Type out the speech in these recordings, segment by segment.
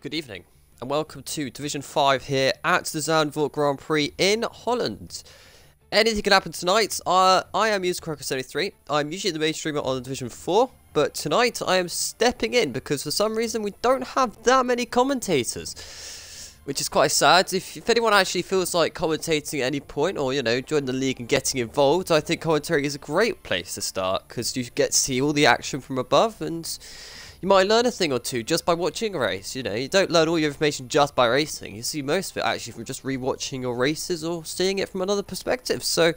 Good evening, and welcome to Division 5 here at the Zandvoort Grand Prix in Holland. Anything can happen tonight. I am S07. I'm usually the main streamer on Division 4, but tonight I am stepping in because for some reason we don't have that many commentators, which is quite sad. If anyone actually feels like commentating at any point, or, you know, join the league and getting involved, I think commentary is a great place to start because you get to see all the action from above, and you might learn a thing or two just by watching a race. You know, you don't learn all your information just by racing. You see most of it actually from just rewatching your races or seeing it from another perspective. So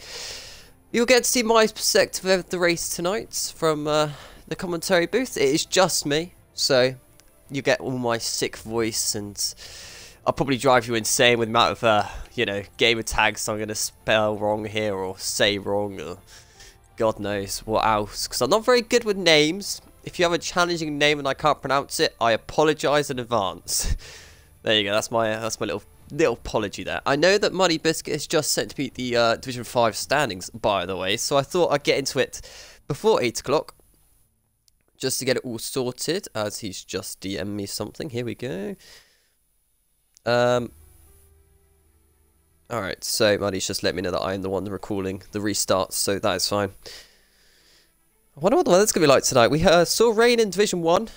you'll get to see my perspective of the race tonight from the commentary booth. It is just me, so you get all my sick voice, and I'll probably drive you insane with the amount of you know, gamer tags I'm going to spell wrong here or say wrong, or God knows what else, because I'm not very good with names. If you have a challenging name and I can't pronounce it, I apologise in advance. There you go. That's my little apology there. I know that Muddy Biscuit is just sent to beat the Division 5 standings, by the way, so I thought I'd get into it before 8 o'clock, just to get it all sorted, as he's just DM'd me something. Here we go. Alright, so Muddy's just let me know that I am the one recalling the restarts, so that is fine. I wonder what the weather's going to be like tonight. We saw rain in Division 1.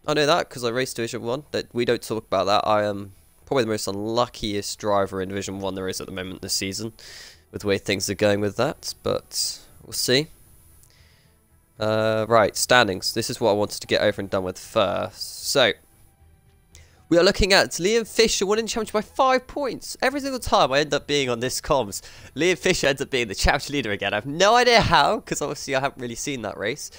I know that because I raced Division 1. That we don't talk about that. I am probably the most unluckiest driver in Division 1 there is at the moment this season, with the way things are going with that. But we'll see. Right, standings. This is what I wanted to get over and done with first. So we are looking at Liam Fisher winning the championship by 5 points. Every single time I end up being on this comms, Liam Fisher ends up being the championship leader again. I have no idea how, because obviously I haven't really seen that race.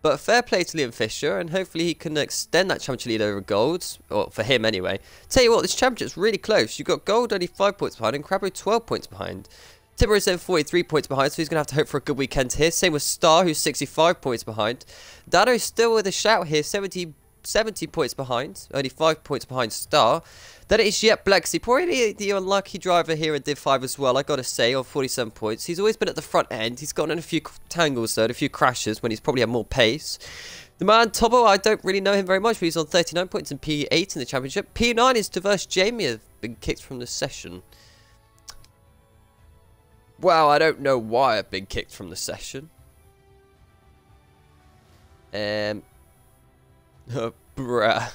But fair play to Liam Fisher, and hopefully he can extend that championship lead over gold, or for him anyway. Tell you what, this championship's really close. You've got gold only 5 points behind, and Crabbo 12 points behind. Timber is then 43 points behind, so he's going to have to hope for a good weekend here. Same with Star, who's 65 points behind. Dano's still with a shout here, 70 points behind, only 5 points behind Star. Then it is yet Blexy, probably the unlucky driver here in Div 5 as well, I gotta say, on 47 points. He's always been at the front end. He's gotten in a few tangles though, a few crashes when he's probably had more pace. The man Tobo, I don't really know him very much, but he's on 39 points in P8 in the championship. P9 is Diverse Jamie, have been kicked from the session. Wow, I don't know why I've been kicked from the session. Bruh.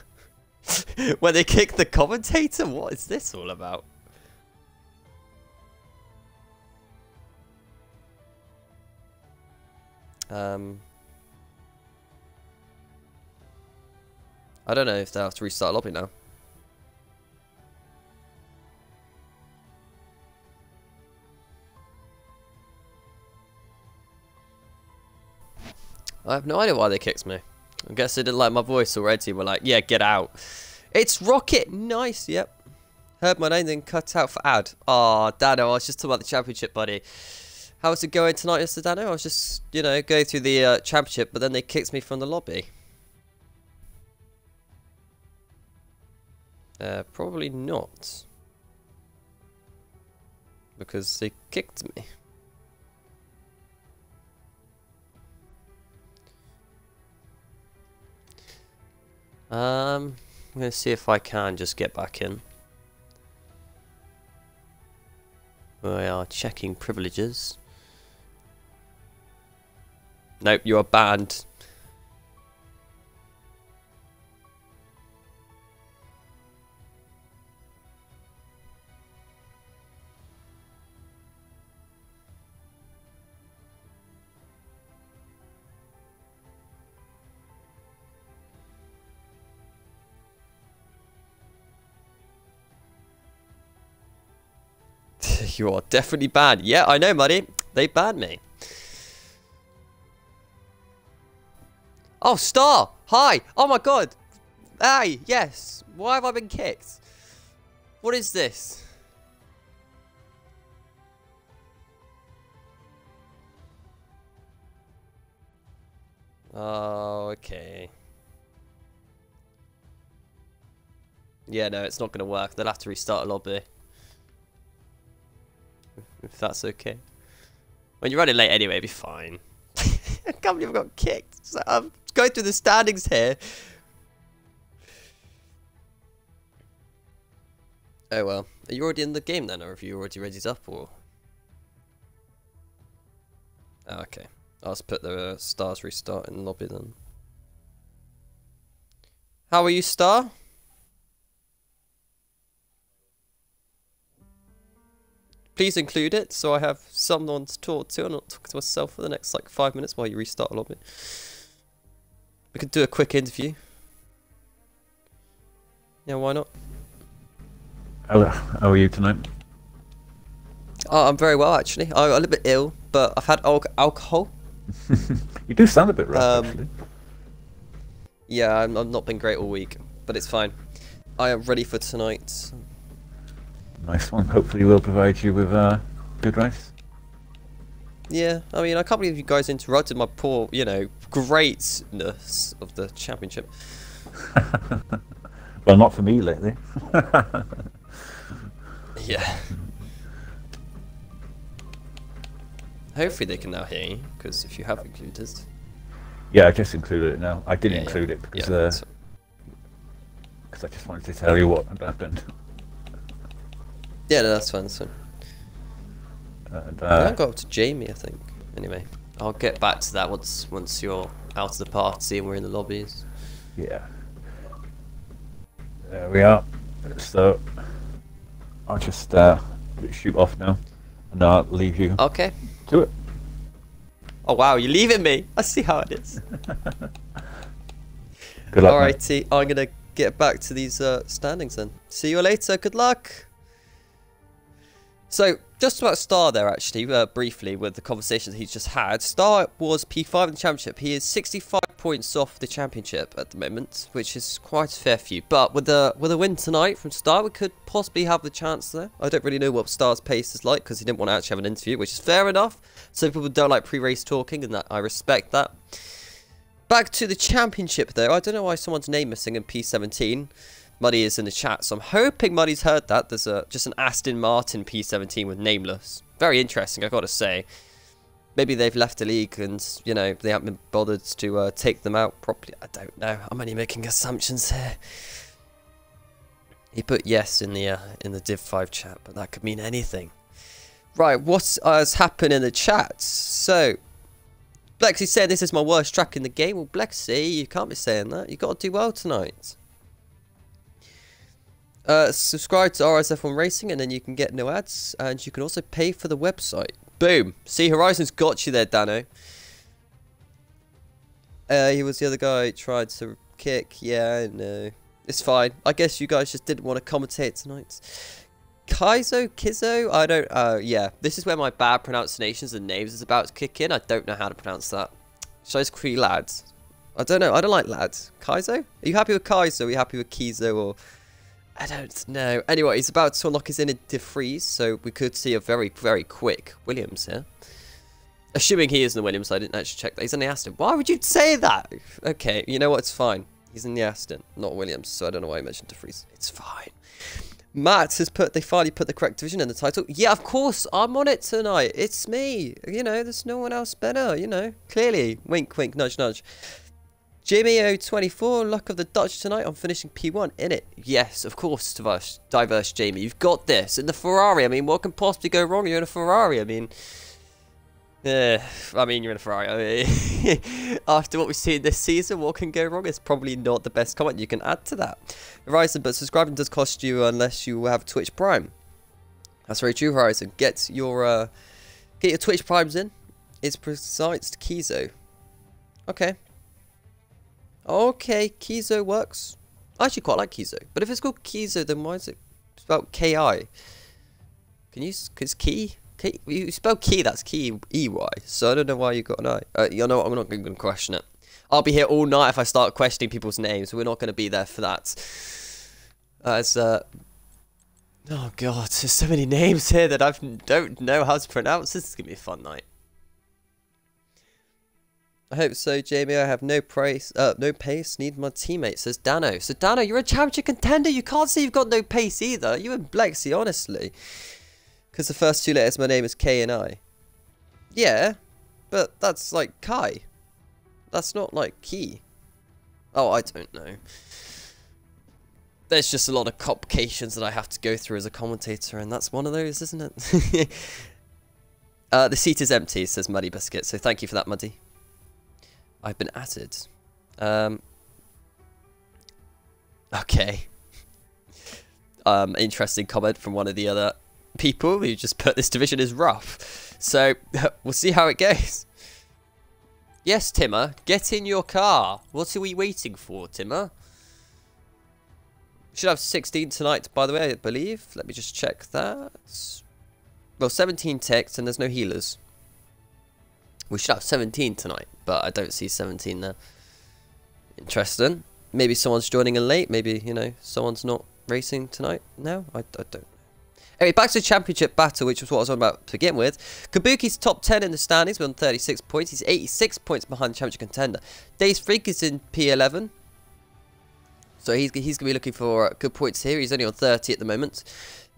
When they kick the commentator? What is this all about? I don't know if they have to restart lobby now. I have no idea why they kicked me. I guess they didn't like my voice already. We're like, yeah, get out. It's Rocket. Nice, yep. Heard my name, then cut out for ad. Aw, Dano, I was just talking about the championship, buddy. How's it going tonight, Mr. Dano? I was just, you know, going through the championship, but then they kicked me from the lobby. Probably not. Because they kicked me. I'm going to see if I can just get back in. We are checking privileges. Nope, you are banned. You are definitely banned. Yeah, I know, buddy. They banned me. Oh, Star! Hi! Oh my god! Hey, yes! Why have I been kicked? What is this? Oh, okay. Yeah, no, it's not going to work. They'll have to restart a lobby. If that's okay. When you're running late anyway, it'll be fine. I can't believe I got kicked. So I'm going through the standings here. Oh well. Are you already in the game then, or have you already readied up, or? Oh, okay. I'll just put the stars restart in the lobby then. How are you, Star? Please include it so I have someone to talk to and not talk to myself for the next like 5 minutes while you restart a lobby. We could do a quick interview. Yeah, why not? How are you tonight? Oh, I'm very well actually. I'm a little bit ill, but I've had alcohol. You do sound a bit rough, actually. Yeah, I've not been great all week, but it's fine. I am ready for tonight. Nice one. Hopefully we'll provide you with good rice. Yeah, I mean, I can't believe you guys interrupted my poor, you know, greatness of the championship. Well, not for me lately. Yeah. Hopefully they can now hear you, because if you have included... Yeah, I just included it now. I did Yeah, include it because I just wanted to tell you what had happened. Yeah, no, that's fine, that's fine. And, I'll go up to Jamie, I think. Anyway, I'll get back to that once you're out of the party and we're in the lobbies. Yeah. There we are. So, I'll just shoot off now, and I'll leave you Okay. to it. Oh wow, you're leaving me. I see how it is. Good luck, Alrighty, I'm gonna get back to these standings then. See you later. Good luck. So, just about Star there, actually, briefly, with the conversations he's just had. Star was P5 in the championship. He is 65 points off the championship at the moment, which is quite a fair few. But with a win tonight from Star, we could possibly have the chance there. I don't really know what Star's pace is like, because he didn't want to actually have an interview, which is fair enough. Some people don't like pre-race talking, and that I respect that. Back to the championship, though. I don't know why someone's name missing in P17. Muddy is in the chat, so I'm hoping Muddy's heard that. There's just an Aston Martin P17 with nameless. Very interesting, I've got to say. Maybe they've left the league and, you know, they haven't been bothered to take them out properly. I don't know. I'm only making assumptions here. He put yes in the Div 5 chat, but that could mean anything. Right, what has happened in the chat? So, Blexy said this is my worst track in the game. Well, Blexy, you can't be saying that. You've got to do well tonight. Subscribe to RSF1 Racing and then you can get no ads, and you can also pay for the website. Boom. See, Horizon's got you there, Dano. He was the other guy tried to kick. Yeah, I know. It's fine. I guess you guys just didn't want to commentate tonight. Kizo? I don't... yeah. This is where my bad pronunciations and names is about to kick in. I don't know how to pronounce that. Should I just call you lads? I don't know. I don't like lads. Kaizo? Are you happy with Kaizo? Are you happy with Kizo or... I don't know. Anyway, he's about to unlock his inner defreeze, so we could see a very, very quick Williams here. Assuming he is in the Williams, I didn't actually check that. He's in the Aston. Why would you say that? Okay, you know what? It's fine. He's in the Aston, not Williams, so I don't know why I mentioned defreeze. It's fine. Matt has they finally put the correct division in the title. Yeah, of course, I'm on it tonight. It's me. You know, there's no one else better, you know. Clearly. Wink, wink, nudge, nudge. Jamie024, luck of the Dutch tonight. I'm finishing P1 in it. Yes, of course, diverse Jamie. You've got this. In the Ferrari, I mean, what can possibly go wrong? You're in a Ferrari. I mean, you're in a Ferrari. I mean, after what we've seen this season, what can go wrong? It's probably not the best comment you can add to that. Horizon, but subscribing does cost you unless you have Twitch Prime. That's very true, Horizon. Get your Twitch Primes in. It's precise to Kizo. Okay. Okay, Kizo works. I actually quite like Kizo. But if it's called Kizo, then why is it spelled K-I? Can you... Because Key? You spell Key, that's Key, E-Y. So I don't know why you got an I. You know what, I'm not going to question it. I'll be here all night if I start questioning people's names. We're not going to be there for that. Oh god, there's so many names here that I don't know how to pronounce. This is going to be a fun night. I hope so, Jamie. I have no pace. Need my teammate, says Dano. So Dano, you're a championship contender. You can't say you've got no pace either. You and Blexy, honestly. Because the first two letters of my name is K and I. Yeah, but that's like Kai. That's not like Key. Oh, I don't know. there's just a lot of complications that I have to go through as a commentator, and that's one of those, isn't it? The seat is empty, says Muddy Biscuit, so thank you for that, Muddy. I've been added. Okay. Interesting comment from one of the other people who just put this division is rough. So, we'll see how it goes. Yes, Timmer, get in your car. What are we waiting for, Timmer? Should have 16 tonight, by the way, I believe. Let me just check that. Well, 17 ticks and there's no healers. We should have 17 tonight, but I don't see 17 there. Interesting. Maybe someone's joining in late. Maybe, you know, someone's not racing tonight now. I don't know. Anyway, back to the championship battle, which was what I was on about to begin with. Kabuki's top 10 in the standings, we're on 36 points. He's 86 points behind the championship contender. Days Freak is in P11. So he's going to be looking for good points here. He's only on 30 at the moment.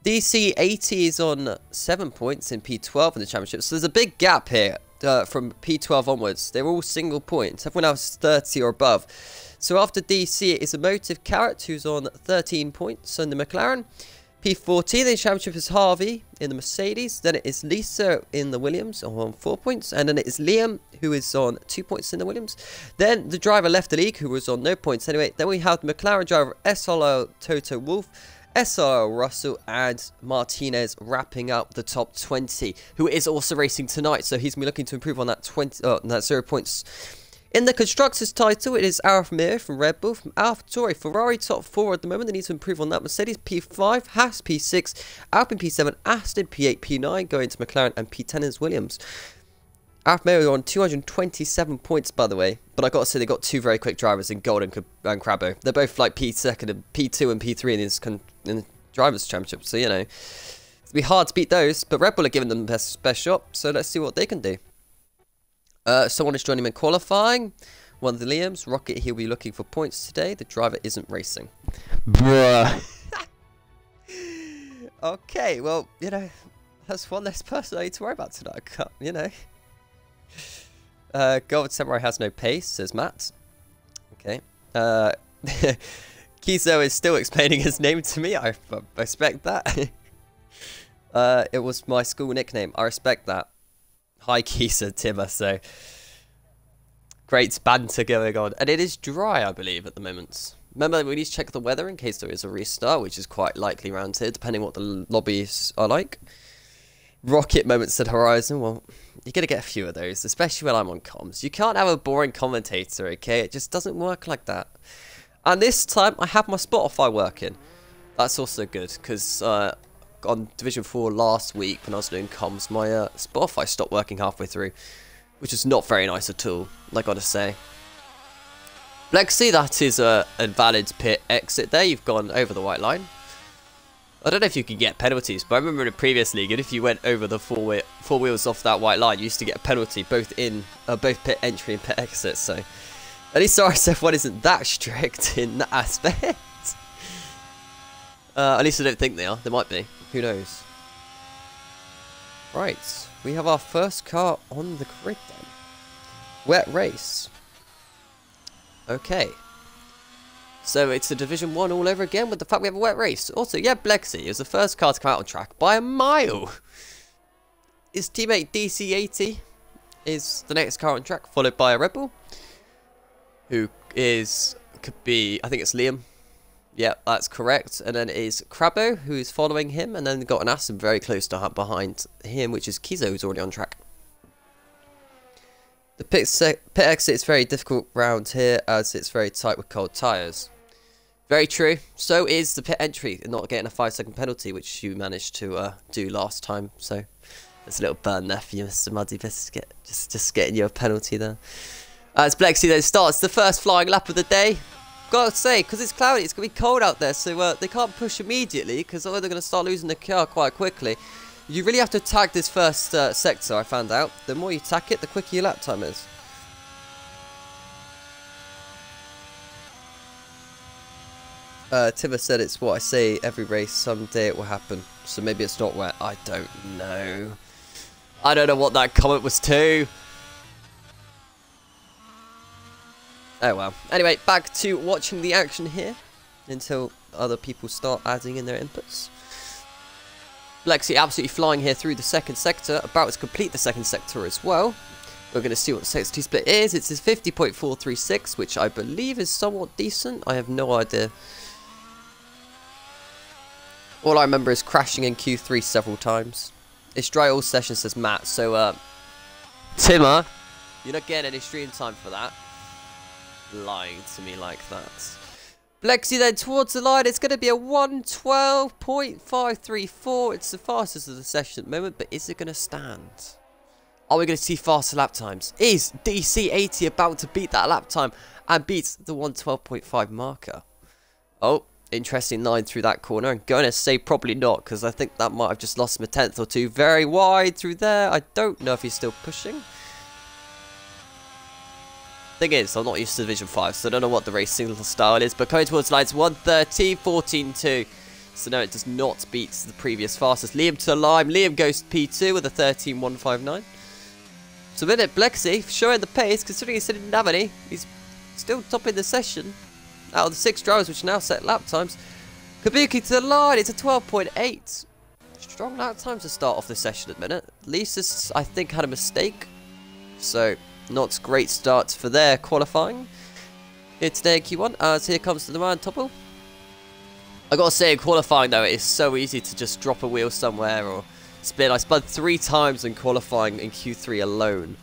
DC80 is on 7 points in P12 in the championship. So there's a big gap here from P12 onwards. They're all single points. Everyone else is 30 or above. So after DC, it is Emotive Carrot, who's on 13 points in the McLaren. P14 in the championship is Harvey in the Mercedes. Then it is Lisa in the Williams on 4 points. And then it is Liam, who is on 2 points in the Williams. Then the driver left the league, who was on no points anyway. Then we have the McLaren driver SLO Toto Wolff, SRL Russell, and Martinez wrapping up the top 20, who is also racing tonight. So he's going to be looking to improve on that 0 points. In the Constructors title, it is Alfa Romeo from Red Bull, from AlphaTauri, Ferrari top 4 at the moment. They need to improve on that. Mercedes P5, Haas P6, Alpine P7, Aston P8, P9, going to McLaren, and P10 is Williams. Alfa Romeo on 227 points, by the way. But I got to say, they got two very quick drivers in Gold and Crabbo. They're both like P2 and P2 and P3 in the Drivers' Championship. So, you know, it'll be hard to beat those. But Red Bull are giving them the best shot. So let's see what they can do. Someone is joining him in qualifying. One of the Liams. Rocket, he'll be looking for points today. The driver isn't racing. Bruh. Okay, well, you know, that's one less person I need to worry about tonight. I can't, you know. Gold Samurai has no pace, says Matt. Okay. Kizo is still explaining his name to me. I respect that. It was my school nickname. I respect that. Hi, Kisa Timmer, so great banter going on. And it is dry, I believe, at the moment. Remember, we need to check the weather in case there is a restart, which is quite likely around here, depending what the lobbies are like. Rocket moments at Horizon. Well, you're going to get a few of those, especially when I'm on comms. You can't have a boring commentator, okay? It just doesn't work like that. And this time, I have my Spotify working. That's also good, because on Division 4 last week when I was doing comms, my Spotify stopped working halfway through, which is not very nice at all, I gotta say. Lexi, that is a invalid pit exit there. You've gone over the white line. I don't know if you can get penalties, but I remember in a previous league, and if you went over the four wheels off that white line, you used to get a penalty both pit entry and pit exit. So at least RSF1 isn't that strict in that aspect. At least I don't think they are. They might be. Who knows? Right. We have our first car on the grid then. Wet race. Okay. So it's a Division 1 all over again with the fact we have a wet race. Also, yeah, Blexy is the first car to come out on track by a mile. His teammate DC80 is the next car on track, followed by a Red Bull, who could be, I think it's Liam. Yeah, that's correct. And then it is Crabbo, who is following him. And then got an Aston very close to behind him, which is Kizo, who's already on track. The pit exit is very difficult round here, as it's very tight with cold tyres. Very true. So is the pit entry, not getting a 5-second penalty, which you managed to do last time. So there's a little burn there for you, Mr. Muddy Biscuit. Just getting you a penalty there. As Blexy then starts the first flying lap of the day. Gotta say, because it's cloudy, it's going to be cold out there, so they can't push immediately, because they're going to start losing the car quite quickly. You really have to tag this first sector, I found out. The more you tack it, the quicker your lap time is. Timber said it's what I say every race, someday it will happen. So maybe it's not wet. I don't know. I don't know what that comment was to. Oh well. Anyway, back to watching the action here until other people start adding in their inputs. Lexi absolutely flying here through the second sector, about to complete the second sector as well. We're going to see what the sector 2 split is. It's 50.436, which I believe is somewhat decent. I have no idea. All I remember is crashing in Q3 several times. It's dry all session, says Matt. So, Timmer, you're not getting any stream time for that. Lying to me like that. Lexi then towards the line. It's going to be a 1:12.534. It's the fastest of the session at the moment, but is it going to stand? Are we going to see faster lap times? Is DC80 about to beat that lap time and beat the 1:12.5 marker? Oh, interesting line through that corner. I'm going to say probably not, because I think that might have just lost him a tenth or two. Very wide through there. I don't know if he's still pushing. Thing is, I'm not used to Division 5, so I don't know what the racing style is, but coming towards the lines, 1:13.14.2. So no, it does not beat the previous fastest. Liam to the line. Liam goes to P2 with a 13.159. So minute Blexy showing the pace, considering he didn't have any. He's still topping the session out of the 6 drivers, which now set lap times. Kabuki to the line. It's a 12.8. Strong lap times to start off the session at the minute. Lisa's, I think, had a mistake. So not great starts for their qualifying. Here today in Q1. So here comes the man Topple. I gotta say, in qualifying though, it is so easy to just drop a wheel somewhere or spin. I spun 3 times in qualifying in Q3 alone.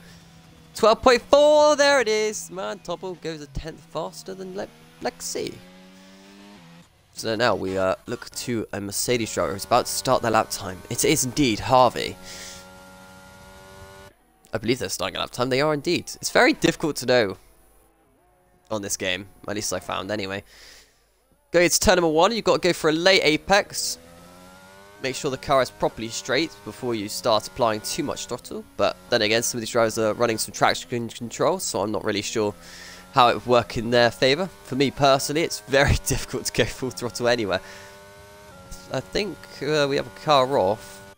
12.4, there it is. Man Topple goes a tenth faster than Lexi. So now we look to a Mercedes driver who's about to start their lap time. It is indeed Harvey. I believe they're starting a lap time. They are indeed. It's very difficult to know on this game. At least I found anyway. Going to turn number 1, you've got to go for a late apex. Make sure the car is properly straight before you start applying too much throttle. But then again, some of these drivers are running some traction control, so I'm not really sure how it would work in their favour. For me personally, it's very difficult to go full throttle anywhere. I think we have a car off.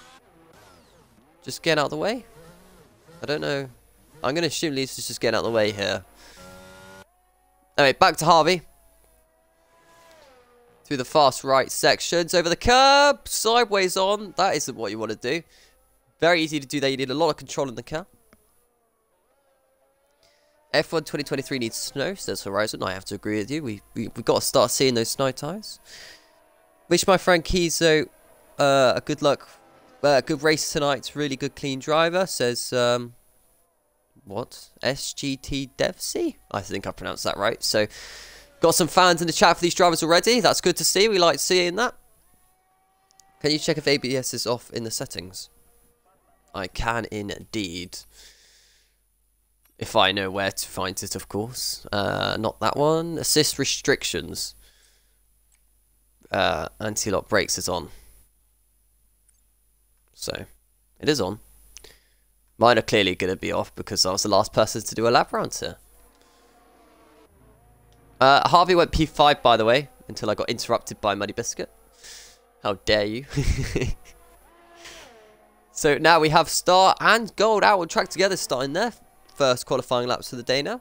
Just getting out of the way. I don't know. I'm going to assume Lisa's just getting out of the way here. Anyway, back to Harvey. Through the fast right sections, over the curb, sideways on. That isn't what you want to do. Very easy to do there. You need a lot of control in the car. F1 2023 needs snow, says Horizon. I have to agree with you. We've got to start seeing those snow tyres. Wish my friend Kizo a good luck. Good race tonight. Really good clean driver, says what? SGT Devc? I think I pronounced that right. So got some fans in the chat for these drivers already. That's good to see. We like seeing that. Can you check if ABS is off in the settings? I can indeed. If I know where to find it, of course. Not that one. Assist restrictions. Anti-lock brakes is on. So, it is on. Mine are clearly going to be off because I was the last person to do a lap round here. Harvey went P5, by the way, until I got interrupted by Muddy Biscuit. How dare you. So now we have Star and Gold out on track together, starting their first qualifying laps of the day now.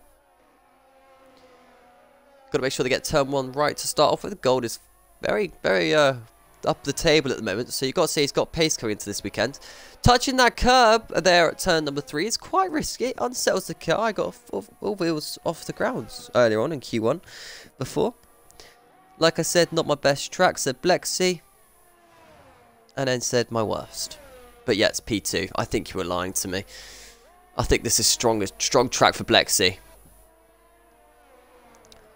Got to make sure they get turn 1 right to start off with. Gold is very, very up the table at the moment, so you've got to say he's got pace coming into this weekend. Touching that curb there at turn number 3 is quite risky. It unsettles the car. I got all wheels off the ground earlier on in Q1 before. Like I said, not my best track, said Blexy. And then said my worst. But yeah, it's P2. I think you were lying to me. I think this is strong track for Blexy.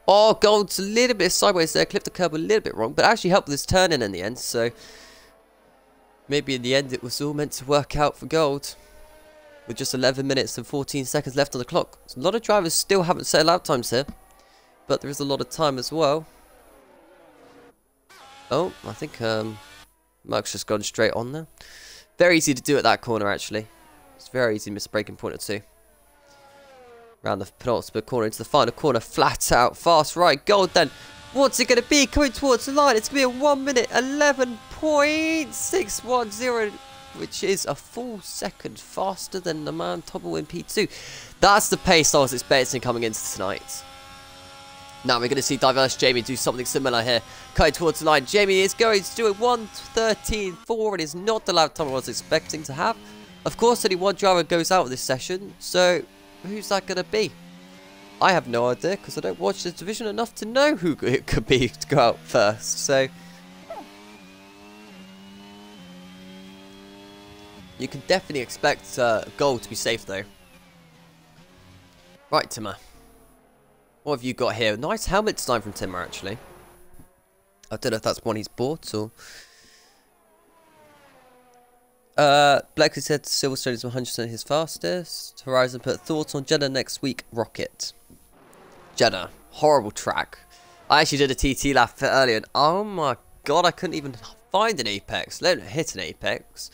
Oh, Gold's a little bit sideways there. Clipped the curb a little bit wrong, but actually helped with his turn in the end. So maybe in the end it was all meant to work out for Gold. With just 11 minutes and 14 seconds left on the clock. So a lot of drivers still haven't set lap times here. But there is a lot of time as well. Oh, I think Mark's just gone straight on there. Very easy to do at that corner, actually. It's very easy to miss a braking point or two. Around the penultimate corner into the final corner. Flat out. Fast right. Gold then. What's it going to be? Coming towards the line. It's going to be a 1 minute 11.610. Which is a full second faster than the man Topple in P2. That's the pace I was expecting coming into tonight. Now we're going to see Diverse Jamie do something similar here. Coming towards the line. Jamie is going to do a 1:13.4. It is not the lap time I was expecting to have. Of course, only one driver goes out this session. So, who's that going to be? I have no idea because I don't watch the division enough to know who it could be to go out first. So, you can definitely expect Gold to be safe though. Right, Timmer. What have you got here? Nice helmet design from Timmer, actually. I don't know if that's one he's bought or... Blakely said Silverstone is 100% his fastest. Horizon put thoughts on Jeddah next week. Rocket. Jeddah. Horrible track. I actually did a TT lap earlier and oh my god, I couldn't even find an apex. Let alone hit an apex.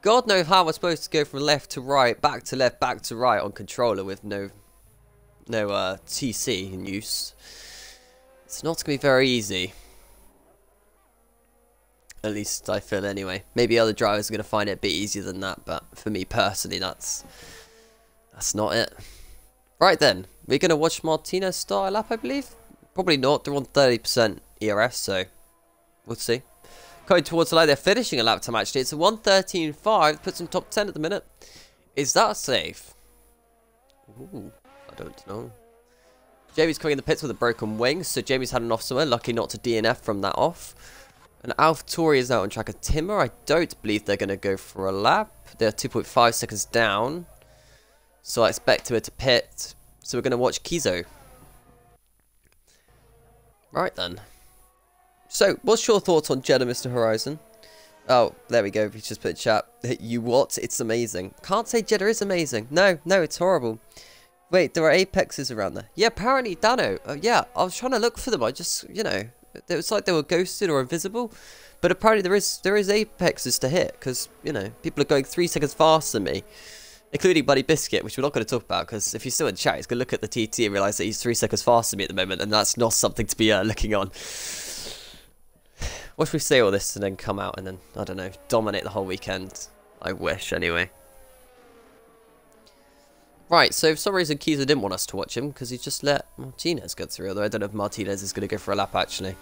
God knows how I'm supposed to go from left to right, back to left, back to right on controller with no TC in use. It's not going to be very easy. At least I feel anyway. Maybe other drivers are going to find it a bit easier than that, but for me personally, that's not it. Right then, we're going to watch Martinez start a lap, I believe. Probably not. They're on 30% ERS, so we'll see. Going towards the line, they're finishing a lap time actually. It's a 1:13.5, puts them top 10 at the minute. Is that safe? Ooh. I don't know. Jamie's coming in the pits with a broken wing, so Jamie's had an off somewhere. Lucky not to DNF from that off. And AlphaTauri is out on track of Timmer. I don't believe they're going to go for a lap. They're 2.5 seconds down. So I expect him to pit. So we're going to watch Kizo. Right then. So, what's your thoughts on Jeddah, Mr. Horizon? Oh, there we go. He's just put in chat. You what? It's amazing. Can't say Jeddah is amazing. No, it's horrible. Wait, there are apexes around there. Yeah, apparently, Dano. Yeah, I was trying to look for them. I just, you know, it was like they were ghosted or invisible. But apparently there is apexes to hit. Because, you know, people are going 3 seconds faster than me. Including Buddy Biscuit, which we're not going to talk about. Because if he's still in chat, he's going to look at the TT and realise that he's 3 seconds faster than me at the moment. And that's not something to be looking on. What if we say all this and then come out and then, I don't know, dominate the whole weekend? I wish, anyway. Right, so for some reason Kiza didn't want us to watch him because he just let Martinez go through, although I don't know if Martinez is going to go for a lap actually.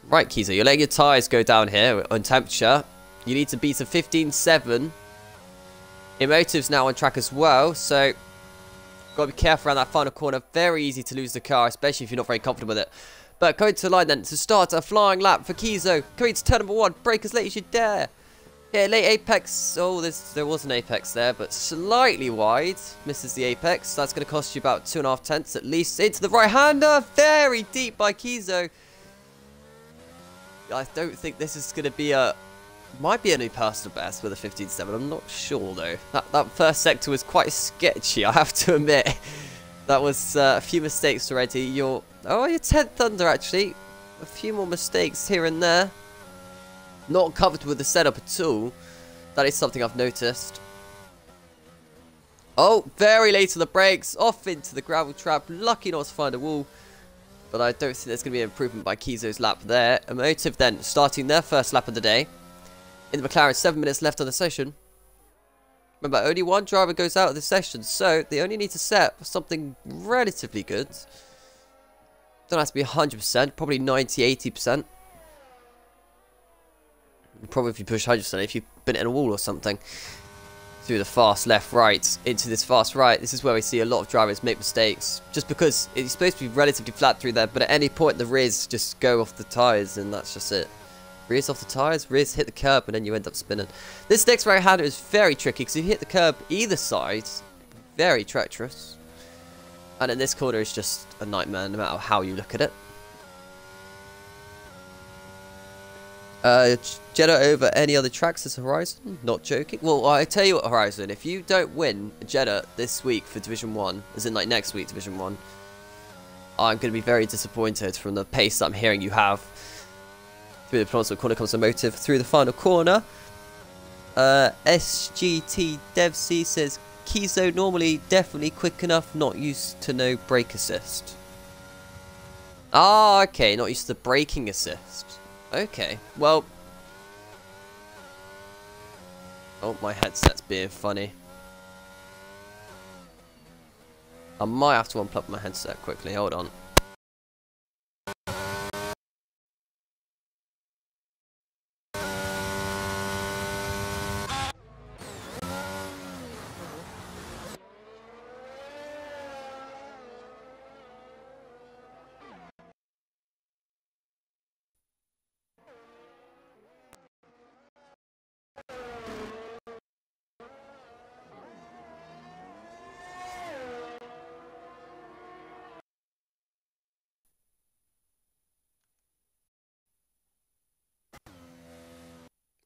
Right, Kiza, you're letting your tyres go down here on temperature. You need to beat a 15.7. Emotive's now on track as well, so got to be careful around that final corner. Very easy to lose the car, especially if you're not very confident with it. But going to the line then to start a flying lap for Kizo. Coming to turn number 1, brake as late as you dare. Yeah, late apex. Oh, there was an apex there, but slightly wide. Misses the apex. That's going to cost you about 2.5 tenths at least. Into the right-hander. Very deep by Kizo. I don't think this is going to be a... Might be a new personal best with a 15.7. I'm not sure, though. That first sector was quite sketchy, I have to admit. That was a few mistakes already. You're 10th under, actually. A few more mistakes here and there. Not covered with the setup at all. That is something I've noticed. Oh, very late on the brakes. Off into the gravel trap. Lucky not to find a wall. But I don't think there's going to be an improvement by Kizo's lap there. Emotive then starting their first lap of the day. In the McLaren, 7 minutes left on the session. Remember, only one driver goes out of the session. So they only need to set for something relatively good. Don't have to be 100%. Probably 90-80%. Probably if you push 100%, if you've been in a wall or something. Through the fast left, right, into this fast right. This is where we see a lot of drivers make mistakes. Just because it's supposed to be relatively flat through there, but at any point the rears just go off the tyres and that's just it. Rears off the tyres, rears hit the curb and then you end up spinning. This next right-hander is very tricky because if you hit the curb either side, very treacherous. And in this corner is just a nightmare no matter how you look at it. Jeddah over any other tracks as Horizon? Not joking. Well, I tell you what, Horizon, if you don't win Jeddah this week for Division 1, as in like next week Division 1, I'm going to be very disappointed from the pace that I'm hearing you have. Through the penultimate corner comes a motive through the final corner. SGT DevC says, Kizo normally definitely quick enough, not used to no brake assist. Ah, okay, not used to braking assist. Okay, well... Oh, my headset's being funny. I might have to unplug my headset quickly. Hold on.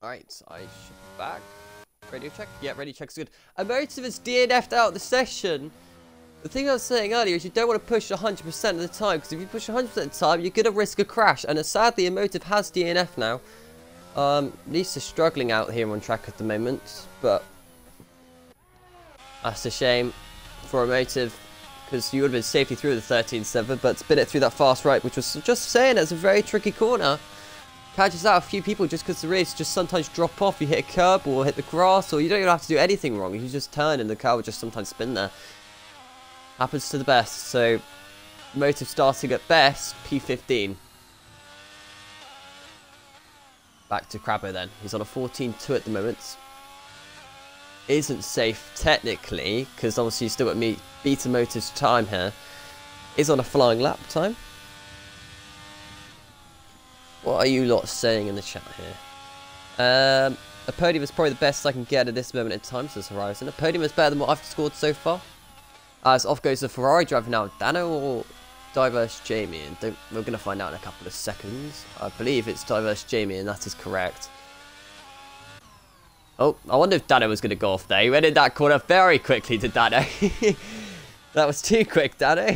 Alright, I should be back. Radio check? Yeah, radio check's good. Emotive has DNF'd out the session. The thing I was saying earlier is you don't want to push 100% of the time, because if you push 100% of the time, you're going to risk a crash. And sadly, Emotive has DNF now. Lisa's struggling out here on track at the moment, but that's a shame for Emotive, because you would have been safely through the 13.7, but spin it through that fast right, which was just saying it's a very tricky corner. Catches out a few people just because the race just sometimes drop off. You hit a curb or hit the grass, or you don't even have to do anything wrong. You just turn and the car will just sometimes spin there. Happens to the best. So, Motive starting at best, P15. Back to Crabbo then. He's on a 14.2 at the moment. Isn't safe technically, because obviously you still got me beating Motive's time here. Is on a flying lap time. What are you lot saying in the chat here? A podium is probably the best I can get at this moment in time, says Horizon. A podium is better than what I've scored so far. As off goes the Ferrari driver now, Dano or Diverse Jamie? And we're going to find out in a couple of seconds. I believe it's Diverse Jamie, and that is correct. Oh, I wonder if Dano was going to go off there. He went in that corner very quickly to Dano. That was too quick, Dano.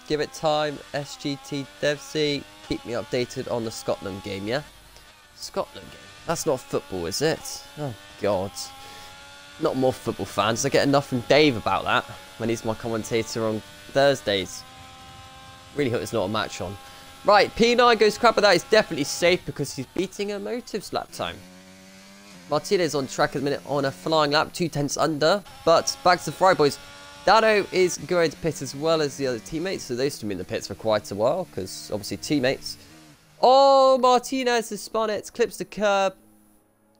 Give it time, SGT DevC. Keep me updated on the Scotland game, yeah? Scotland game? That's not football, is it? Oh, God. Not more football fans. I get enough from Dave about that when he's my commentator on Thursdays. Really hope it's not a match on. Right, P9 goes crap, but that is definitely safe because he's beating a Motive's lap time. Martinez on track at the minute on a flying lap, 2/10 under. But back to the Fry boys. Dano is going to pit as well as the other teammates, so those two in the pits for quite a while, because obviously teammates. Oh, Martinez has spun it, clips the curb.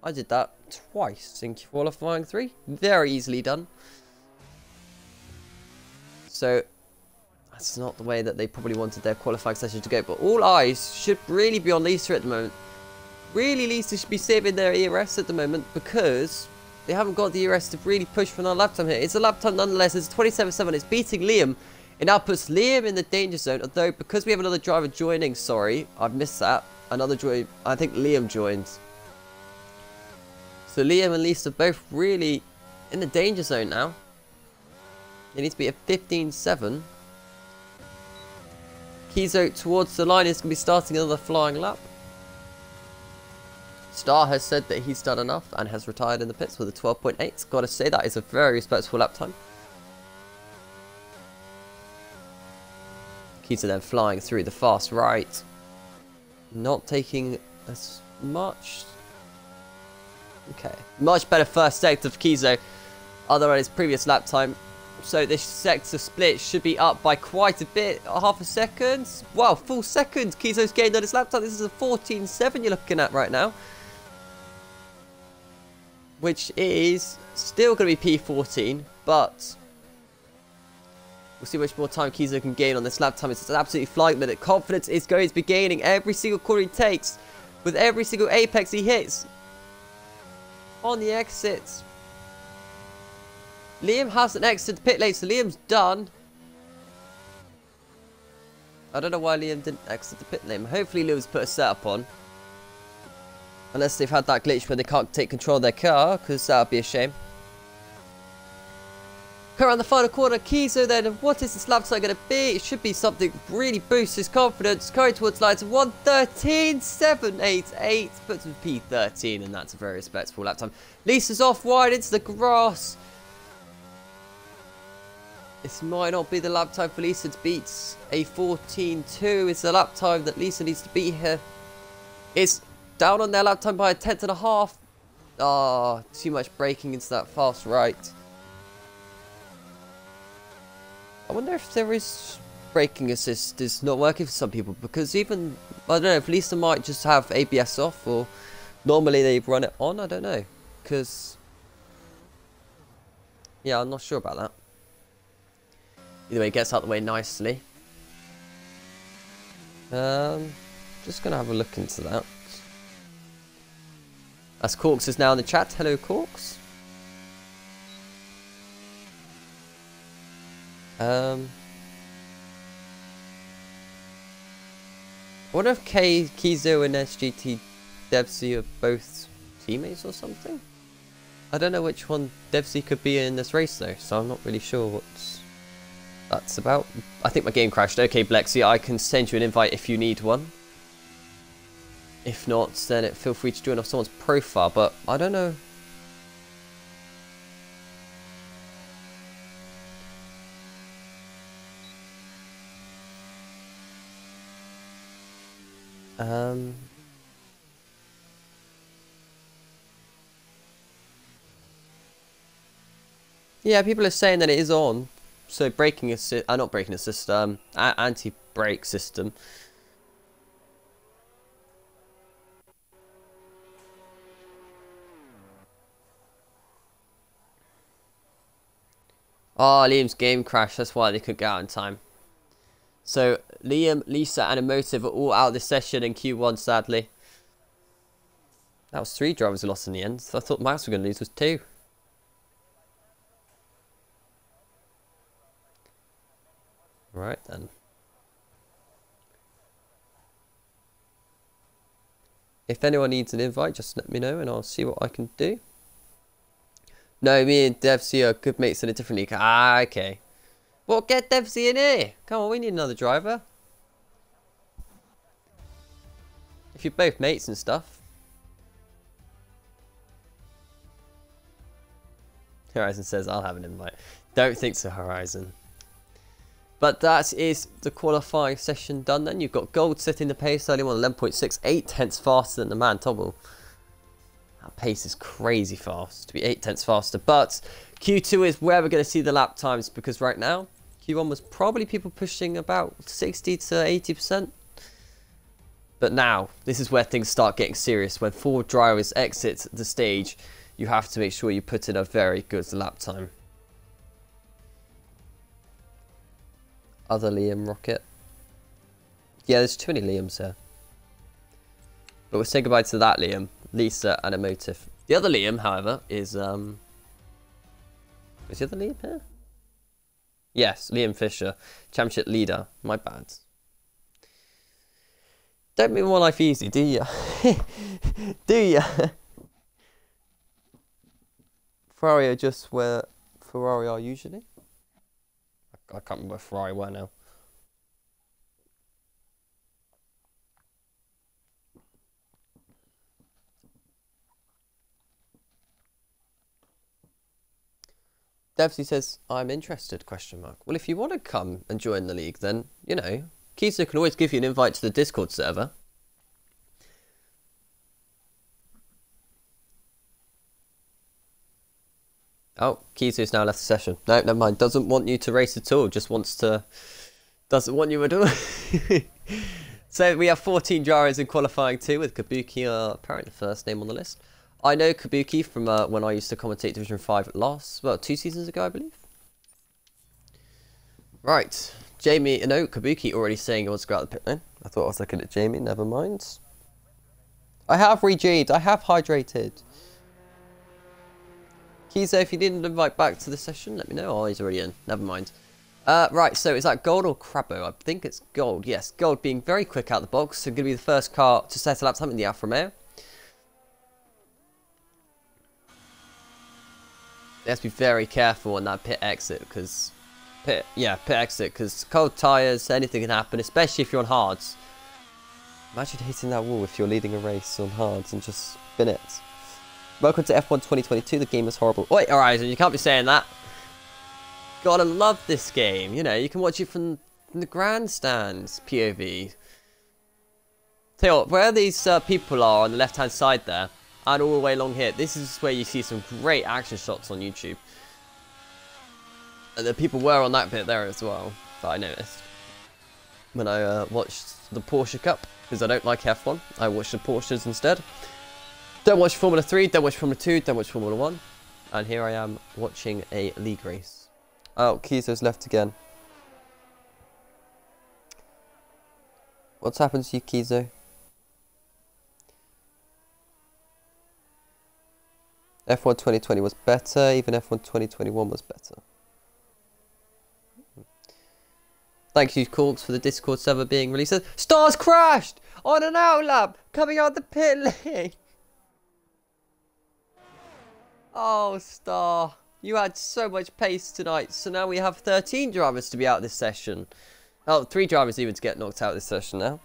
I did that twice in qualifying 3. Very easily done. So, that's not the way that they probably wanted their qualifying session to go, but all eyes should really be on Lisa at the moment. Really, Lisa should be saving their ERS at the moment, because they haven't got the ERS to really push for another lap time here. It's a lap time nonetheless. It's 27.7. It's beating Liam. It now puts Liam in the danger zone. Although, because we have another driver joining, sorry, I've missed that. Another join. I think Liam joined. So Liam and Lisa both really in the danger zone now. They need to be at 15.7. Kizo towards the line is going to be starting another flying lap. Star has said that he's done enough and has retired in the pits with a 12.8. Gotta say, that is a very respectful lap time. Kiza then flying through the fast right. Not taking as much. Okay. Much better first sector for Kizo, other than his previous lap time. So this sector split should be up by quite a bit. Half a second. Wow, full second. Kizo's gained on his lap time. This is a 14.7 you're looking at right now. Which is still going to be P14, but we'll see how much more time Kizo can gain on this lap time. It's an absolutely flying minute. Confidence is going to be gaining every single corner he takes, with every single apex he hits. On the exits, Liam hasn't exited the pit lane, so Liam's done. I don't know why Liam didn't exit the pit lane. Hopefully Liam's put a setup on. Unless they've had that glitch where they can't take control of their car, because that would be a shame. Come around the final corner, Kizo then, what is this lap time going to be? It should be something that really boosts his confidence. Going towards lines 1:13.788, puts him P13, and that's a very respectable lap time. Lisa's off wide into the grass. This might not be the lap time for Lisa to beat a 14.2. It's the lap time that Lisa needs to beat here. It's down on their lap time by a 10th and a half. Ah, too much braking into that fast right. I wonder if there is braking assist is not working for some people, because even, I don't know, if Lisa might just have ABS off, or normally they run it on, I don't know, because, yeah, I'm not sure about that. Either way, it gets out of the way nicely. Just gonna have a look into that. As Corks is now in the chat. Hello, Corks. I wonder if Kizo and SGT Devsy are both teammates or something? I don't know which one Devsy could be in this race though, so I'm not really sure what that's about. I think my game crashed. Okay, Blexy, I can send you an invite if you need one. If not, then feel free to join off someone's profile, but I don't know. Yeah, people are saying that it is on. So braking assist, not braking assist, anti-brake system. Oh, Liam's game crashed. That's why they couldn't get out in time. So Liam, Lisa, and Emotive are all out this session in Q1, sadly. That was 3 drivers who lost in the end. So I thought Max were going to lose was 2. Right then. If anyone needs an invite, just let me know and I'll see what I can do. No, me and Devsy are good mates in a different league. Ah, okay. Well, get Devsy in here. Come on, we need another driver. If you're both mates and stuff. Horizon says, I'll have an invite. Don't think so, Horizon. But that is the qualifying session done then. You've got Gold setting the pace early on 11.68 tenths faster than the man Tobble. That pace is crazy fast to be 8 tenths faster. But Q2 is where we're going to see the lap times, because right now Q1 was probably people pushing about 60 to 80%. But now this is where things start getting serious. When 4 drivers exit the stage, you have to make sure you put in a very good lap time. Other Liam Rocket. Yeah, there's too many Liams here. But we'll say goodbye to that Liam, Lisa, and Emotive. The other Liam, however, is the other Liam here? Yes, Liam Fisher, championship leader. My bad. Don't make my life easy, do ya? Do ya? Ferrari are just where Ferrari are usually. I can't remember where Ferrari were now. Devsy says, I'm interested, question mark. Well, if you want to come and join the league, then, you know, Kiso can always give you an invite to the Discord server. Oh, Kiso's now left the session. No, never mind. Doesn't want you to race at all. Just wants to... Doesn't want you at all. So we have 14 drivers in qualifying 2 with Kabuki apparently the first name on the list. I know Kabuki from when I used to commentate Division 5 last, well, 2 seasons ago, I believe. Right. Jamie, no, Kabuki already saying he wants to go out the pit lane. I thought I was looking at Jamie, never mind. I have regened, I have hydrated. Kizo, if you didn't invite back to the session, let me know. Oh, he's already in. Never mind. Right, so is that Gold or Crabbo? I think it's Gold. Yes, Gold being very quick out the box. So going to be the first car to set a lap time in the Alfa Romeo. They have to be very careful on that pit exit because... pit exit, because cold tyres, anything can happen, especially if you're on hards. Imagine hitting that wall if you're leading a race on hards and just spin it. Welcome to F1 2022, the game is horrible. Wait, Horizon, you can't be saying that. Gotta love this game, you know, you can watch it from the grandstands, POV. Tell you what, where these people are on the left hand side there, and all the way along here, this is where you see some great action shots on YouTube. And the people were on that bit there as well, that I noticed. When I watched the Porsche Cup, because I don't like F1, I watched the Porsches instead. Don't watch Formula 3, don't watch Formula 2, don't watch Formula 1. And here I am watching a league race. Oh, Kizo's left again. What's happened to you, Kizo? F1 2020 was better, even F1 2021 was better. Thank you, Corks, for the Discord server being released. Stars crashed on an outlap coming out the pit lane. Oh, Star, you had so much pace tonight. So now we have 13 drivers to be out this session. Oh, 3 drivers even to get knocked out this session now.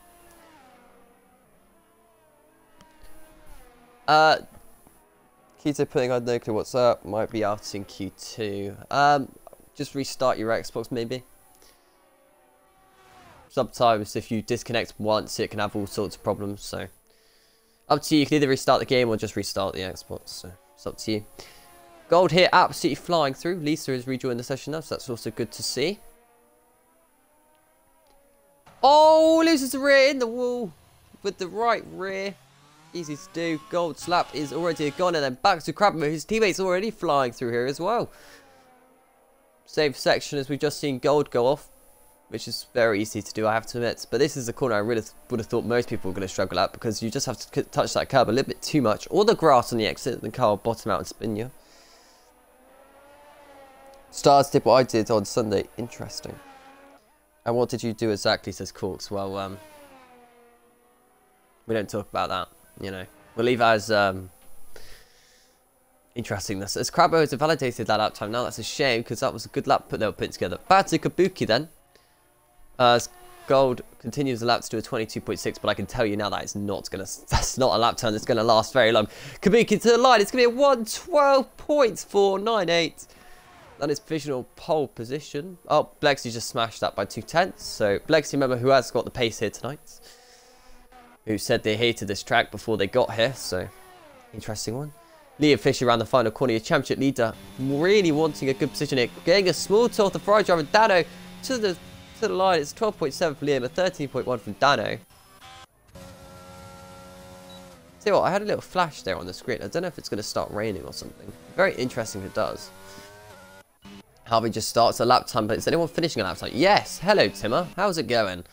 Keto putting on no clue what's up. Might be out in Q2. Just restart your Xbox maybe. Sometimes if you disconnect once, it can have all sorts of problems. So up to you. You can either restart the game or just restart the Xbox. So it's up to you. Gold here, absolutely flying through. Lisa has rejoined the session now, so that's also good to see. Oh, loses the rear in the wall with the right rear. Easy to do. Gold slap is already gone, and then back to Crabber. His teammates already flying through here as well. Save section as we've just seen Gold go off, which is very easy to do, I have to admit. But this is the corner I really would have thought most people were going to struggle at, because you just have to touch that curb a little bit too much, or the grass on the exit, and the car will bottom out and spin you. Stars did what I did on Sunday. Interesting. And what did you do exactly, says Corks? Well, we don't talk about that, you know. We'll leave it as interestingness. As Crabbo has validated that lap time now, that's a shame, because that was a good lap they were putting together. Back to Kabuki then. As Gold continues the lap to do a 22.6, but I can tell you now that that's not a lap time that's gonna last very long. Kabuki to the line, it's gonna be a 1:12.498. That is provisional pole position. Oh, Blexy just smashed that by 2/10. So Blexy, remember, who has got the pace here tonight, who said they hated this track before they got here. So interesting one. Liam Fisher around the final corner, your championship leader, really wanting a good position here, getting a small tour off the Ferrari driver Dano to the line. It's 12.7 for Liam, a 13.1 from Dano. See what, I had a little flash there on the screen. I don't know if it's going to start raining or something. Very interesting if it does. Harvey just starts a lap time, but is anyone finishing a lap time? Yes! Hello, Timmer. How's it going?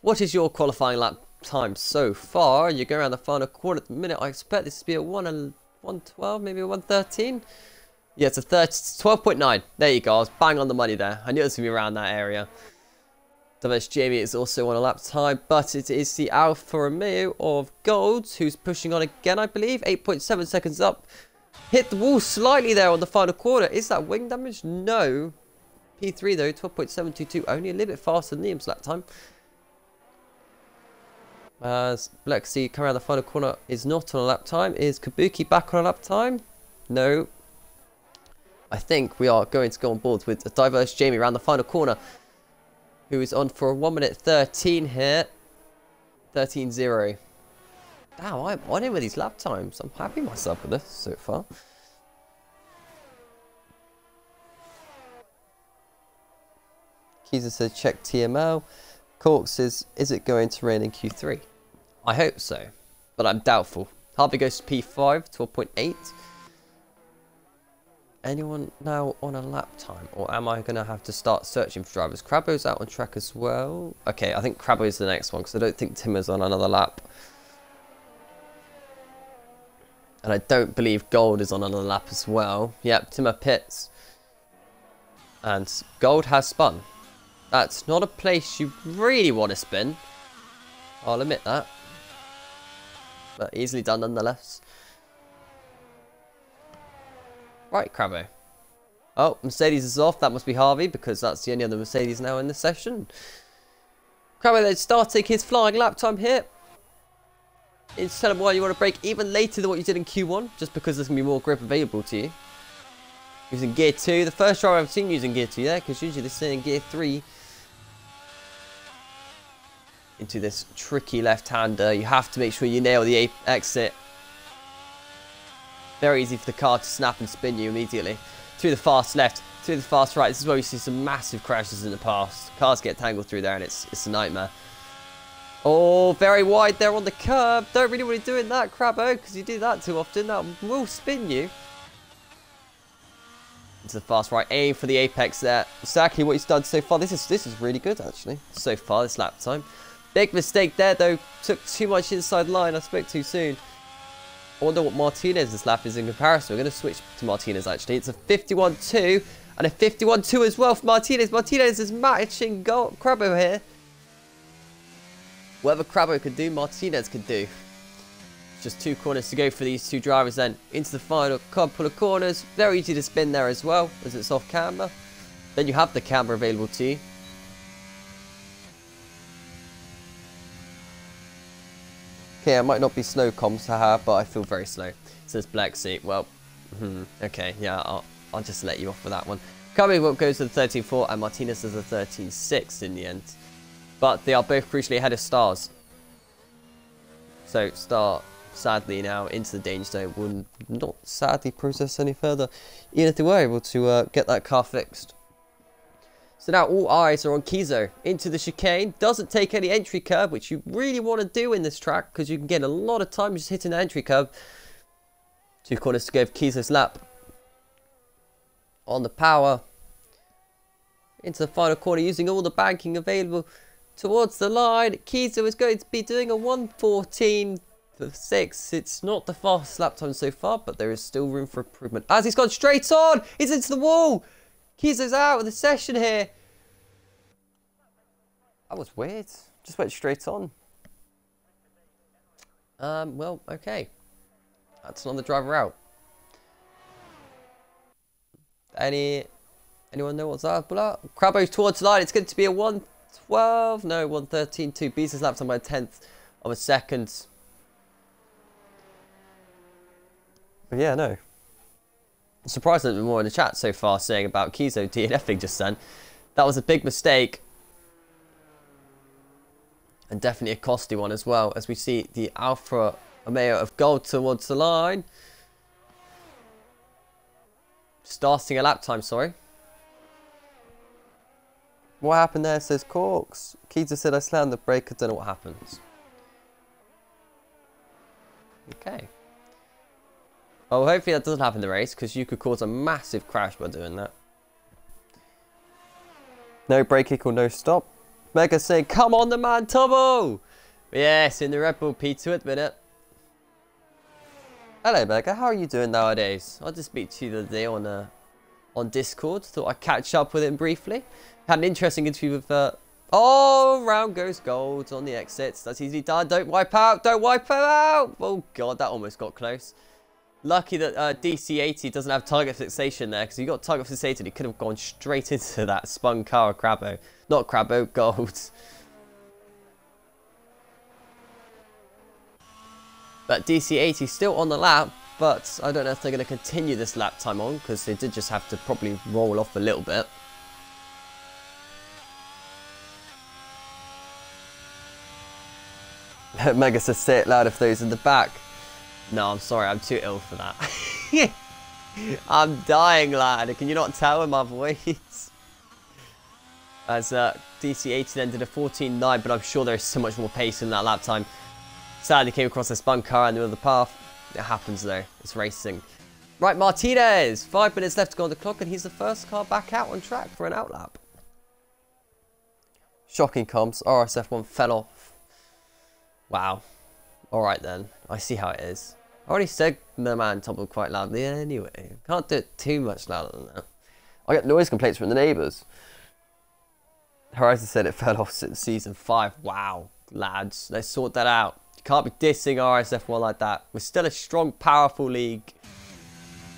What is your qualifying lap time so far? You're going around the final corner at the minute. I expect this to be a 1:12, maybe a 1:13? Yeah, it's a 12.9. There you go. I was bang on the money there. I knew it was going to be around that area. Diverse Jamie is also on a lap time, but it is the Alfa Romeo of Gold who's pushing on again, I believe. 8.7 seconds up. Hit the wall slightly there on the final corner. Is that wing damage? No. P3 though, 12.722. Only a little bit faster than Liam's lap time. As Lexi coming around the final corner is not on a lap time. Is Kabuki back on a lap time? No. I think we are going to go on board with a Diverse Jamie around the final corner, who is on for a 1:13 here. 13.0. Wow, I'm on it with these lap times. I'm happy myself with this so far. Keezer said check TML. Cork says, is it going to rain in Q3? I hope so, but I'm doubtful. Harvey goes to P5, 12.8. Anyone now on a lap time? Or am I going to have to start searching for drivers? Crabbo's out on track as well. Okay, I think Crabbo's the next one, because I don't think Timmer's on another lap. And I don't believe Gold is on another lap as well. Yep, Timmer pits. And Gold has spun. That's not a place you really want to spin. I'll admit that. But easily done nonetheless. Right, Crabbo. Oh, Mercedes is off. That must be Harvey, because that's the only other Mercedes now in the session. Crabbo then starting his flying lap time here. It's tell him why you want to brake even later than what you did in Q1, just because there's going to be more grip available to you. Using gear 2. The first driver I've seen using gear 2 there, because usually this is in gear 3. Into this tricky left-hander. You have to make sure you nail the exit. Very easy for the car to snap and spin you immediately. Through the fast left, through the fast right. This is where we see some massive crashes in the past. Cars get tangled through there and it's a nightmare. Oh, very wide there on the curb. Don't really want to be doing that, Crabbo, because you do that too often. That will spin you. Into the fast right. Aim for the apex there. Exactly what he's done so far. This is really good, actually, so far, this lap time. Big mistake there, though. Took too much inside line. I spoke too soon. I wonder what Martinez's lap is in comparison. We're going to switch to Martinez, actually. It's a 51.2 and a 51.2 as well for Martinez. Martinez is matching Crabbo here. Whatever Crabbo could do, Martinez could do. Just 2 corners to go for these 2 drivers then. Into the final couple of corners. Very easy to spin there as well, as it's off camber. Then you have the camber available to you. Okay, I might not be slow comms, haha, but I feel very slow. Says Black Seat. Well, okay, yeah, I'll just let you off with that one. Crabbo goes to the 13.4 and Martinez does a 13.6 in the end. But they are both crucially ahead of Stars. So Star, sadly now, into the danger zone, will not sadly process any further, even if they were able to get that car fixed. So now all eyes are on Kizo. Into the chicane. Doesn't take any entry curb, which you really want to do in this track, because you can get a lot of time just hitting the entry curb. 2 corners to go for Kizo's lap. On the power. Into the final corner, using all the banking available. Towards the line, Kizo is going to be doing a 1:14.6. It's not the fastest lap time so far, but there is still room for improvement. As he's gone straight on, he's into the wall. Kizo's out of the session here. That was weird. Just went straight on. Well, okay. That's another driver out. Anyone know what's up? Crabbo's towards the line. It's going to be a 1:12, no, 1:13.2. Beats his lap time by a 1/10 of a second. But yeah, no. I'm surprised there's more in the chat so far saying about Kizo DNFing just then. That was a big mistake. And definitely a costly one as well, as we see the Alfa Romeo of gold towards the line. Starting a lap time, sorry. What happened there, says Corks. Kizo said I slammed the brake, I don't know what happens. Okay. Oh, hopefully that doesn't happen in the race, because you could cause a massive crash by doing that. No brake equal no stop. Mega saying, come on the man, Tubbo! Yes, in the Red Bull P2 at the minute. Hello Mega, how are you doing nowadays? I just speak to you the other day on Discord. Thought I'd catch up with him briefly. Had an interesting interview with... oh, round goes gold on the exits. That's easily done. Don't wipe out. Don't wipe out. Oh, God, that almost got close. Lucky that DC80 doesn't have target fixation there, because if he got target fixated, he could have gone straight into that spun car of Crabbo. Not Crabbo, gold. But DC80 still on the lap, but I don't know if they're going to continue this lap time on, because they did just have to probably roll off a little bit. Mega says, say it loud if those in the back. No, I'm sorry, I'm too ill for that. I'm dying, lad. Can you not tell in my voice? As DC80 then did a 14.9, but I'm sure there's so much more pace in that lap time. Sadly came across a spun car in the middle of the path. It happens though, it's racing. Right, Martinez, 5 minutes left to go on the clock, and he's the first car back out on track for an outlap. Shocking comps, RSF1 fell off. Wow. Alright then, I see how it is. I already said the man toppled quite loudly anyway. Can't do it too much louder than that. I get noise complaints from the neighbours. Horizon said it fell off since season 5. Wow, lads, let's sort that out. You can't be dissing RSF1 like that. We're still a strong, powerful league.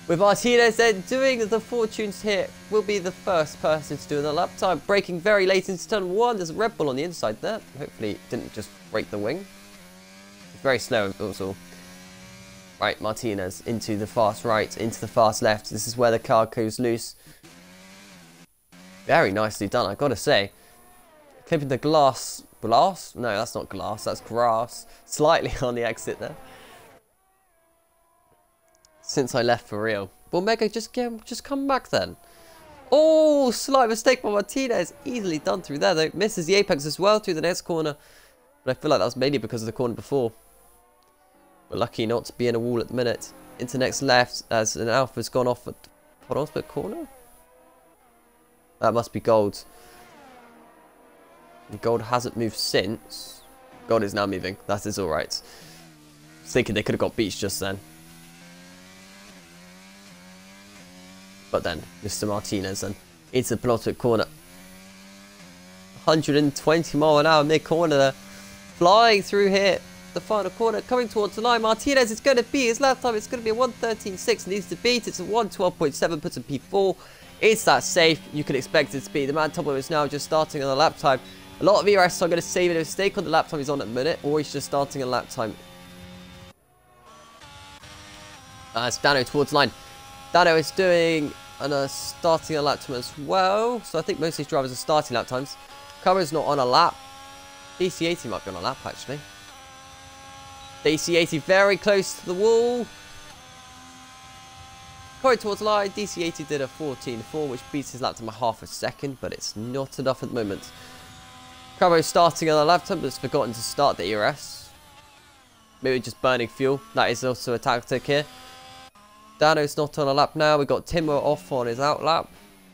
With Martinez then doing the fortunes here, will be the first person to do another lap time. Braking very late into turn 1. There's a Red Bull on the inside there. Hopefully it didn't just break the wing. It's very slow also. Right, Martinez into the fast right, into the fast left. This is where the car goes loose. Very nicely done, I've got to say. Clipping the glass. Glass? No, that's not glass, that's grass. Slightly on the exit there. Since I left for real. Well, Mega, just come back then. Oh, slight mistake by Martinez. Easily done through there, though. Misses the apex as well through the next corner. But I feel like that was mainly because of the corner before. We're lucky not to be in a wall at the minute. Into next left as an alpha's gone off at penultimate corner. That must be gold. And gold hasn't moved since. Gold is now moving. That is alright. I was thinking they could have got beached just then. But then, Mr. Martinez and into the penultimate corner. 120 mile an hour mid-corner there. Flying through here. The final corner coming towards the line. Martinez is going to beat his lap time. It's going to be a 1:13.6. Needs to beat. It's a 1:12.7. Puts in P4. It's that safe. You can expect it to be. The man top is now just starting on the lap time. A lot of ERS are going to save a mistake on the lap time he's on at the minute. Or he's just starting a lap time. It's Dano towards the line. Dano is doing and starting a lap time as well. So I think most of these drivers are starting lap times. Cameron's not on a lap. DC80 might be on a lap actually. DC80 very close to the wall. Going towards the line. DC80 did a 14.4, which beats his lap time by half a second, but it's not enough at the moment. Crabo starting on a lap time, but has forgotten to start the ERS. Maybe just burning fuel. That is also a tactic here. Dano's not on a lap now. We've got Timo off on his out lap.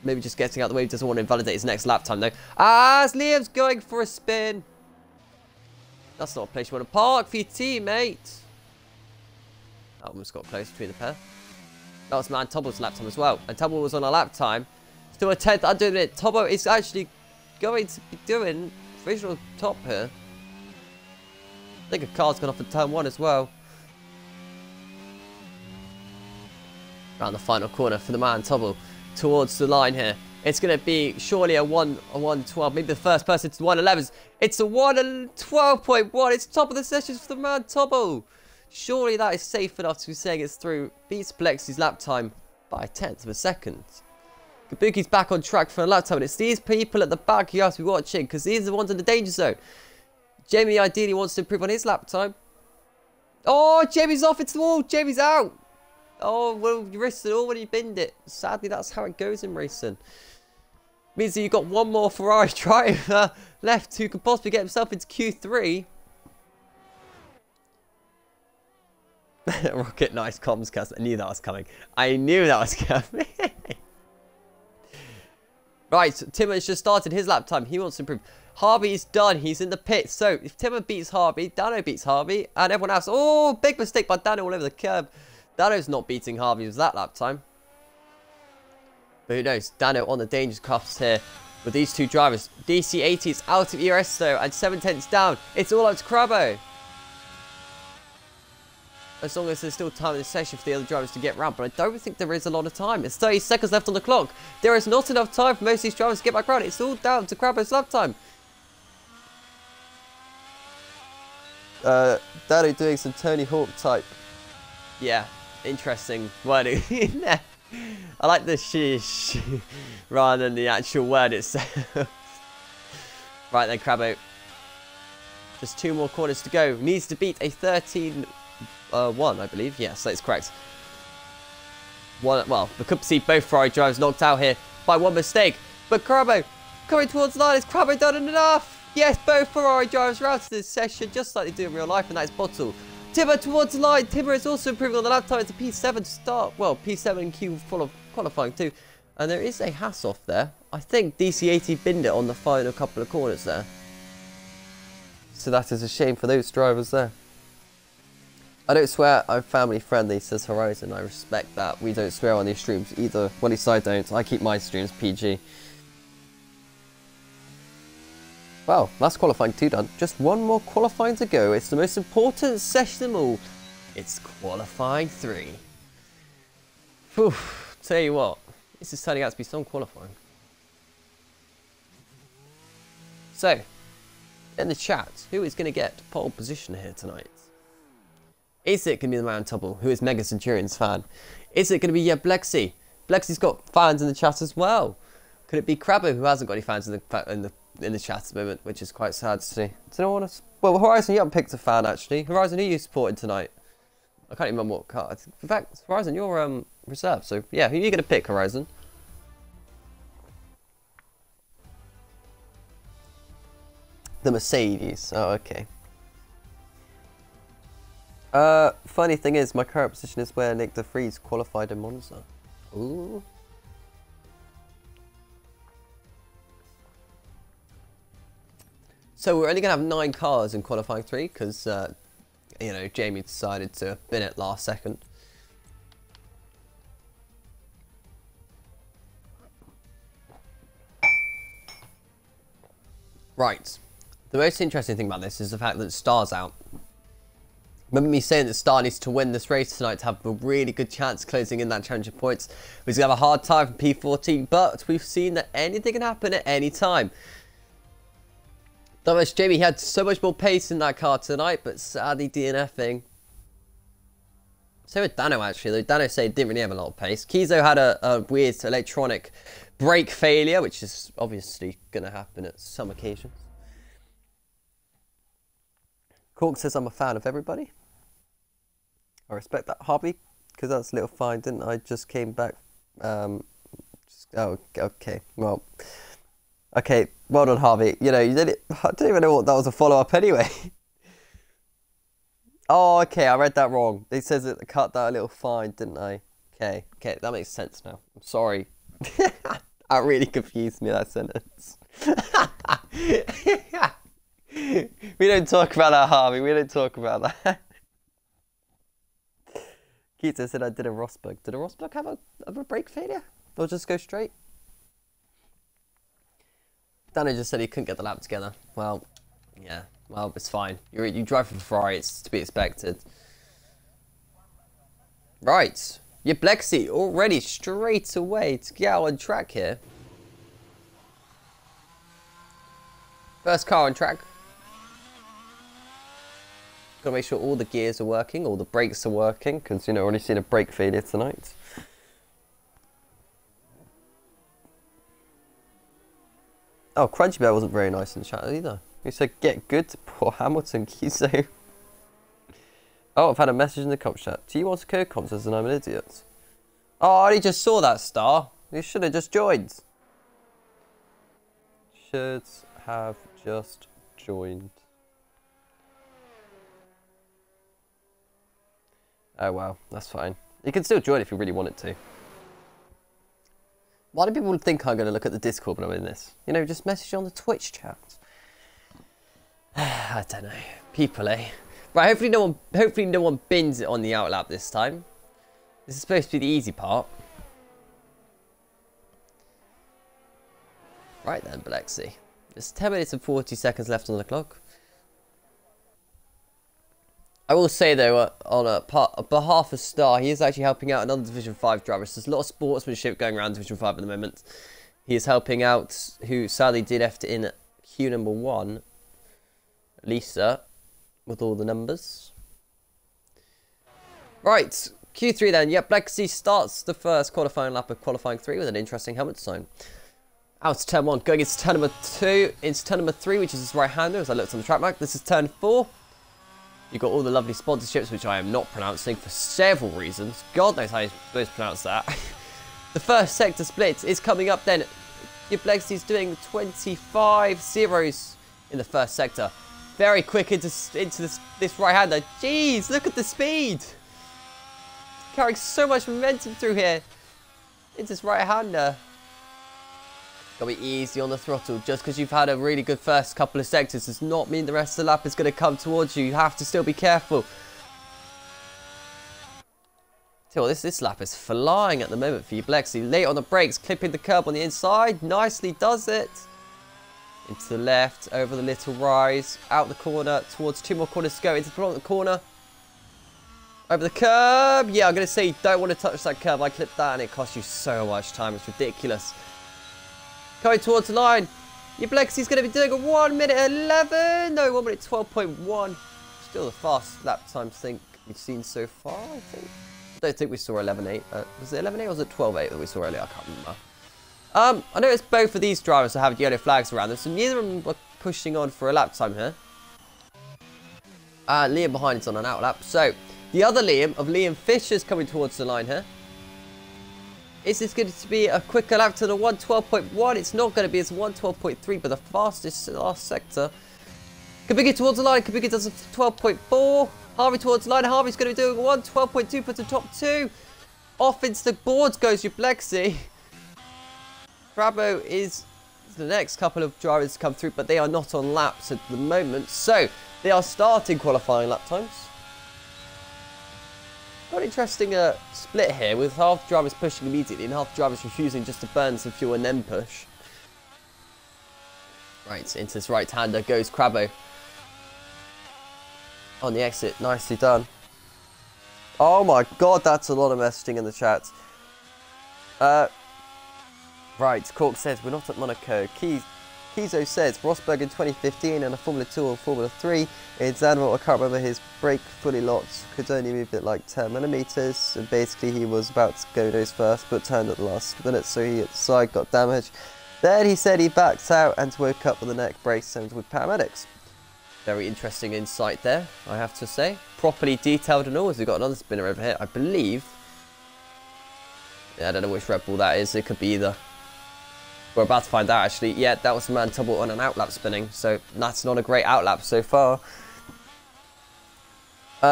Maybe just getting out the way. He doesn't want to invalidate his next lap time though. As Liam's going for a spin. That's not a place you want to park for your teammate. That almost got close between the pair. That was Man Tobble's lap time as well. And Tobble was on a lap time. Still a 10th under it. Tobble is actually going to be doing visual top here. I think a car's gone off at turn 1 as well. Around the final corner for the Man Tobble towards the line here. It's going to be surely a 1:12. Maybe the first person to 1:11. It's a 1:12.1. It's top of the sessions for the Man Tobble. Surely that is safe enough to be saying it's through. Beats Plexi's lap time by a 10th of a second. Kabuki's back on track for a lap time. And it's these people at the back you have to be watching because these are the ones in the danger zone. Jamie ideally wants to improve on his lap time. Oh, Jamie's off into the wall. Jamie's out. Oh, well, you risked it all when you binned it. Sadly, that's how it goes in racing. Means that you've got one more Ferrari driver left who could possibly get himself into Q3. Rocket, nice comms cast. I knew that was coming. I knew that was coming. Right, Timmer's just started his lap time. He wants to improve. Harvey's done. He's in the pit. So, if Timmer beats Harvey, Dano beats Harvey, and everyone else. Oh, big mistake by Dano all over the curb. Dano's not beating Harvey with that lap time. But who knows? Dano on the dangerous cuffs here with these two drivers. DC80 is out of ERS though, and 7/10 down. It's all up to Crabo. As long as there's still time in the session for the other drivers to get round, but I don't think there is a lot of time. It's 30 seconds left on the clock. There is not enough time for most of these drivers to get back round. It's all down to Crabo's lap time. Dano doing some Tony Hawk type. Yeah, interesting wording in there. I like the sheesh rather than the actual word itself. Right then, Crabo. Just 2 more corners to go. Needs to beat a 13-1, I believe. Yes, that's correct. Well, we could see both Ferrari drivers knocked out here by 1 mistake. But Crabo coming towards the line. Has Crabo done enough? Yes, both Ferrari drivers are out of this session, just like they do in real life, and that is Bottle. Timber towards the line. Timber is also improving on the lap time. It's a P7 to start. Well, P7 and Q full of qualifying too. And there is a Haas off there. I think DC80 binned it on the final couple of corners there. So that is a shame for those drivers there. I don't swear, I'm family friendly, says Horizon. I respect that. We don't swear on these streams either. Well, at least I don't. I keep my streams PG. Well, that's qualifying 2 done. Just 1 more qualifying to go. It's the most important session of them all. It's qualifying 3. Whew, tell you what, this is turning out to be some qualifying. So, in the chat, who is going to get pole position here tonight? Is it going to be the Man Tubble, who is Mega Centurion's fan? Is it going to be Blexy? Blexy's got fans in the chat as well. Could it be Crabbo, who hasn't got any fans in the chat at the moment, which is quite sad to see. Do you want to? Well, Horizon, you haven't picked a fan actually. Horizon, who are you supporting tonight? I can't even remember what car. In fact, Horizon, you're reserved. So yeah, who are you going to pick, Horizon? The Mercedes. Oh, okay. Funny thing is, my current position is where Nick de Vries qualified in Monza. Ooh. So we're only going to have 9 cars in qualifying 3 because, you know, Jamie decided to bin it last second. Right. The most interesting thing about this is the fact that Star's out. Remember me saying that Star needs to win this race tonight to have a really good chance closing in that championship points. He's going to have a hard time from P14, but we've seen that anything can happen at any time. Thomas Jamie had so much more pace in that car tonight, but sadly DNFing. So did Dano actually, though Dano said he didn't really have a lot of pace. Kizo had a weird electronic brake failure, which is obviously going to happen at some occasions. Cork says I'm a fan of everybody. I respect that, Harvey, because that's a little fine, didn't I? Just came back. Oh, okay. Well, okay. Well done, Harvey. You know, you did it. I don't even know what that was a follow-up anyway. Oh, okay. I read that wrong. It says that I cut that a little fine, didn't I? Okay. Okay. That makes sense now. I'm sorry. That really confused me, that sentence. We don't talk about that, Harvey. We don't talk about that. Keita said I did a Rosberg. Did a Rosberg have a brake failure? Or just go straight? Danny just said he couldn't get the lap together. Well, yeah. Well, it's fine. You drive for Ferrari. It's to be expected. Right. Yablexi already straight away to get out on track here. First car on track. Gotta make sure all the gears are working, all the brakes are working, because, you know, already seen a brake failure tonight. Oh, Crunchy Bear wasn't very nice in the chat either. He said, get good to poor Hamilton, Kizo. Oh, I've had a message in the comp chat. Do you want to co-comp and I'm an idiot? Oh, I only just saw that, Star. You should have just joined. Should have just joined. Oh, well, that's fine. You can still join if you really wanted to. Why do people think I'm going to look at the Discord when I'm in this? You know, just message on the Twitch chat. I don't know. People, eh? Right, hopefully no one bins it on the outlap this time. This is supposed to be the easy part. Right then, Blexi. There's 10 minutes and 40 seconds left on the clock. I will say though, on behalf of Star, he is actually helping out another Division 5 driver. So there's a lot of sportsmanship going around Division 5 at the moment. He is helping out who sadly did left in queue number 1, Lisa, with all the numbers. Right, Q3 then. Yep, Blexi starts the first qualifying lap of qualifying 3 with an interesting helmet design. Out to turn 1, going into turn number 2, into turn number 3, which is his right-hander, as I looked on the track map. This is turn 4. You've got all the lovely sponsorships, which I am not pronouncing for several reasons. God knows how you're supposed to pronounce that. The first sector split is coming up then. Blexi's doing 25 zeros in the first sector. Very quick into this right-hander. Jeez, look at the speed. Carrying so much momentum through here. Into this right-hander. Gotta be easy on the throttle. Just because you've had a really good first couple of sectors does not mean the rest of the lap is going to come towards you. You have to still be careful. Tell you what, this lap is flying at the moment for you, Blexi. Late on the brakes, clipping the curb on the inside. Nicely does it. Into the left, over the little rise, out the corner, towards 2 more corners to go. Into the corner. Over the curb. Yeah, I'm going to say you don't want to touch that curb. I clipped that and it cost you so much time. It's ridiculous. Going towards the line. Your Blexi's going to be doing a 1 minute 11. No, 1 minute 12.1. Still the fastest lap time I think we've seen so far, I think. I don't think we saw 11.8. Was it 11.8 or was it 12.8 that we saw earlier? I can't remember. I noticed both of these drivers have yellow flags around them, so neither of them were pushing on for a lap time here. Liam behind is on an out lap. So, the other Liam of Liam Fisher's coming towards the line here. Is this going to be a quicker lap to the 112.1? It's not going to be. It's 112.3, but the fastest last sector. Kubica towards the line. Kubica does a 12.4. Harvey towards the line. Harvey's going to be doing 1. 12.2 puts the top 2. Off into the boards goes Ublexi. Bravo is the next couple of drivers to come through, but they are not on laps at the moment. So they are starting qualifying lap times. Quite interesting split here with half the drivers pushing immediately and half the drivers refusing just to burn some fuel and then push. Right, into this right-hander goes Crabbo. On the exit, nicely done. Oh my god, that's a lot of messaging in the chat. Right, Cork says, we're not at Monaco. Kizo says, Rosberg in 2015 and a Formula 2 or Formula 3. In Zandvoort, I can't remember, his brake fully locked, could only move it like 10 millimeters. And basically he was about to go nose first, but turned at the last minute, so he at the side got damaged. Then he said he backed out and woke up with a neck brace and with paramedics. Very interesting insight there, I have to say. Properly detailed and all, as we've got another spinner over here, I believe. Yeah, I don't know which Red Bull that is, it could be either. We're about to find out actually. Yeah, that was a man tumble on an outlap spinning, so that's not a great outlap so far.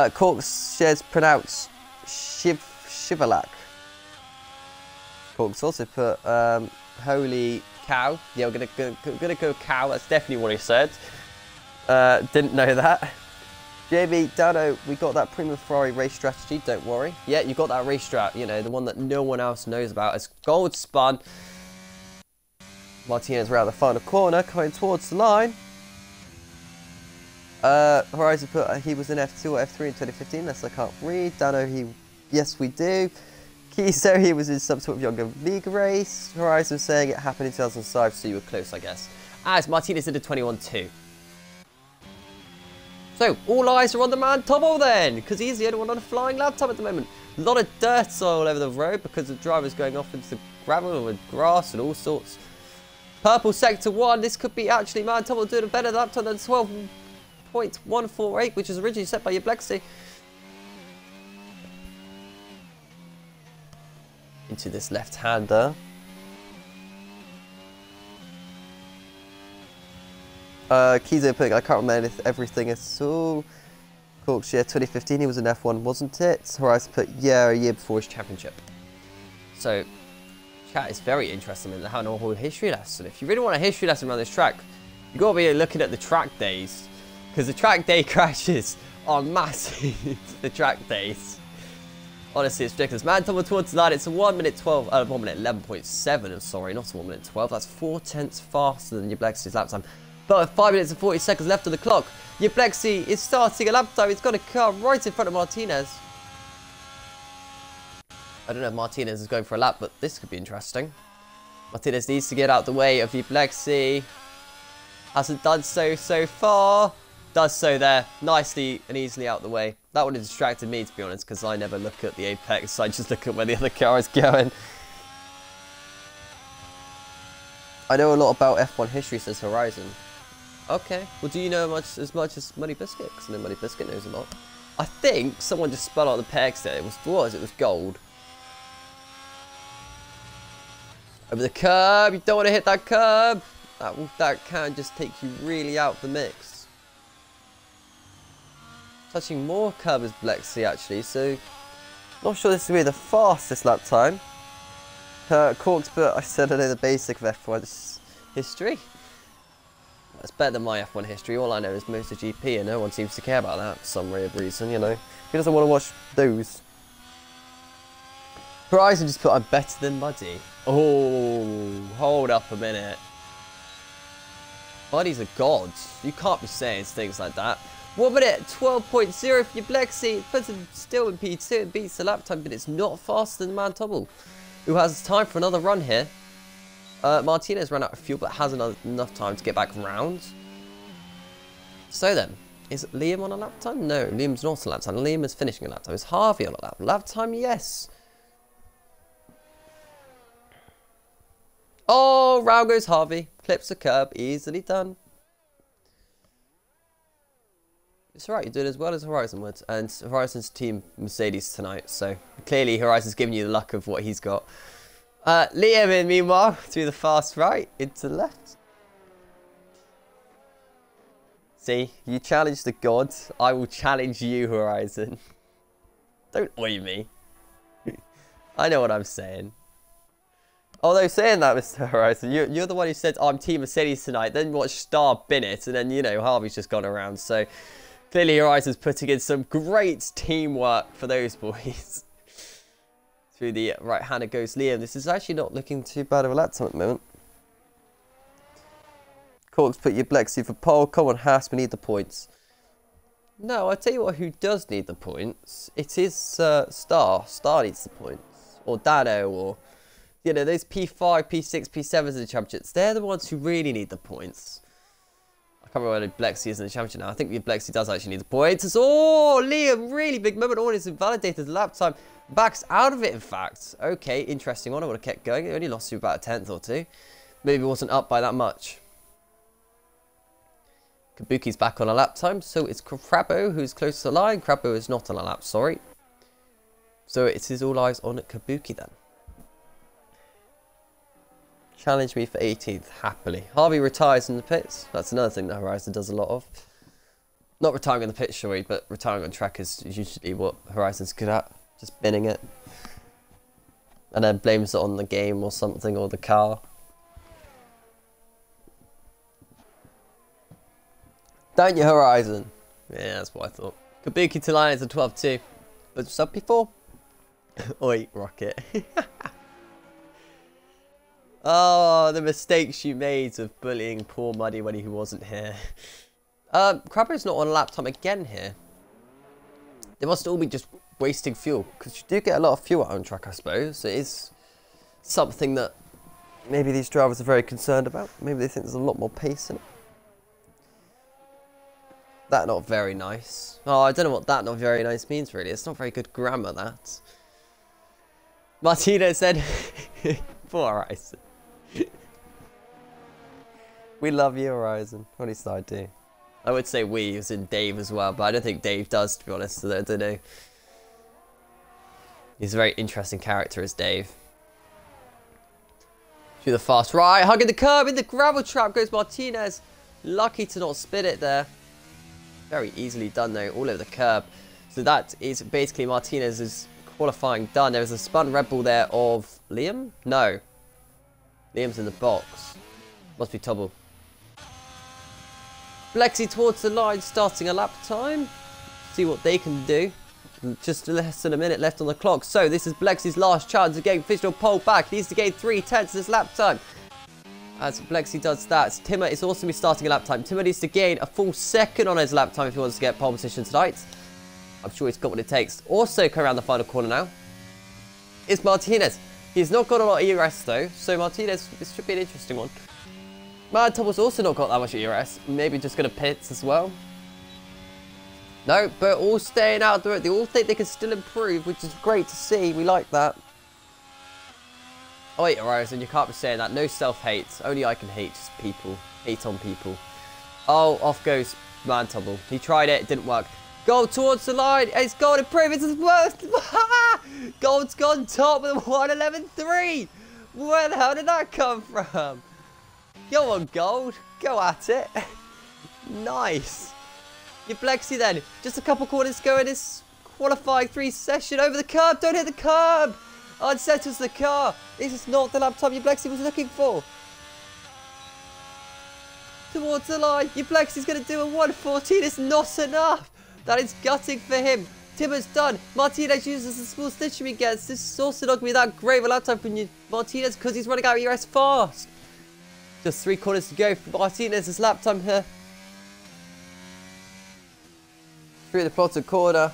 Cork shares pronounced Shivalak. Cork's also put holy cow. Yeah, we're gonna go cow. That's definitely what he said. Didn't know that. JB, Dano, we got that Prima Ferrari race strategy. Don't worry. Yeah, you got that race strat. You know, the one that no one else knows about. It's gold spun. Martinez around the final corner, coming towards the line. Horizon put he was in F2 or F3 in 2015. That's I can't read. Dano, yes we do. Kiso, he was in some sort of younger league race. Horizon saying it happened in 2005, so you were close, I guess. As Martinez did a 21-2. So all eyes are on the man Tomo then, because he's the only one on a flying lap time at the moment. A lot of dirt all over the road because the driver's going off into the gravel and grass and all sorts. Purple sector 1, this could be actually man Tomo doing a better lap time than 12.148, which was originally set by Ublexi. Into this left-hander. Kizo putting, I can't remember everything at all. Corkshire 2015, he was in F1, wasn't it? Horizon put, yeah, a year before his championship. So, chat is very interesting in the Hanover whole history lesson. If you really want a history lesson around this track, you've got to be looking at the track days. Because the track day crashes are massive, the track days. Honestly, it's ridiculous. Man, Tomo towards the line, it's a 1 minute 12, 1 minute 11.7, I'm sorry, not a 1 minute 12. That's 4/10 faster than Ublexi's lap time. But with 5 minutes and 40 seconds left on the clock, Ublexi is starting a lap time. It's got a car right in front of Martinez. I don't know if Martinez is going for a lap, but this could be interesting. Martinez needs to get out the way of Ublexi. Hasn't done so far. Does so there, nicely and easily out the way. That would have distracted me, to be honest, because I never look at the apex. I just look at where the other car is going. I know a lot about F1 history, says Horizon. Okay, well, do you know as much as Muddy Biscuit? Because I know Muddy Biscuit knows a lot. I think someone just spun out the pegs there. It was gold. Over the curb, you don't want to hit that curb. That can just take you really out the mix. Touching more curb as Blexi actually, so not sure this will be the fastest lap time. Corks, but I said I know the basic of F1 history. That's better than my F1 history. All I know is MotoGP, and no one seems to care about that for some weird reason, you know. Who doesn't want to watch those? Horizon just put, I'm better than Muddy. Oh, hold up a minute. Muddy's a god. You can't be saying things like that. 1 minute 12.0 for Ublexi. It puts him still in P2 and beats the lap time, but it's not faster than Mantobble, who has time for another run here. Martinez ran out of fuel, but has enough time to get back round. So then, is Liam on a lap time? No, Liam's not on a lap time. Liam is finishing a lap time. Is Harvey on a lap time? Yes. Oh, round goes Harvey. Clips a curb. Easily done. It's alright, you're doing as well as Horizon would. And Horizon's team Mercedes tonight, so clearly Horizon's giving you the luck of what he's got. Liam in, meanwhile, to the fast right, into the left. See, you challenge the gods, I will challenge you, Horizon. Don't oi me. I know what I'm saying. Although saying that, Mr. Horizon, you're the one who said, I'm Team Mercedes tonight, then watched Star bin it, and then, you know, Harvey's just gone around. So, clearly Horizon's putting in some great teamwork for those boys. Through the right-hander goes Liam. This is actually not looking too bad of a lap time at the moment. Corks, put your Blexy for pole. Come on, Haas, we need the points. No, I'll tell you what, who does need the points. It is Star. Star needs the points. Or Dano, or... You know, those P5, P6, P7s in the championships, they're the ones who really need the points. I can't remember whether Blexy is in the championship now. I think Blexy does actually need the points. It's, oh, Liam, really big moment. All is invalidated. Lap time. Backs out of it, in fact. Okay, interesting one. I would have kept going. It only lost you about a tenth or two. Maybe it wasn't up by that much. Kabuki's back on a lap time. So it's Crabbo who's close to the line. Crabbo is not on a lap, sorry. So it is all eyes on Kabuki then. Challenge me for 18th, happily. Harvey retires in the pits. That's another thing that Horizon does a lot of. Not retiring in the pits, surely, but retiring on track is usually what Horizon's good at. Just binning it. And then blames it on the game or something, or the car. Don't you, Horizon? Yeah, that's what I thought. Kabuki to line is a 12-2. Was this up before? Oi, Rocket. Oh, the mistakes you made of bullying poor Muddy when he wasn't here. Crabbo's not on lap time again here. They must all be just wasting fuel, because you do get a lot of fuel out on track, I suppose. It is something that maybe these drivers are very concerned about. Maybe they think there's a lot more pace in it. That not very nice. Oh, I don't know what that not very nice means, really. It's not very good grammar, that. Martino said, poor Horizon. We love you, Horizon. Or at least I do. I would say we, as in Dave as well, but I don't think Dave does, to be honest. So I don't know. He's a very interesting character as Dave. Through the fast right, hugging the curb, in the gravel trap goes Martinez. Lucky to not spin it there. Very easily done though, all over the curb. So that is basically Martinez's qualifying done. There is a spun Red Bull there of Liam? No. Liam's in the box. Must be Tobble. Blexy towards the line, starting a lap time. See what they can do. Just less than a minute left on the clock. So this is Blexy's last chance of getting official pole back. He needs to gain 3/10 this lap time. As Blexy does that, Timmer is also starting a lap time. Timmer needs to gain a full second on his lap time if he wants to get pole position tonight. I'm sure he's got what it takes. Also coming around the final corner now is Martinez. He's not got a lot of ERS though, so Martinez, this should be an interesting one. Mad Tubble's also not got that much ERS. Maybe just going to pits as well. No, but all staying out there. They all think they can still improve, which is great to see. We like that. Oh wait, Horizon, you can't be saying that. No self-hate. Only I can hate just people. Hate on people. Oh, off goes Man Tubble. He tried it, it didn't work. Gold towards the line. It's Gold improvements as well. Gold's gone top with a 1:11.3. Where the hell did that come from? Go on, Gold. Go at it. Nice. Your Blexy then. Just a couple corners to go in this qualifying 3 session. Over the curb. Don't hit the curb. Unsettles the car. This is not the lap time your Blexy was looking for. Towards the line. Your Blexy's going to do a 1:14. It's not enough. That is gutting for him. Timmer's done. Martinez uses the small stitching he gets. This is also not going to be that great of a lap time for Martinez because he's running out of ERS fast. Just 3 corners to go for Martinez's lap time here. Through the plotted corner.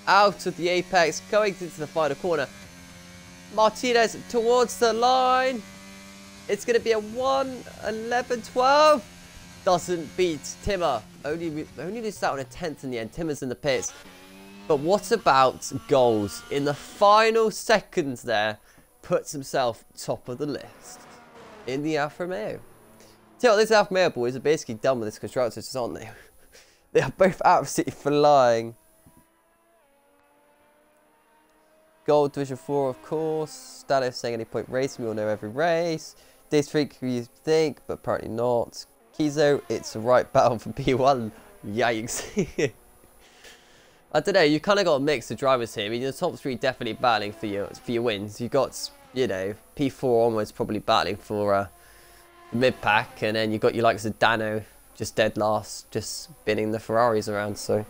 Out of the apex. Going into the final corner. Martinez towards the line. It's going to be a 1:11.12. Doesn't beat Timmer. Only loses out on a 10th in the end. Timmer's in the pits. But what about goals? In the final seconds there, puts himself top of the list in the Alfa Romeo. Tell you what, these Alfa Romeo boys are basically done with this constructors, aren't they? They are both absolutely flying. Gold Division 4, of course. Status saying any point racing, we all know every race. Days freak who you think, but apparently not. Kizo, it's a right battle for P1. Yikes. I don't know, you kind of got a mix of drivers here. I mean, the top three definitely battling for your wins. You got, you know, P4 onwards probably battling for the mid-pack, and then you got your likes of Dano just dead last, just spinning the Ferraris around. So,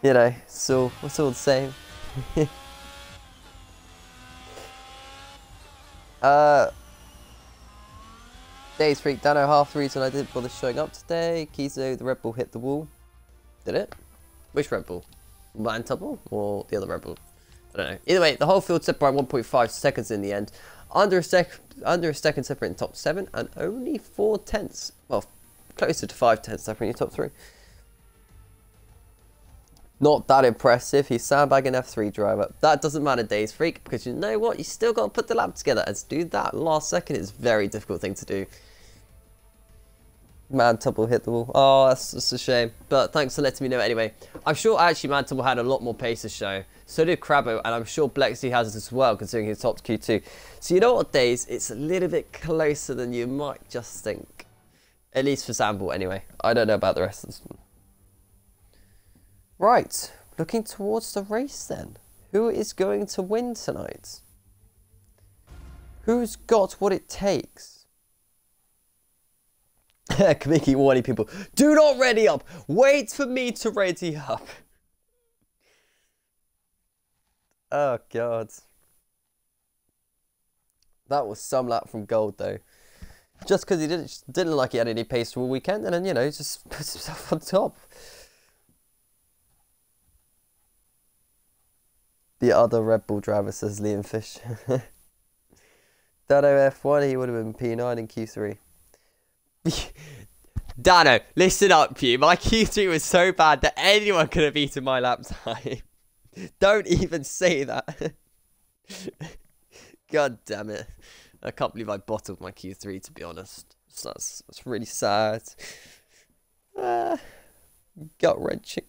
you know, it's all the same. Days Freak, Dano half the reason I didn't bother showing up today. Kizo, the Red Bull hit the wall. Did it? Which Red Bull? Mantable or the other Red Bull? I don't know. Either way, the whole field separated 1.5 seconds in the end. Under a second separating top 7, and only 4 tenths. Well, closer to 5 tenths separating top 3. Not that impressive. He's sandbagging F3 driver. That doesn't matter, Days Freak, because you know what? You still got to put the lap together. And to do that last second is a very difficult thing to do. Mantable hit the wall. Oh, that's a shame. But thanks for letting me know anyway. I'm sure actually Mantable had a lot more pace to show. So did Crabbo, and I'm sure Blexy has it as well, considering his top Q2. So you know what, Days? It's a little bit closer than you might just think. At least for Sample, anyway. I don't know about the rest of this one. Right, looking towards the race then. Who is going to win tonight? Who's got what it takes? Kamiki warning people, do not ready up. Wait for me to ready up. Oh, God. That was some lap from Gold, though. Just because he didn't look like he had any pace all weekend, and then, you know, just puts himself on top. The other Red Bull driver, says Liam Fish. Dano F1, he would have been P9 in Q3. Dano, listen up, you. My Q3 was so bad that anyone could have beaten my lap time. Don't even say that. God damn it. I can't believe I bottled my Q3, to be honest. So that's really sad. Gut-wrenching.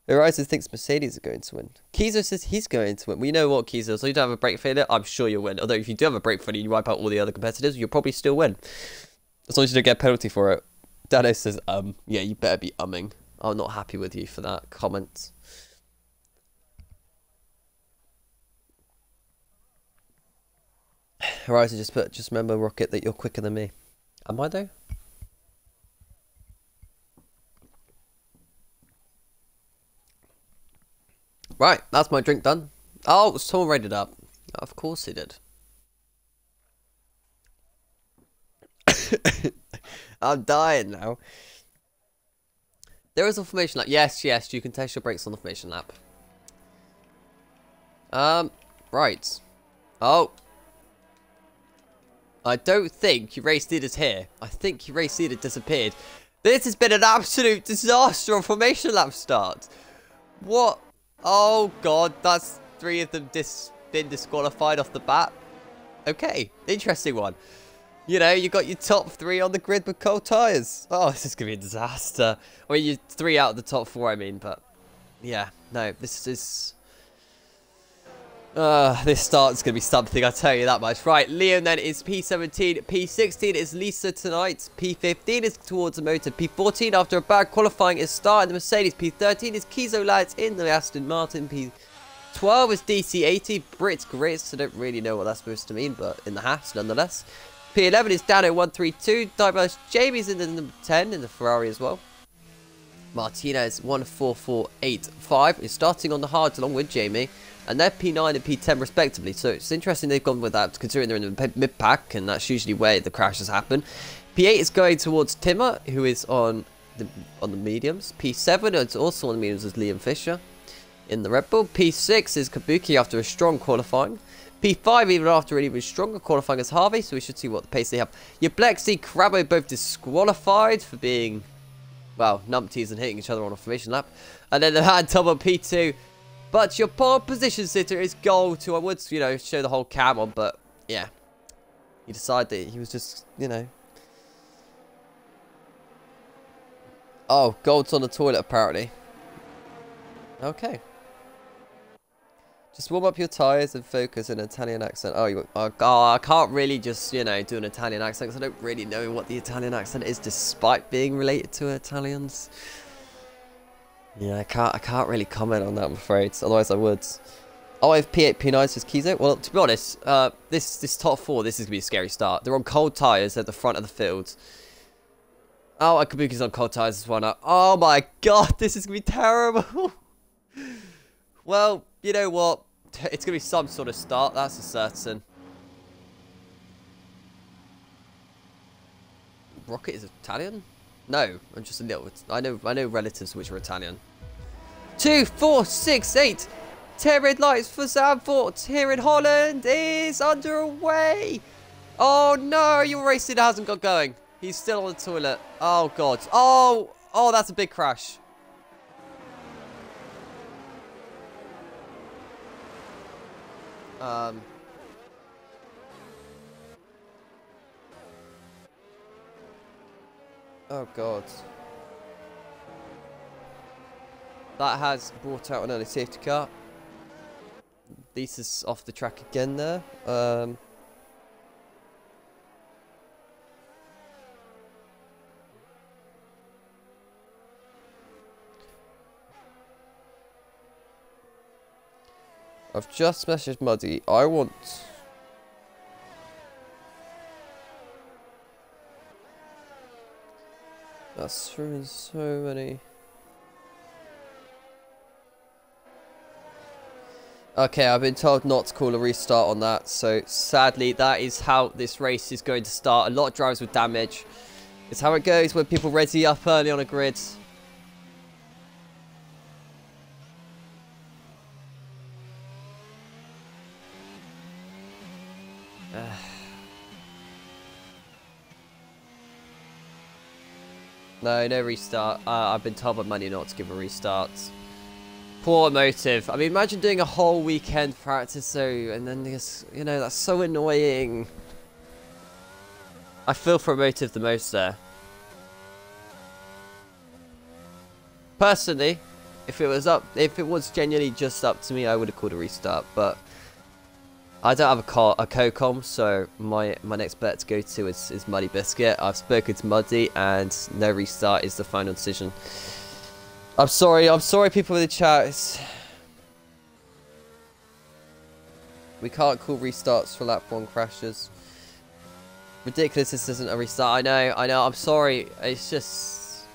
Horizon thinks Mercedes are going to win. Kizo says he's going to win. We know what, Kizo. So you don't have a brake failure, I'm sure you'll win. Although if you do have a brake failure and you wipe out all the other competitors, you'll probably still win. As long as you don't get a penalty for it. Dano says, yeah, you better be umming. I'm not happy with you for that comment. Horizon just remember, Rocket, that you're quicker than me. Am I though? Right, that's my drink done. Oh, someone rated up. Of course he did. I'm dying now. There is a formation lap. Yes, you can test your brakes on the formation lap. Right. Oh. I don't think your race leader's here. I think your race leader disappeared. This has been an absolute disaster on formation lap start. What? Oh, God. That's 3 of them been disqualified off the bat. Okay. Interesting one. You know, you got your top 3 on the grid with cold tyres. Oh, this is going to be a disaster. I mean, you're 3 out of the top 4, I mean, but... Yeah, no, this is... this start's going to be something, I'll tell you that much. Right, Liam then is P17. P16 is Lisa tonight. P15 is towards the motor. P14, after a bad qualifying, is Star in the Mercedes. P13 is Kizo Lads in the Aston Martin. P12 is DC80. Brits Grits. I don't really know what that's supposed to mean, but in the Haas nonetheless. P11 is Dano132. Diverse Jamie's in the number 10 in the Ferrari as well. Martinez 14485 is starting on the hards along with Jamie. And they're P9 and P10 respectively. So it's interesting they've gone with that, considering they're in the mid-pack, and that's usually where the crashes happen. P8 is going towards Timmer, who is on the mediums. P7 is also on the mediums as Liam Fisher in the Red Bull. P6 is Kabuki after a strong qualifying. P5 even after an even stronger qualifying as Harvey, so we should see what the pace they have. Your Blexy, Crabbo both disqualified for being, well, numpties and hitting each other on a formation lap. And then the hand double P2. But your pole position sitter is Gold, who I would, you know, show the whole cam on, but yeah. He decided that he was just, you know. Oh, Gold's on the toilet apparently. Okay. Just warm up your tyres and focus on an Italian accent. Oh, I can't really just, you know, do an Italian accent because I don't really know what the Italian accent is despite being related to Italians. Yeah, I can't really comment on that, I'm afraid. Otherwise I would. Oh, I have P8, P9 as Kizo. Well, to be honest, this top four, this is going to be a scary start. They're on cold tyres at the front of the field. Oh, Kabuki's on cold tyres as well. Oh my god, this is going to be terrible. Well, you know what? It's going to be some sort of start, that's a certain. Rocket is Italian? No, I'm just a little... I know relatives which are Italian. 2, 4, 6, 8. 10 red lights for Zandvoort here in Holland is underway. Oh no, your racing hasn't got going. He's still on the toilet. Oh god. Oh, that's a big crash. Oh god. That has brought out an early safety car. Lisa's off the track again there. I've just messaged Muddy. I want... That's throwing so many... Okay, I've been told not to call a restart on that, so sadly that is how this race is going to start. A lot of drivers with damage. It's how it goes when people ready up early on a grid. No restart. I've been told by Money not to give a restart. Poor motive. I mean, imagine doing a whole weekend practice, so, and then this, you know, that's so annoying. I feel for motive the most there. Personally, if it was genuinely just up to me, I would have called a restart, but I don't have a co-com, so my next bet to go to is Muddy Biscuit. I've spoken to Muddy, and no restart is the final decision. I'm sorry people in the chat. We can't call restarts for lap 1 crashes. Ridiculous this isn't a restart. I know, I'm sorry. It's just...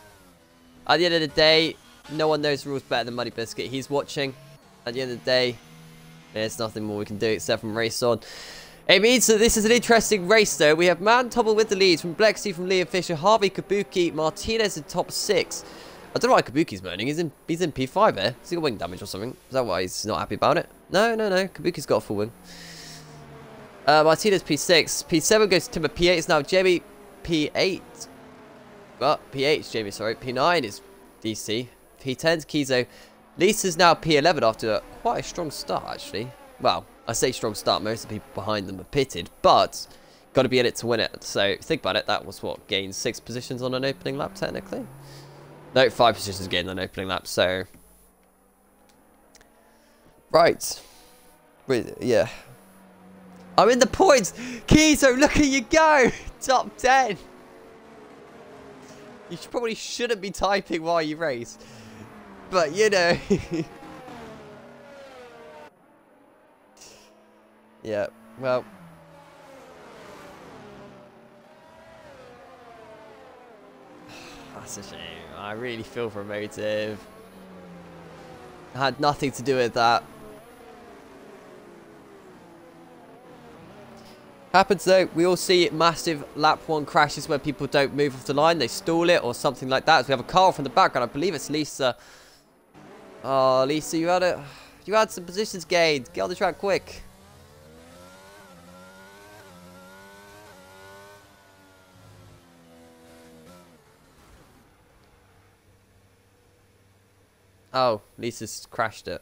At the end of the day, no one knows the rules better than Muddy Biscuit. He's watching. At the end of the day, there's nothing more we can do except from race on. It means that this is an interesting race though. We have Man Tobble with the leads from Blexy, from Liam Fisher, Harvey, Kabuki, Martinez in top 6. I don't know why Kabuki's moaning. He's in P5 here. Has he got wing damage or something? Is that why he's not happy about it? No. Kabuki's got a full wing. Martinez P6. P7 goes to Timber. P8 is now Jamie. P8. Well, P8 is Jamie, sorry. P9 is DC. P10 is Kizo. Lisa's now P11 after quite a strong start, actually. Well, I say strong start. Most of the people behind them are pitted, but got to be in it to win it. So, think about it. That was what? Gained 6 positions on an opening lap, technically. No, 5 positions gained on opening lap, so... Right. Yeah. I'm in the points! Kizo, look at you go! Top 10! You probably shouldn't be typing while you race. But, you know... Yeah, well... That's a shame. I really feel for motive. I had nothing to do with that. Happens though, we all see massive lap 1 crashes where people don't move off the line, they stall it or something like that. So we have a car from the background, I believe it's Lisa. Oh, Lisa, you had some positions gained. Get on the track quick. Oh, Lisa's crashed it.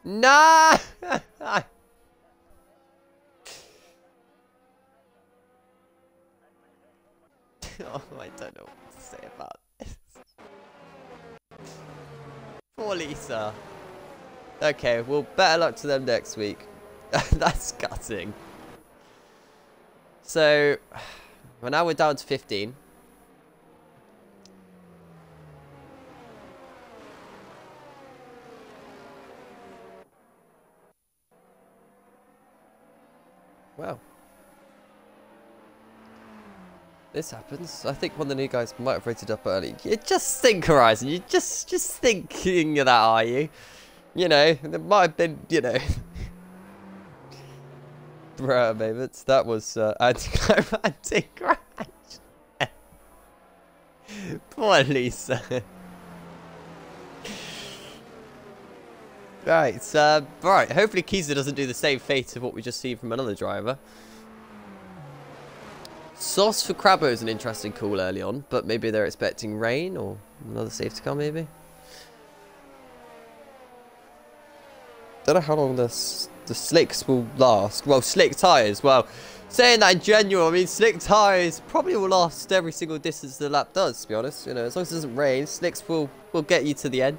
No! Oh, I don't know what to say about this. Poor Lisa. Okay, well, better luck to them next week. That's gutting. So, well, now we're down to 15. Wow. This happens. I think one of the new guys might have rated up early. You just think, Horizon. You're just thinking of that, are you? You know, there might have been, you know... Bruh, moments. That was anticlimactic crash. Poor Lisa. Right, right. Hopefully Kiza doesn't do the same fate of what we just seen from another driver. Sauce for Crabbo is an interesting call early on, but maybe they're expecting rain or another safety car, maybe. Don't know how long the slicks will last. Well, slick tyres. Well, saying that in general, I mean, slick tyres probably will last every single distance the lap does, to be honest. You know, as long as it doesn't rain, slicks will get you to the end.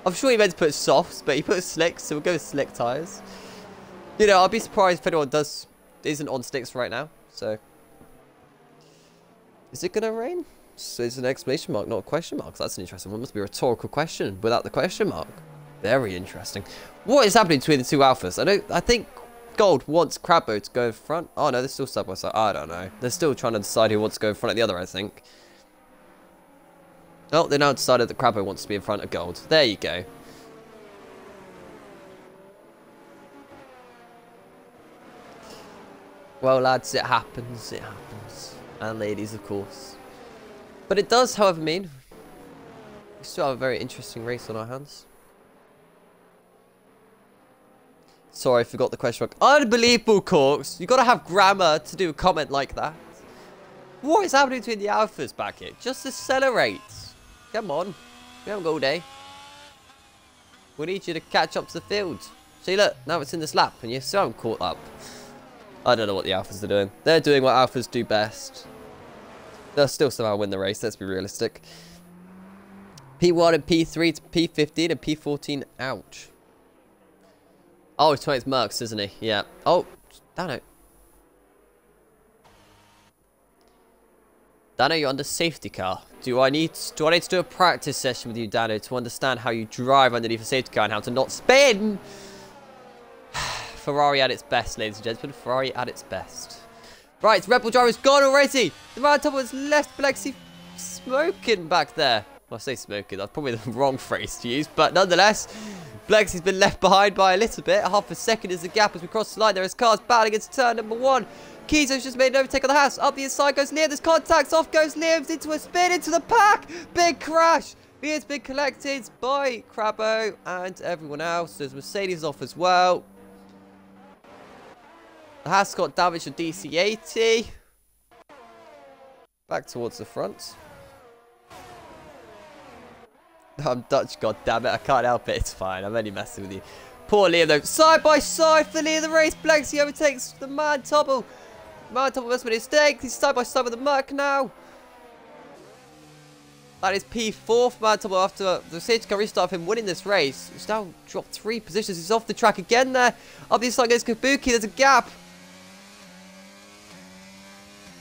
I'm sure he meant to put softs, but he put slicks, so we'll go with slick tyres. You know, I'll be surprised if anyone isn't on slicks right now, so... Is it going to rain? So it's an exclamation mark, not a question mark. That's an interesting one. Must be a rhetorical question without the question mark. Very interesting. What is happening between the two alphas? I think Gold wants Crabbo to go in front. Oh no, they're still side by side. I don't know. They're still trying to decide who wants to go in front of the other, I think. Oh, they now decided that Crabbo wants to be in front of Gold. There you go. Well, lads, it happens. It happens. And ladies, of course. But it does, however, mean we still have a very interesting race on our hands. Sorry, I forgot the question mark. Unbelievable, Corks. You got to have grammar to do a comment like that. What is happening between the alphas back here? Just accelerate. Come on. We haven't got all day. We need you to catch up to the field. See, look. Now it's in this lap, and you still haven't caught up. I don't know what the alphas are doing. They're doing what alphas do best. They'll still somehow win the race. Let's be realistic. P1 and P3 to P15 and P14. Ouch. Oh, it's Mercs, isn't he? Yeah. Oh, Dano. Dano, you're under safety car. Do I need to do a practice session with you, Dano, to understand how you drive underneath a safety car and how to not spin? Ferrari at its best, ladies and gentlemen. Ferrari at its best. Right, Red Bull driver's gone already. The man on top has left Blexy smoking back there. Well, I say smoking. That's probably the wrong phrase to use. But nonetheless, Blexy's been left behind by a little bit. Half a second is the gap as we cross the line. There is cars battling into turn number 1. Kizo's just made an overtake on the house. Up the inside goes Liam. There's contacts. Off goes Liam into a spin into the pack. Big crash. He has been collected by Crabbo and everyone else. There's Mercedes off as well. The Haas got damaged to DC80. Back towards the front. I'm Dutch, goddammit. I can't help it. It's fine. I'm only messing with you. Poor Liam, though. Side by side for Liam the race. Blexy overtakes the Man Tubble. Man Tubble must be a mistake. He's side by side with the Merc now. That is P4 for Man Tubble after the safety car restart of him winning this race. He's now dropped 3 positions. He's off the track again there. Up the inside goes Kabuki. There's a gap.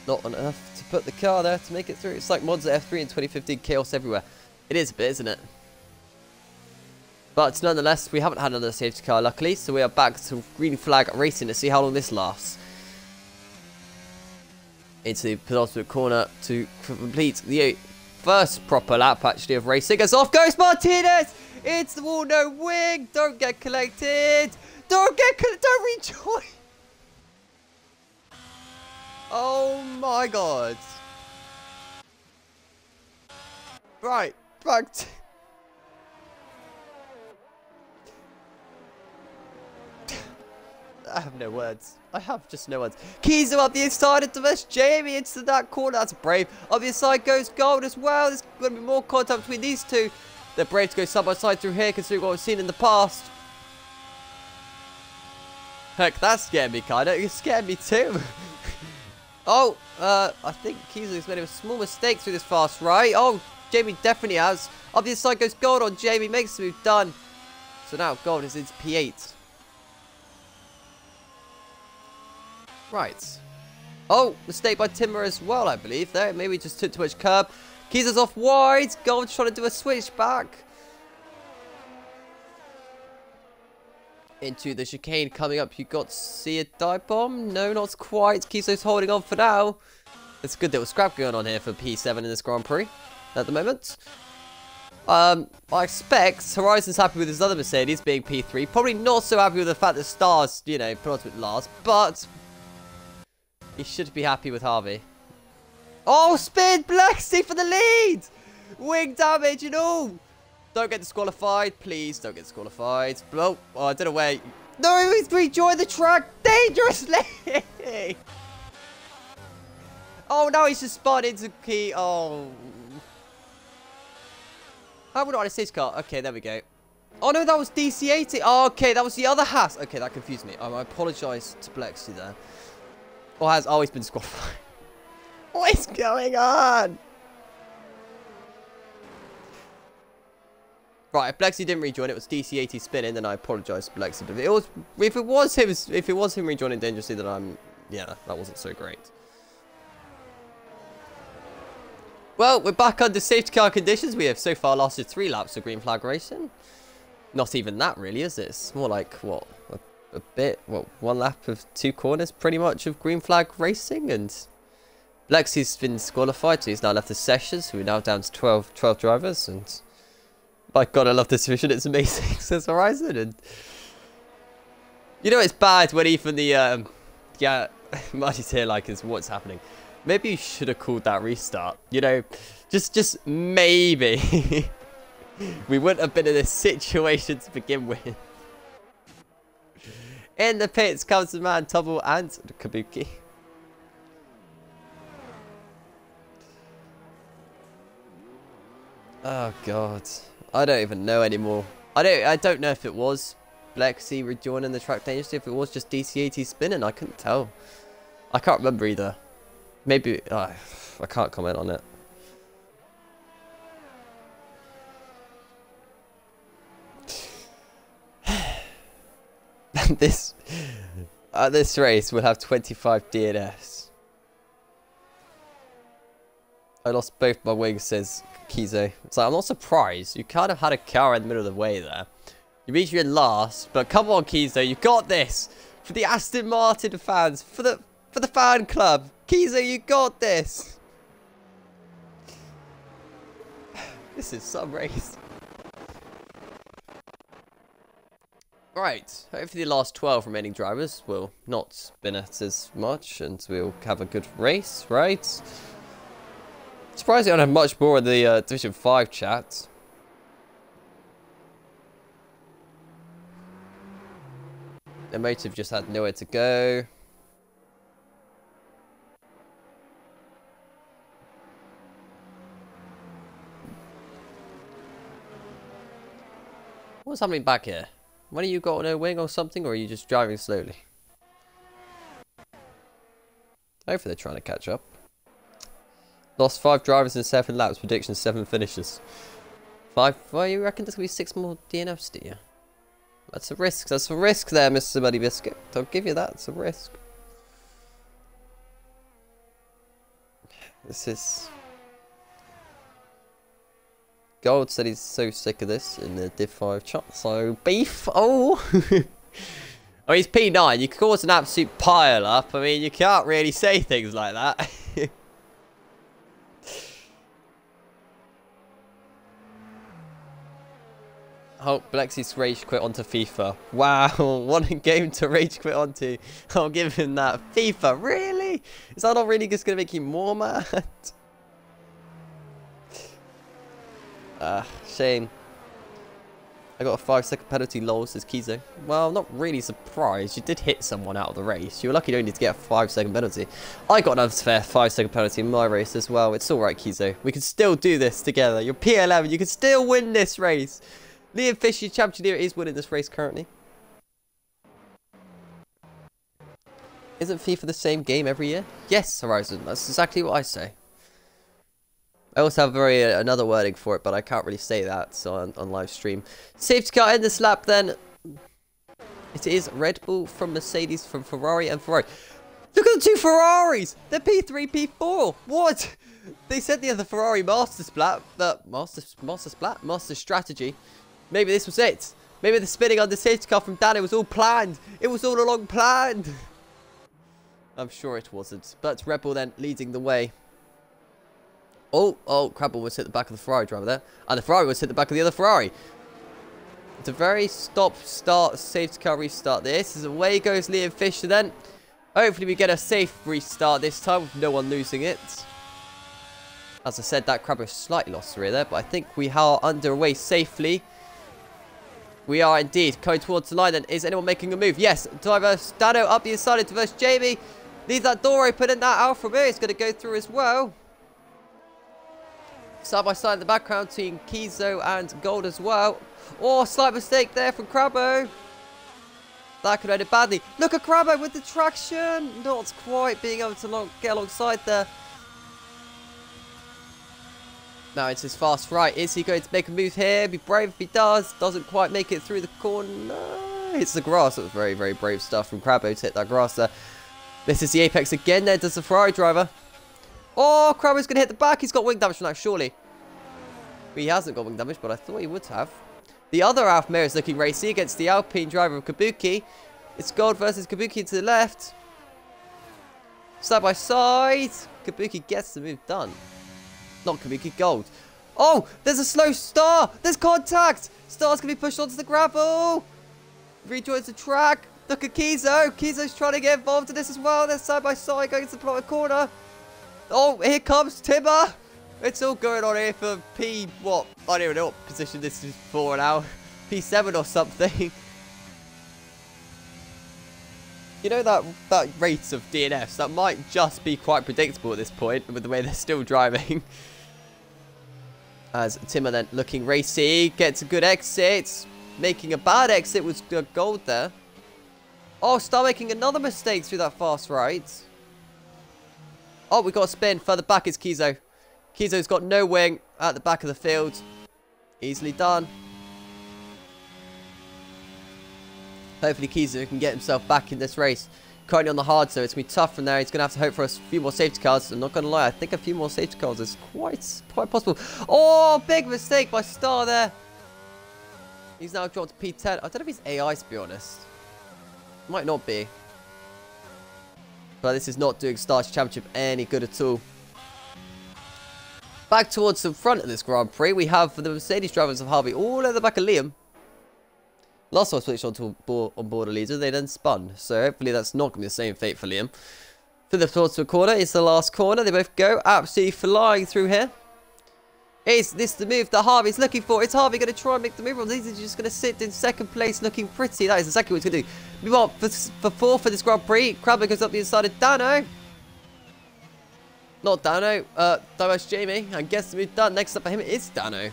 Not on earth to put the car there to make it through. It's like Monza F3 in 2015. Chaos everywhere. It is a bit, isn't it? But nonetheless, we haven't had another safety car, luckily. So we are back to green flag racing to see how long this lasts. Into the penultimate corner to complete the first proper lap, actually, of racing. As off goes Martinez! It's the wall, no wing! Don't get collected! Don't rejoin! Oh my god. Right, back to... I have no words. I have just no words. Keys are up the inside into this. Jamie into that corner. That's brave. Up the inside goes Gold as well. There's going to be more contact between these two. They're brave to go side by side through here, considering what we've seen in the past. Heck, that scared me, kind of. It scared me too. Oh, I think Kizu's made a small mistake through this fast right. Oh, Jamie definitely has. Up the inside goes Gold on Jamie. Makes the move done. So now Gold is into P8. Right. Oh, mistake by Timber as well, I believe. There, maybe just took too much curb. Keys off wide. Gold's trying to do a switch back. Into the chicane coming up. You got to see a dive bomb? No, not quite. Kizo's holding on for now. It's a good little scrap going on here for P7 in this Grand Prix at the moment. I expect Horizon's happy with his other Mercedes being P3. Probably not so happy with the fact that Star's, you know, penultimate last. But he should be happy with Harvey. Oh, spin! Blexy for the lead! Wing damage and all! Don't get disqualified. Please don't get disqualified. Oh, I don't know where... No, he's rejoined the track dangerously! Oh, no, he's just spun into key. Oh. How would I say his car? Okay, there we go. Oh, no, that was DC-80. Oh, okay, that was the other Haas. Okay, that confused me. I apologise to Blexy there. Or has always been disqualified. What is going on? Right, if Blexy didn't rejoin, it was DC-80 spinning, then I apologise to Blexy. But if it was him rejoining dangerously, then yeah, that wasn't so great. Well, we're back under safety car conditions. We have so far lasted 3 laps of green flag racing. Not even that, really, is it? It's more like, what, a bit, what, 1 lap of 2 corners, pretty much, of green flag racing. And Blexy's been disqualified, so he's now left the session. So we're now down to 12 drivers. And my God, I love this division. It's amazing, says Horizon. And you know, it's bad when even the, yeah, Marty's here, like, is what's happening. Maybe you should have called that restart. You know, just maybe we wouldn't have been in this situation to begin with. In the pits comes the man, Tubble and Kabuki. Oh God, I don't even know anymore. I don't know if it was Blexy rejoining the track dangerously, if it was just DC-80 spinning. I couldn't tell. I can't remember either. Maybe, I can't comment on it. This race will have 25 DNFs. I lost both my wings, says Kizo. So I'm not surprised. You kind of had a car in the middle of the way there. You mean you're in last, but come on, Kizo, you got this. For the Aston Martin fans, for the fan club. Kizo, you got this. This is some race. Right. Hopefully the last 12 remaining drivers will not spin it as much and we'll have a good race, right? Surprisingly, I don't have much more in the Division 5 chat. Emotive just had nowhere to go. What's happening back here? When are you got on a wing or something, or are you just driving slowly? Hopefully they're trying to catch up. Lost 5 drivers in 7 laps. Prediction 7 finishes. 5. Well, you reckon there's gonna be 6 more DNFs, do you? That's a risk. That's a risk there, Mr. Muddy Biscuit. I'll give you that. It's a risk. This is... Gold said he's so sick of this in the Div 5 chat. So, beef. Oh! Oh, he's P9. You could cause an absolute pile up. I mean, you can't really say things like that. Oh, Blexy's rage quit onto FIFA. Wow, what a game to rage quit onto. I'll give him that. FIFA, really? Is that not really just going to make you more mad? Shame. I got a 5-second penalty, lol, says Kizo. Well, not really surprised. You did hit someone out of the race. You were lucky you don't need to get a 5-second penalty. I got an unfair 5-second penalty in my race as well. It's alright, Kizo. We can still do this together. You're P11. You can still win this race. Liam Fisher, champion here, is winning this race currently. Isn't FIFA the same game every year? Yes, Horizon. That's exactly what I say. I also have another wording for it, but I can't really say that on live stream. Safety car in this lap then. It is Red Bull from Mercedes, from Ferrari and Ferrari. Look at the two Ferraris! They're P3, P4. What? They said the other Ferrari Master Splat, Master Strategy. Maybe this was it. Maybe the spinning under safety car from Danny was all planned. It was all along planned. I'm sure it wasn't. But Red Bull then leading the way. Oh, Crab almost hit the back of the Ferrari driver there. And the Ferrari almost hit the back of the other Ferrari. It's a very stop-start safety car restart this. As away goes Liam Fisher then. Hopefully we get a safe restart this time with no one losing it. As I said, that Crabber slightly lost the rear there, but I think we are underway safely. We are indeed going towards the line then. Is anyone making a move? Yes, driver Dano up the inside into versus Jamie. Leave that door open and that Alfa Romeo is going to go through as well. Side by side in the background between Kizo and Gold as well. Oh, slight mistake there from Crabbo. That could have ended badly. Look at Crabbo with the traction. Not quite being able to get alongside there. Now it's his fast right. Is he going to make a move here? Be brave if he does. Doesn't quite make it through the corner. Hits the grass. That was very, very brave stuff from Crabbo to hit that grass there. This is the apex again there. Does the Ferrari driver. Oh, Crabbo's going to hit the back. He's got wing damage from that, surely. He hasn't got wing damage, but I thought he would have. The other Alfa Romeo is looking racy against the Alpine driver of Kabuki. It's Gold versus Kabuki to the left. Side by side. Kabuki gets the move done. Not Kabuki, Gold. Oh, there's a slow Star. There's contact. Star's going to be pushed onto the gravel. Rejoins the track. Look at Kizo. Kizo's trying to get involved in this as well. They're side by side going to the plotted corner. Oh, here comes Timber. It's all going on here for what? I don't even know what position this is for now. P7 or something. You know that rate of DNFs, that might just be quite predictable at this point with the way they're still driving. As Timmer then looking racy, gets a good exit. Making a bad exit was Gold there. Oh, Star making another mistake through that fast right. Oh, we got a spin. Further back is Kizo. Kizo's got no wing at the back of the field. Easily done. Hopefully Kizo can get himself back in this race. Currently on the hard, so it's going to be tough from there. He's going to have to hope for a few more safety cars. I'm not going to lie, I think a few more safety cars is quite possible. Oh, big mistake by Star there. He's now dropped to P10. I don't know if he's AI, to be honest. Might not be. But this is not doing Star's Championship any good at all. Back towards the front of this Grand Prix, we have the Mercedes drivers of Harvey all at the back of Liam. Last time I switched on board a leader, they then spun. So hopefully that's not going to be the same fate for Liam. For the towards the corner, it's the last corner. They both go absolutely flying through here. Is this the move that Harvey's looking for? Is Harvey going to try and make the move? Or is he just going to sit in second place looking pretty? That is exactly what he's going to do. Meanwhile, for fourth for this Grand Prix, Crabber goes up the inside of Dano. Not Dano, Dano's Jamie. And gets the move done. Next up for him is Dano.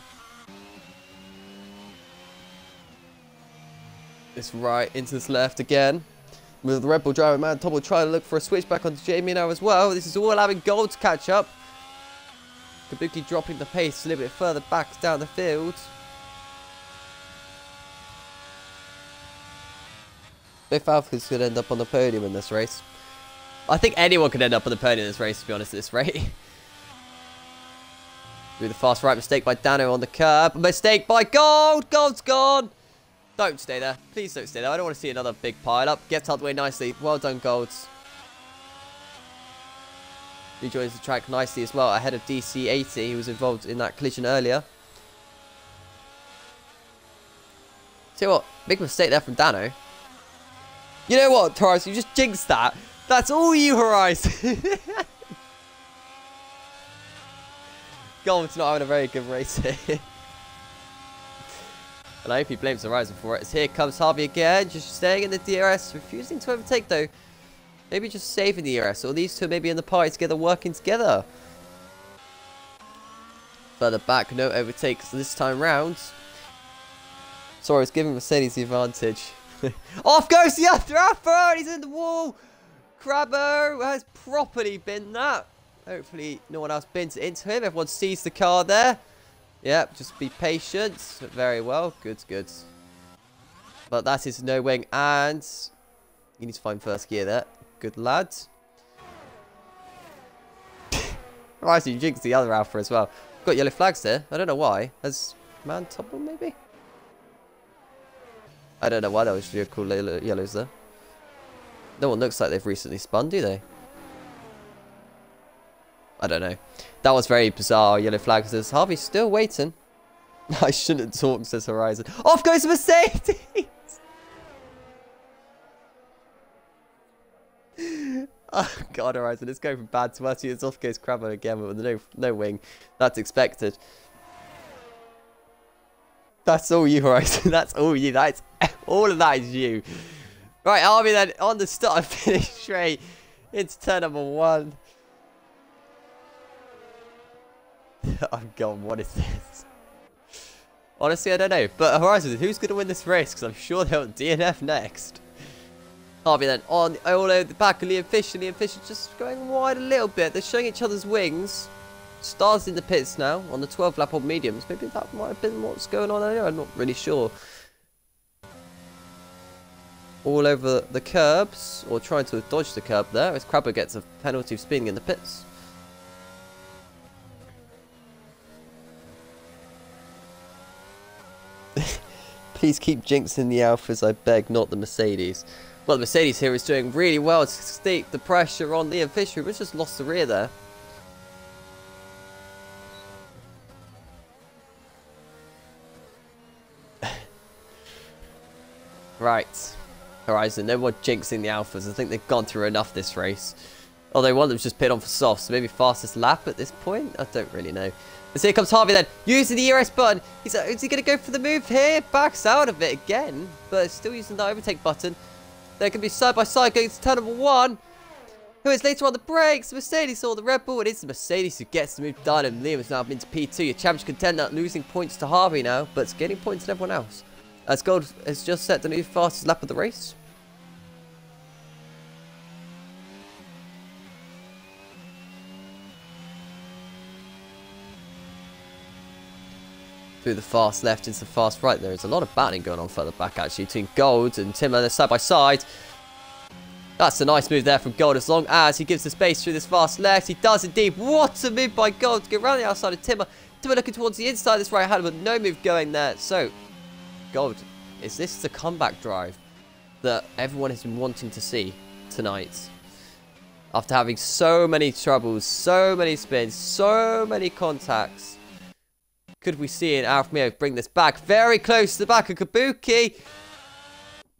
This right into this left again. With the Red Bull driver, man, Tom will try to look for a switch back onto Jamie now as well. This is all allowing Gold to catch up. Kabuki dropping the pace a little bit further back down the field. Both Alphas could end up on the podium in this race. I think anyone could end up on the podium in this race, to be honest, at this rate. Do the fast right mistake by Dano on the curb. Mistake by Gold. Gold's gone. Don't stay there. Please don't stay there. I don't want to see another big pile up. Gets out of the way nicely. Well done, Golds. He joins the track nicely as well, ahead of DC80. He was involved in that collision earlier. Tell you what, big mistake there from Dano. You know what, Horizon, you just jinxed that. That's all you, Horizon. Gold's not having a very good race here. And I hope he blames Horizon for it. As here comes Harvey again, just staying in the DRS, refusing to overtake though. Maybe just saving the DRS, or these two maybe in the party together, working together. Further back, no overtakes this time round. Sorry, I was giving Mercedes the advantage. Off goes the other Alpha, he's in the wall. Crabbo has properly been that. Hopefully no one else bins into him. Everyone sees the car there. Yep, just be patient. Very well. Good, good. But that is no wing. And you need to find first gear there. Good lad. Right, so you jinxed the other Alpha as well. Got yellow flags there. I don't know why. Has man toppled maybe? I don't know why that was really cool yellows there. No one looks like they've recently spun, do they? I don't know. That was very bizarre. Yellow flag says Harvey's still waiting. I shouldn't talk, says Horizon. Off goes Mercedes! Oh god, Horizon, it's going from bad to worse. It's off goes Crabber again with no wing. That's expected. That's all you, Horizon. That's all you. That's all of that is you. Right, Harvey then on the start and finish straight into turn number 1. Oh god, what is this? Honestly, I don't know. But Horizon, who's going to win this race? Because I'm sure they'll DNF next. Harvey then on all over the back of Liam Fisher. Liam Fisher just going wide a little bit. They're showing each other's wings. Stars in the pits now on the 12 lap on mediums. Maybe that might have been what's going on there. I'm not really sure. All over the curbs, or trying to dodge the curb there, as Crabber gets a penalty of spinning in the pits. Please keep jinxing the Alphas, I beg, not the Mercedes. Well, the Mercedes here is doing really well to steep the pressure on Liam Fisher, who's just lost the rear there. Right. Horizon, no more jinxing the Alphas. I think they've gone through enough this race. Although one of them's just pit on for soft, so maybe fastest lap at this point? I don't really know. And so here comes Harvey then, using the ERS button. Is he going to go for the move here? Backs out of it again, but still using the overtake button. They're going to be side by side going to turn number 1. Who is later on the brakes? Mercedes or the Red Bull? It is the Mercedes who gets the move done, and Liam has now been to P2. Your championship contender losing points to Harvey now, but it's getting points to everyone else. As Gold has just set the new fastest lap of the race. Through the fast left into the fast right. There is a lot of battling going on further back actually between Gold and Timmer. They're side by side. That's a nice move there from Gold as long as he gives the space through this fast left. He does indeed. What a move by Gold to get around the outside of Timmer. Timmer looking towards the inside of this right hand but no move going there. So, Gold, is this the comeback drive that everyone has been wanting to see tonight? After having so many troubles, so many spins, so many contacts. Could we see an Alfa Romeo bring this back? Very close to the back of Kabuki.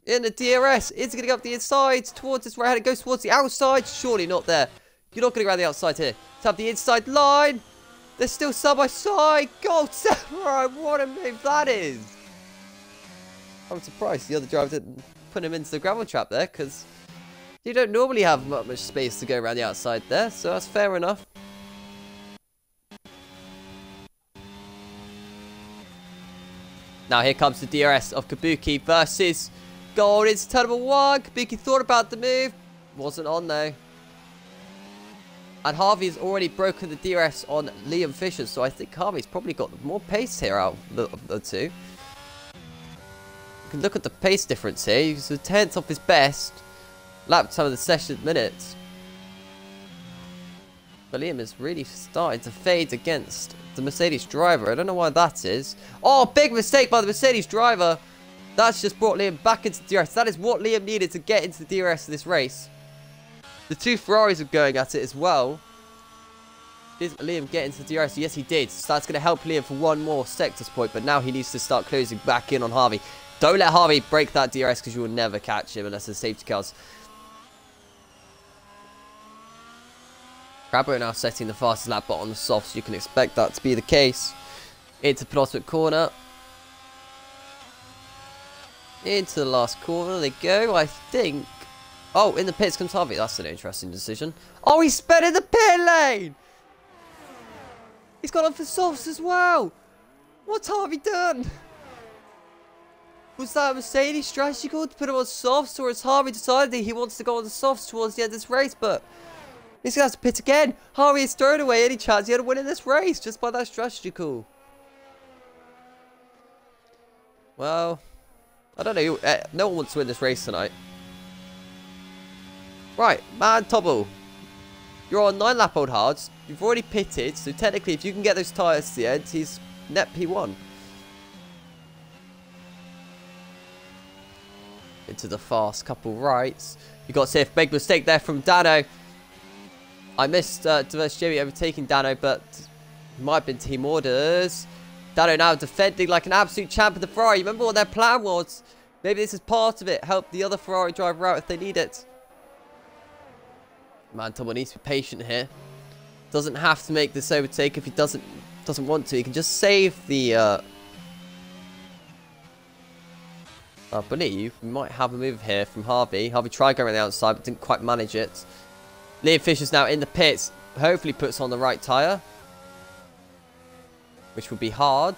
In the DRS. Is he going to go up the inside towards this right hand? It goes towards the outside. Surely not there. You're not going to go around the outside here. To have the inside line. They're still side by side. Gold Samurai. What a move that is. I'm surprised the other driver didn't put him into the gravel trap there, because you don't normally have much space to go around the outside there. So that's fair enough. Now here comes the DRS of Kabuki versus Gold. It's turn number 1. Kabuki thought about the move. Wasn't on though. And Harvey has already broken the DRS on Liam Fisher. So I think Harvey's probably got more pace here out of the two. You can look at the pace difference here. He's a 10th off his best lap time of the session minutes. But Liam is really starting to fade against the Mercedes driver. I don't know why that is. Oh, big mistake by the Mercedes driver. That's just brought Liam back into the DRS. That is what Liam needed to get into the DRS of this race. The two Ferraris are going at it as well. Did Liam get into the DRS? Yes, he did. So that's going to help Liam for one more sectors point. But now he needs to start closing back in on Harvey. Don't let Harvey break that DRS because you will never catch him unless there's safety cars. Crabbo now setting the fastest lap but on the soft, so you can expect that to be the case. Into penultimate corner. Into the last corner they go, I think. Oh, in the pits comes Harvey. That's an interesting decision. Oh, he sped in the pit lane! He's gone on for softs as well! What's Harvey done? Was that a Mercedes strategy call to put him on softs, or has Harvey decided that he wants to go on the softs towards the end of this race? But He's going to have to pit again. Harvey has thrown away any chance he had of winning this race just by that strategy call. Well, I don't know. No one wants to win this race tonight. Right, man, Tobble. You're on 9-lap old hards. You've already pitted, so technically if you can get those tyres to the end, he's net P1. Into the fast couple rights. You got to see a big mistake there from Dano. I missed Diverse Jimmy overtaking Dano, but it might have been team orders. Dano now defending like an absolute champ of the Ferrari. Remember what their plan was? Maybe this is part of it. Help the other Ferrari driver out if they need it. Man, Tom needs to be patient here. Doesn't have to make this overtake if he doesn't want to. He can just save the. I believe we might have a move here from Harvey. Harvey tried going around the outside, but didn't quite manage it. Liam Fisher's now in the pits. Hopefully puts on the right tyre, which would be hard.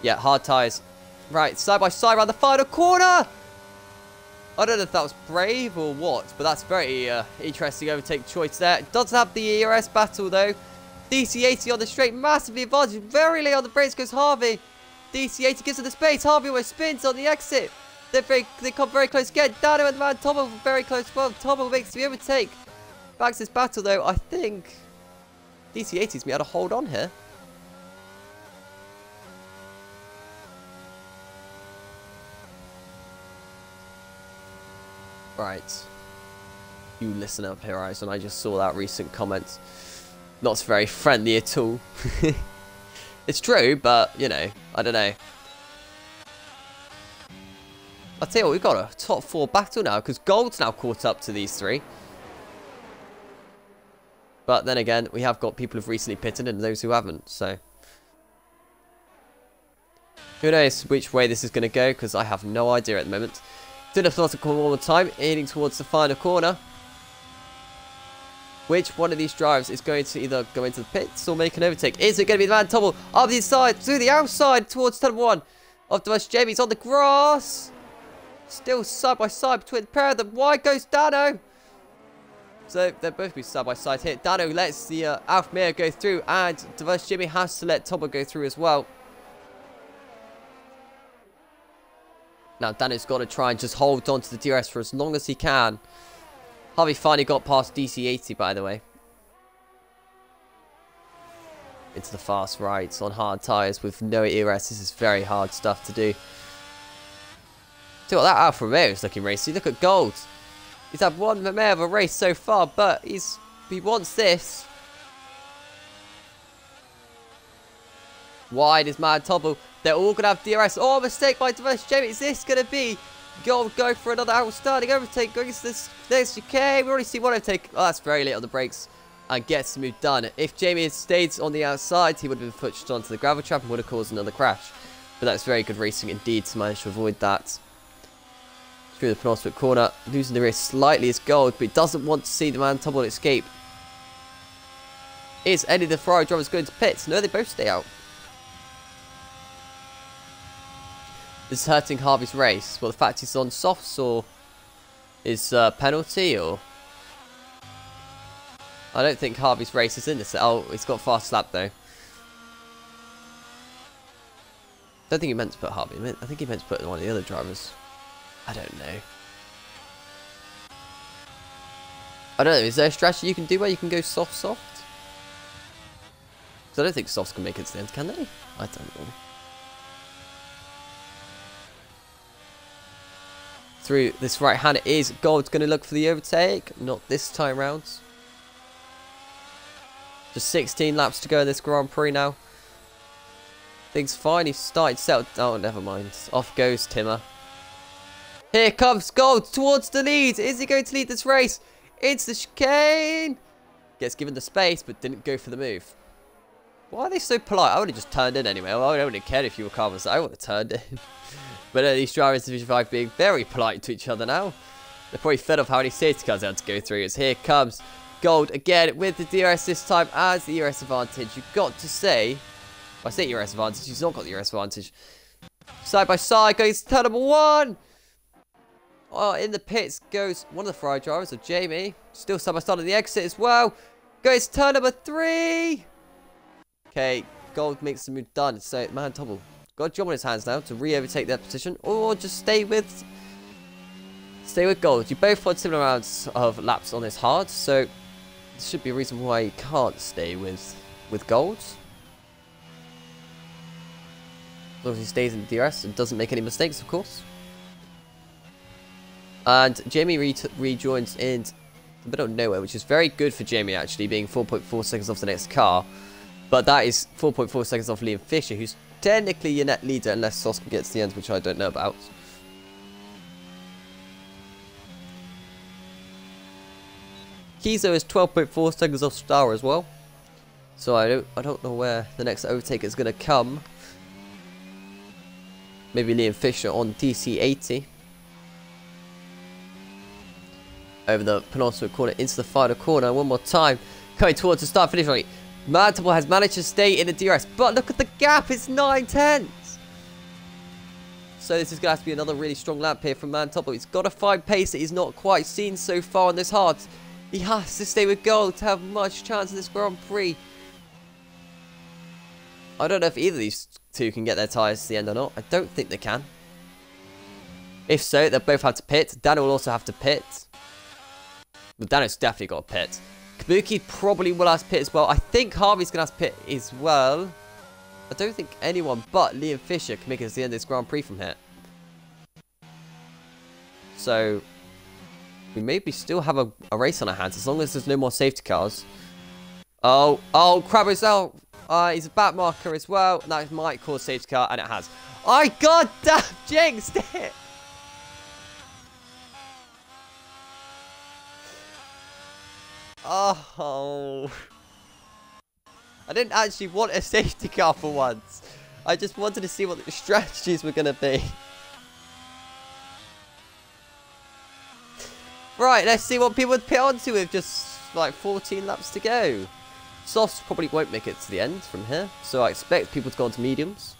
Yeah, hard tyres. Right, side by side around the final corner. I don't know if that was brave or what, but that's very interesting overtake choice there. It does have the ERS battle though. DC80 on the straight, massively advantage. Very late on the brakes goes Harvey. DC80 gives her the space. Harvey almost spins on the exit. They come very close again. Dano and the man Tomo very close. Well, Tomo makes the overtake. Back to this battle though. I think DC80's me able to hold on here. Right. You listen up here, Horizon. I just saw that recent comment. Not very friendly at all. It's true, but, you know, I don't know. I'll tell you what, we've got a top 4 battle now, because Gold's now caught up to these 3. But then again, we have got people who've recently pitted and those who haven't, so. Who knows which way this is going to go, because I have no idea at the moment. Doing a throttle corner one more time, heading towards the final corner. Which one of these drives is going to either go into the pits or make an overtake? Is it going to be the man Tobble up the inside, to the outside, towards turn 1 of the West Jamie's on the grass? Still side by side between the pair of them. Wide goes Dano. So they're both be side by side here. Dano lets the Alfa Romeo go through, and Diverse Jimmy has to let Tobble go through as well. Now Dano's got to try and just hold on to the DRS for as long as he can. Harvey finally got past DC80, by the way. Into the fast rights on hard tyres with no ERS. This is very hard stuff to do. See what that Alfa Romeo is looking racy. Look at Gold. He's had one Romeo of a race so far, but he wants this. Wide is Mad Tobble. They're all going to have DRS. Oh, mistake by Diverse Jamie. Is this going to be Gold go for another outstanding overtake? Going into this chicane. We already see one overtake. Oh, that's very late on the brakes. And gets the move done. If Jamie had stayed on the outside, he would have been pushed onto the gravel trap and would have caused another crash. But that's very good racing indeed to manage to avoid that. Through the penultimate corner. Losing the race slightly is Gold, but he doesn't want to see the man Tobble escape. Is any of the Ferrari drivers going to pits? No, they both stay out. This is hurting Harvey's race. Well, the fact he's on softs or is penalty or... I don't think Harvey's race is in this. Oh, he's got fast lap though. Don't think he meant to put Harvey. I think he meant to put one of the other drivers. I don't know. I don't know. Is there a strategy you can do where you can go soft? Because I don't think softs can make it to the end, can they? I don't know. Through this right hand, it is Gold's going to look for the overtake. Not this time round. Just 16 laps to go in this Grand Prix now. Things finally started settled. Oh, never mind. Off goes Timmer. Here comes Gold towards the lead. Is he going to lead this race? It's the chicane. Gets given the space, but didn't go for the move. Why are they so polite? I would have just turned in anyway. Well, I wouldn't care if you were calm as I would have turned in. But these drivers in Division 5 being very polite to each other now. They're probably fed off how many safety cars they had to go through. As here comes Gold again with the DRS this time as the ERS advantage. You've got to say... Well, I say ERS advantage. He's not got the ERS advantage. Side by side goes turn number 1. Oh, in the pits goes one of the Ferrari drivers of Jamie. Still side by side on the exit as well. Goes turn number 3. Okay, Gold makes the move done. So, man, Tobble got a job on his hands now to re-overtake their position, or just stay with Gold. You both had similar amounts of laps on this hard, so there should be a reason why you can't stay with Gold. As long as he stays in the DRS and doesn't make any mistakes, of course. And Jamie rejoins in the middle of nowhere, which is very good for Jamie, actually, being 4.4 seconds off the next car. But that is 4.4 seconds off Liam Fisher, who's technically your net leader, unless Sos can get to the end, which I don't know about. Kizo is 12.4 seconds off Star as well. So I don't know where the next overtake is going to come. Maybe Liam Fisher on DC80. Over the penultimate corner into the final corner. One more time. Coming towards the start finish line. Mantable has managed to stay in the DRS. But look at the gap. It's 9/10. So this is going to have to be another really strong lap here from Mantable. He's got to find pace that he's not quite seen so far on this hard. He has to stay with Gold to have much chance in this Grand Prix. I don't know if either of these two can get their tyres to the end or not. I don't think they can. If so, they'll both have to pit. Dano will also have to pit. But Dano's definitely got a pit. Kabuki probably will have to pit as well. I think Harvey's going to have to pit as well. I don't think anyone but Liam Fisher can make it to the end of this Grand Prix from here. So, we maybe still have a race on our hands as long as there's no more safety cars. Oh, Crabbo's out. He's a back marker as well. And that might cause safety car, and it has. I goddamn jinxed it! Oh. I didn't actually want a safety car for once. I just wanted to see what the strategies were going to be. Right, let's see what people would pit onto with just like 14 laps to go. Softs probably won't make it to the end from here, so I expect people to go onto mediums.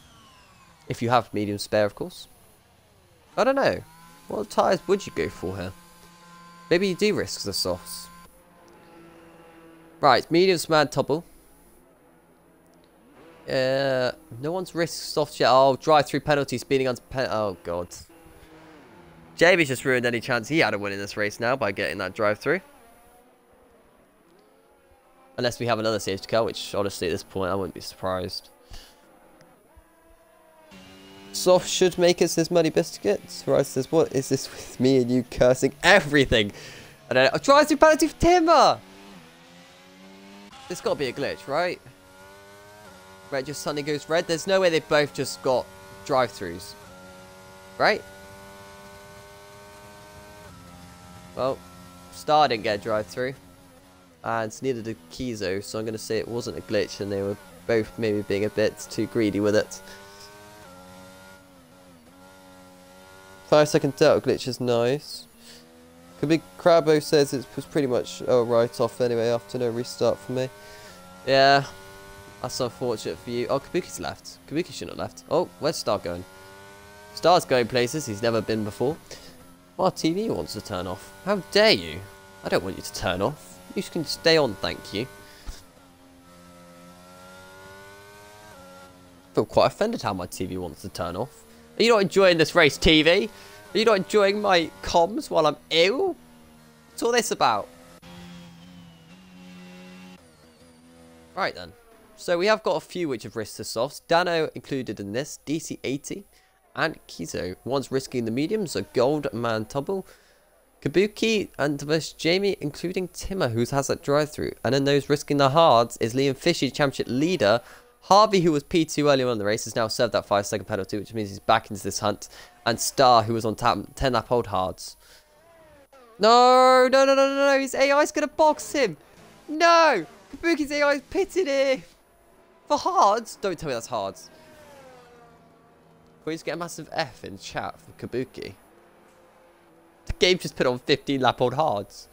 If you have mediums spare, of course. I don't know. What tyres would you go for here? Maybe you do risk the softs. Right, mediums man Tobble. No one's risked softs yet. Oh, drive-through penalty, speeding on oh god. Jamie's just ruined any chance he had of winning this race now by getting that drive-through. Unless we have another safety car, which honestly at this point I wouldn't be surprised. Soft should make us his muddy biscuits. Right says, what is this with me and you cursing everything? I don't know. Drive-through penalty for Timber! There's got to be a glitch, right? Red just suddenly goes red. There's no way they both just got drive-throughs. Right? Well, Star didn't get a drive-through. And neither did Kizo. So I'm going to say it wasn't a glitch and they were both maybe being a bit too greedy with it. 5-second delta glitch is nice. Big Crabbo says it was pretty much a write-off anyway after no restart for me. Yeah, that's unfortunate for you. Oh, Kabuki's left. Kabuki shouldn't have left. Oh, where's Star going? Star's going places he's never been before. Our TV wants to turn off. How dare you? I don't want you to turn off. You can stay on, thank you. I feel quite offended how my TV wants to turn off. Are you not enjoying this race, TV? Are you not enjoying my comms while I'm ill? What's all this about? Right then. So we have got a few which have risked the softs. Dano included in this. DC80 and Kizo. One's risking the mediums. A Gold Man Tubble. Kabuki and versus Jamie, including Timmer, who has that drive-through. And then those risking the hards is Liam Fisher, championship leader. Harvey, who was P2 earlier on in the race, has now served that 5-second penalty, which means he's back into this hunt. And Star, who was on 10-lap old hards. No, no, no, no, no, no. His AI's going to box him. No. Kabuki's AI is pitting him. For hards? Don't tell me that's hards. Please get a massive F in chat for Kabuki. The game just put on 15-lap old hards.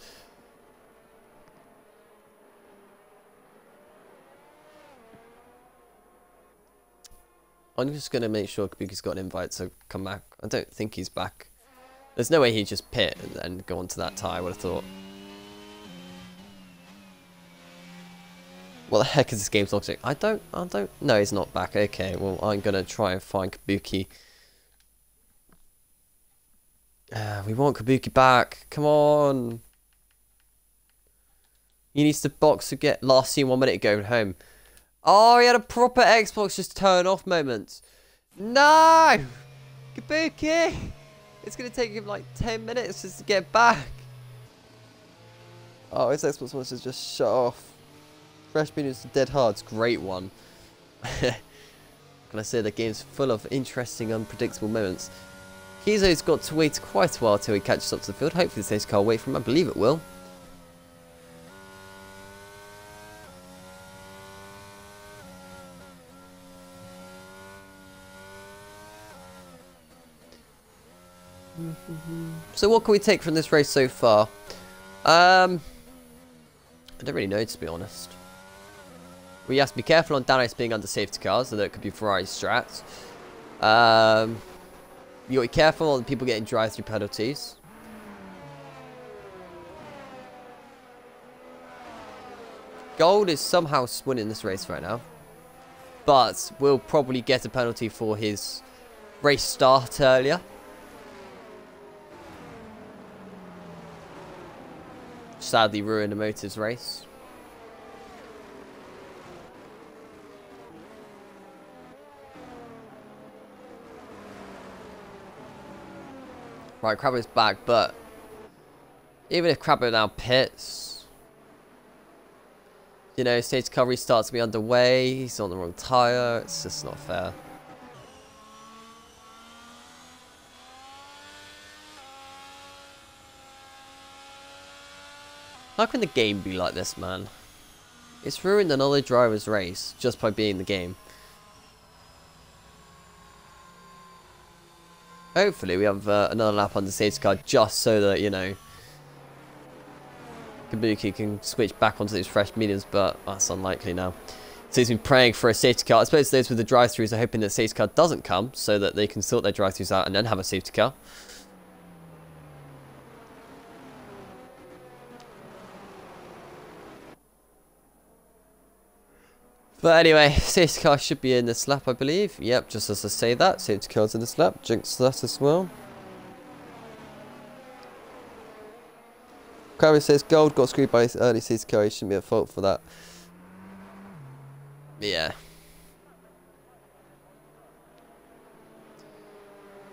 I'm just going to make sure Kabuki's got an invite to come back. I don't think he's back. There's no way he'd just pit and then go onto that tyre, I would have thought. What the heck is this game toxic? I don't, no, he's not back. Okay, well, I'm going to try and find Kabuki. We want Kabuki back. Come on. He needs to box to get last seen 1 minute ago home. Oh, he had a proper Xbox just turn off moment. No! Kabuki! It's going to take him like 10 minutes just to get back. Oh, his Xbox wants to just shut off. Fresh Mediums to Dead Hards, great one. Can I say the game's full of interesting, unpredictable moments. Kizo's got to wait quite a while till he catches up to the field. Hopefully the safety car will wait for him. I believe it will. So what can we take from this race so far? I don't really know, to be honest. We have to be careful on Danos being under safety cars, so that could be Ferrari strats. You got to be careful on people getting drive-through penalties. Gold is somehow winning this race right now, but will probably get a penalty for his race start earlier. Sadly ruined the Motors race. Right, Crabbo's back, but even if Crabbo now pits, you know, stage car restarts to be underway, he's on the wrong tyre, it's just not fair. How can the game be like this, man? It's ruined another driver's race just by being the game. Hopefully we have another lap on the safety car just so that, you know, Kabuki can switch back onto these fresh mediums, but that's unlikely now. So he's been praying for a safety car. I suppose those with the drive-thrus are hoping that the safety car doesn't come so that they can sort their drive-thrus out and then have a safety car. But anyway, safety car should be in this lap, I believe. Yep, just as I say that, safety car's in this lap. Jinx that as well. Crowley says Gold got screwed by his early safety car. He shouldn't be at fault for that. Yeah.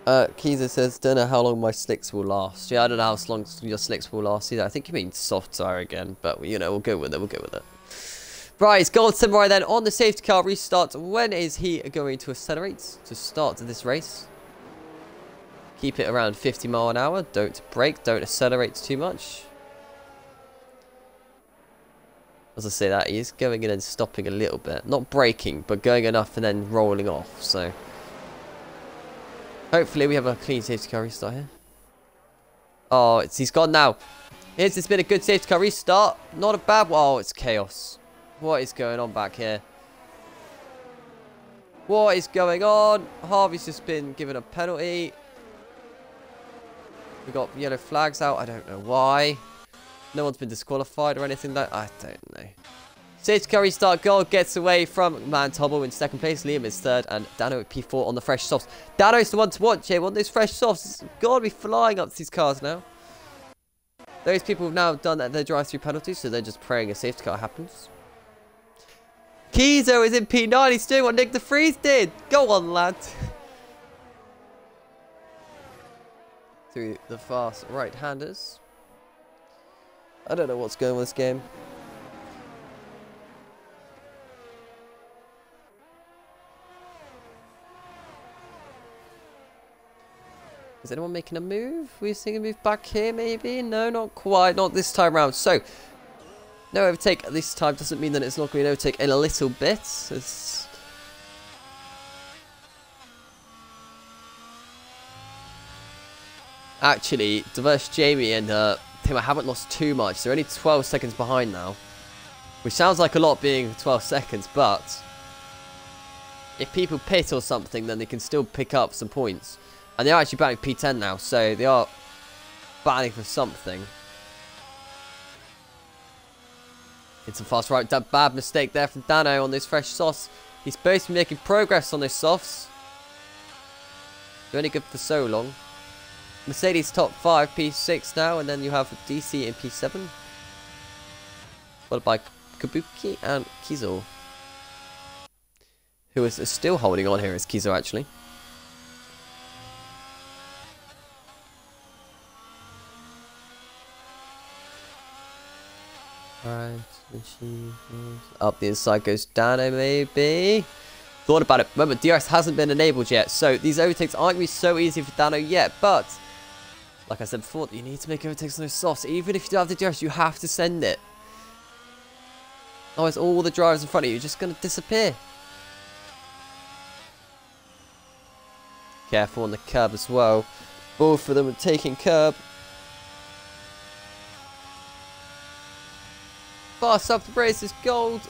Kiza says, don't know how long my slicks will last. Yeah, I don't know how long your slicks will last either. I think you mean soft tire again, but you know, we'll go with it. We'll go with it. Right, Gold Samurai then on the safety car restart. When is he going to accelerate to start this race? Keep it around 50 miles an hour. Don't brake. Don't accelerate too much. As I say that, he's going in and stopping a little bit. Not braking, but going enough and then rolling off. So, hopefully we have a clean safety car restart here. Oh, he's gone now. It's been a good safety car restart. Not a bad one. Oh, it's chaos. What is going on back here? What is going on? Harvey's just been given a penalty. We got yellow flags out. I don't know why. No one's been disqualified or anything like that. I don't know. Safety car restart. Gold gets away from Mantobble in second place. Liam is third. And Dano at P4 on the fresh softs. Dano's the one to watch here. Want those fresh softs. It's got to be flying up to these cars now. Those people have now done their drive-through penalties. So they're just praying a safety car happens. Kizo is in P9. He's doing what Nick the Freeze did. Go on, lad. Through the fast right-handers. I don't know what's going on with this game. Is anyone making a move? We're seeing a move back here, maybe? No, not quite. Not this time round. So, no overtake at this time doesn't mean that it's not going to overtake in a little bit. It's... Actually, Diverse Jamie and Tim haven't lost too much. They're only 12 seconds behind now. Which sounds like a lot being 12 seconds, but if people pit or something, then they can still pick up some points. And they're actually back at P10 now, so they are battling for something. It's a fast right. That bad mistake there from Dano on those fresh softs. He's supposed to be making progress on those softs. They're only good for so long. Mercedes top 5, P6 now, and then you have DC in P7. Followed by Kabuki and Kizo. Who is still holding on here is Kizo actually. Alright, up the inside goes Dano maybe. Thought about it. Remember, DRS hasn't been enabled yet, so these overtakes aren't going to be so easy for Dano yet, but like I said before, you need to make overtakes on those softs. Even if you don't have the DRS, you have to send it. Otherwise, all the drivers in front of you are just going to disappear. Careful on the curb as well. Both of them are taking curb. Fast up the braces, gold.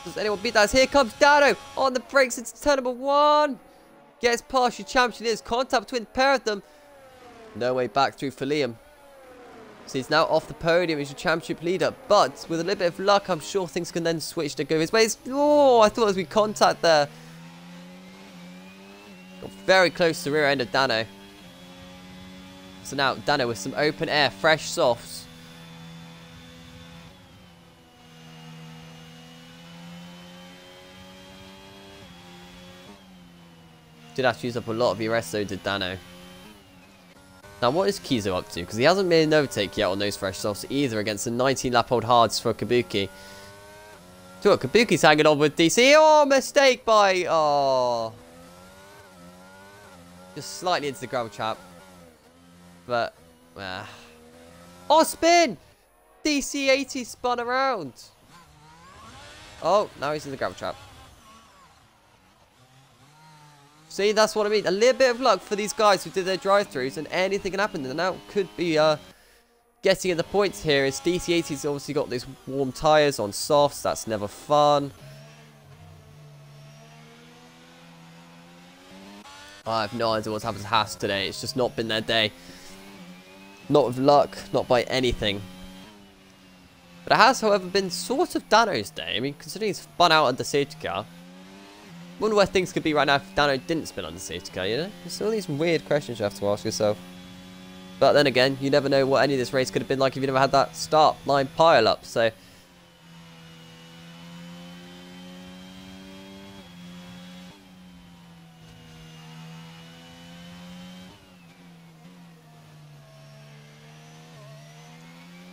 Does anyone beat that? Here comes Dano on the brakes into turn number 1. Gets past your champion. There's contact between the pair of them. No way back through for Liam. So he's now off the podium as your championship leader. But with a little bit of luck, I'm sure things can then switch to go his way. Oh, I thought it was with contact there. Got very close to the rear end of Dano. So now Dano with some open air, fresh softs. Did have to use up a lot of ERS though, did Dano. Now what is Kizo up to? Because he hasn't made an overtake yet on those fresh softs either against the 19 lap old hards for Kabuki. So what, Kabuki's hanging on with DC. Oh, mistake by... Oh. Just slightly into the gravel trap. But... Oh, spin! DC80 spun around. Oh, now he's in the gravel trap. See, that's what I mean. A little bit of luck for these guys who did their drive-thrus, and anything can happen. And now could be getting at the points here. As DC80's obviously got these warm tyres on softs. That's never fun. I have no idea what's happened to Haas today. It's just not been their day. Not with luck, not by anything. But it has, however, been sort of Dano's day. I mean, considering he's spun out under safety car. Wonder where things could be right now if Dano didn't spin on the safety car, you know? There's all these weird questions you have to ask yourself. But then again, you never know what any of this race could have been like if you never had that start line pile up, so...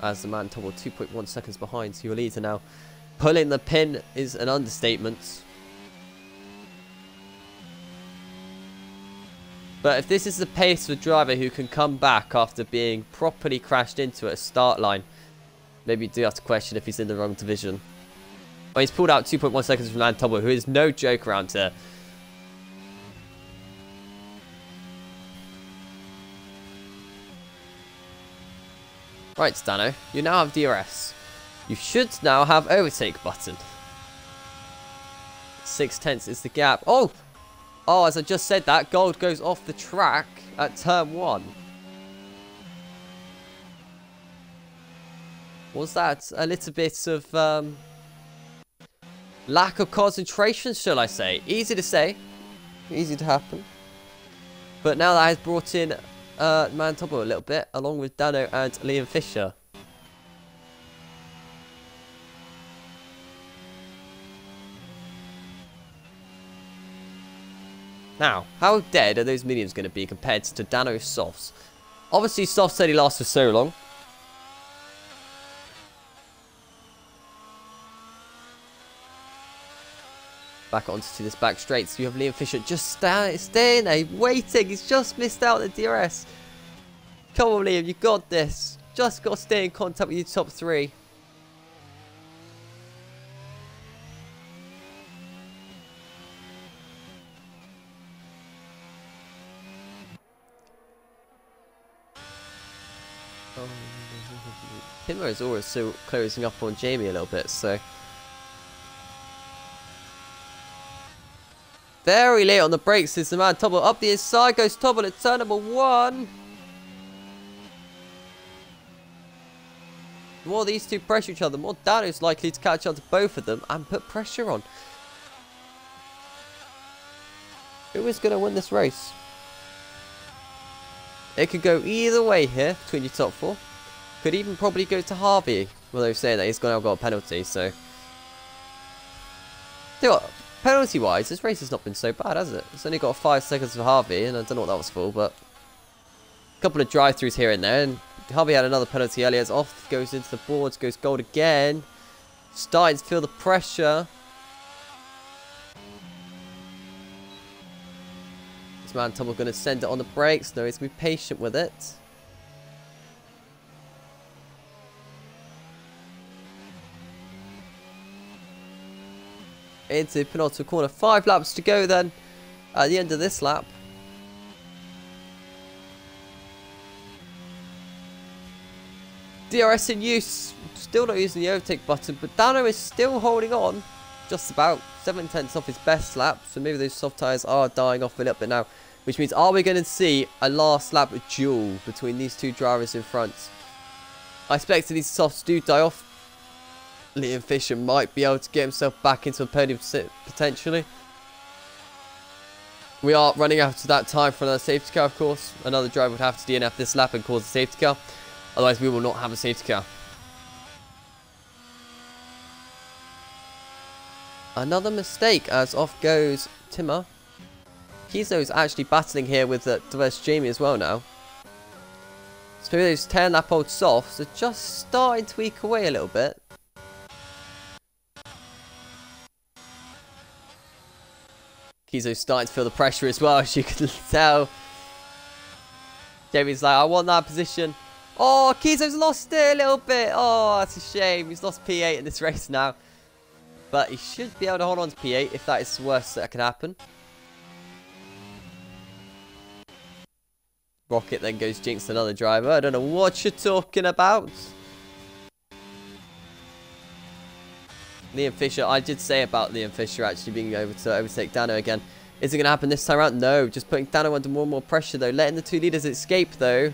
As the man tumbled 2.1 seconds behind, so your leader now. Pulling the pin is an understatement. But if this is the pace of a driver who can come back after being properly crashed into at a start line, maybe you do have to question if he's in the wrong division. Well, he's pulled out 2.1 seconds from Landtubble, who is no joke around here. Right, Dano, you now have DRS. You should now have overtake button. 0.6 is the gap. Oh! Oh, as I just said that, gold goes off the track at turn 1. Was that a little bit of lack of concentration, shall I say? Easy to say, easy to happen. But now that has brought in Mantobo a little bit, along with Dano and Liam Fisher. Now, how dead are those mediums going to be compared to Dano's softs? Obviously, softs only last for so long. Back onto this back straight. So you have Liam Fisher just staying there, waiting. He's just missed out the DRS. Come on, Liam, you got this. Just got to stay in contact with your top 3. Kimmer is always still closing up on Jamie a little bit, so... Very late on the brakes is the man Tobble. Up the inside goes Tobble at turn number 1. The more these two pressure each other, the more Dano's likely to catch up to both of them and put pressure on. Who is going to win this race? It could go either way here between your top four. Could even probably go to Harvey. Well, they're saying that he's going to have got a penalty, so. You know what? Penalty-wise, this race has not been so bad, has it? It's only got 5 seconds for Harvey, and I don't know what that was for, but a couple of drive-throughs here and there, and Harvey had another penalty earlier. It's off, goes into the boards, goes gold again. Starting to feel the pressure. This man Tumble going to send it on the brakes. No, he's going to be patient with it. Into penultimate corner. 5 laps to go then at the end of this lap. DRS in use. Still not using the overtake button, but Dano is still holding on. Just about 7/10 off his best lap. So maybe those soft tyres are dying off a little bit now. Which means, are we going to see a last lap duel between these two drivers in front? I expect that these softs do die off. Liam Fisher might be able to get himself back into a podium potentially. We are running out of that time for another safety car, of course. Another driver would have to DNF this lap and cause a safety car. Otherwise, we will not have a safety car. Another mistake as off goes Timmer. Kizo's actually battling here with Diverse Jamie as well now. So maybe those 10 lap old softs are just starting to eke away a little bit. Kizo's starting to feel the pressure as well, as you can tell. Jamie's like, I want that position. Oh, Kizo's lost it a little bit. Oh, that's a shame. He's lost P8 in this race now. But he should be able to hold on to P8 if that is the worst that can happen. Rocket then goes jinx another driver. I don't know what you're talking about. Liam Fisher, I did say about Liam Fisher actually being able to overtake Dano again. Is it going to happen this time around? No, just putting Dano under more and more pressure though. Letting the two leaders escape though.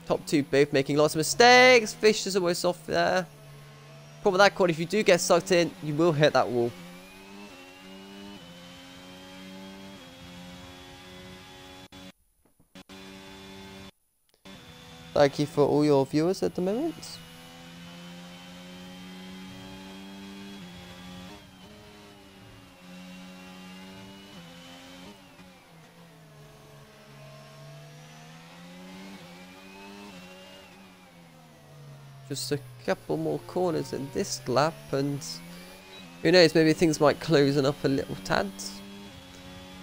Top two both making lots of mistakes. Fisher's almost off there. Problem with that corner, if you do get sucked in, you will hit that wall. Thank you for all your viewers at the moment. Just a couple more corners in this lap, and who knows, maybe things might close up a little tad.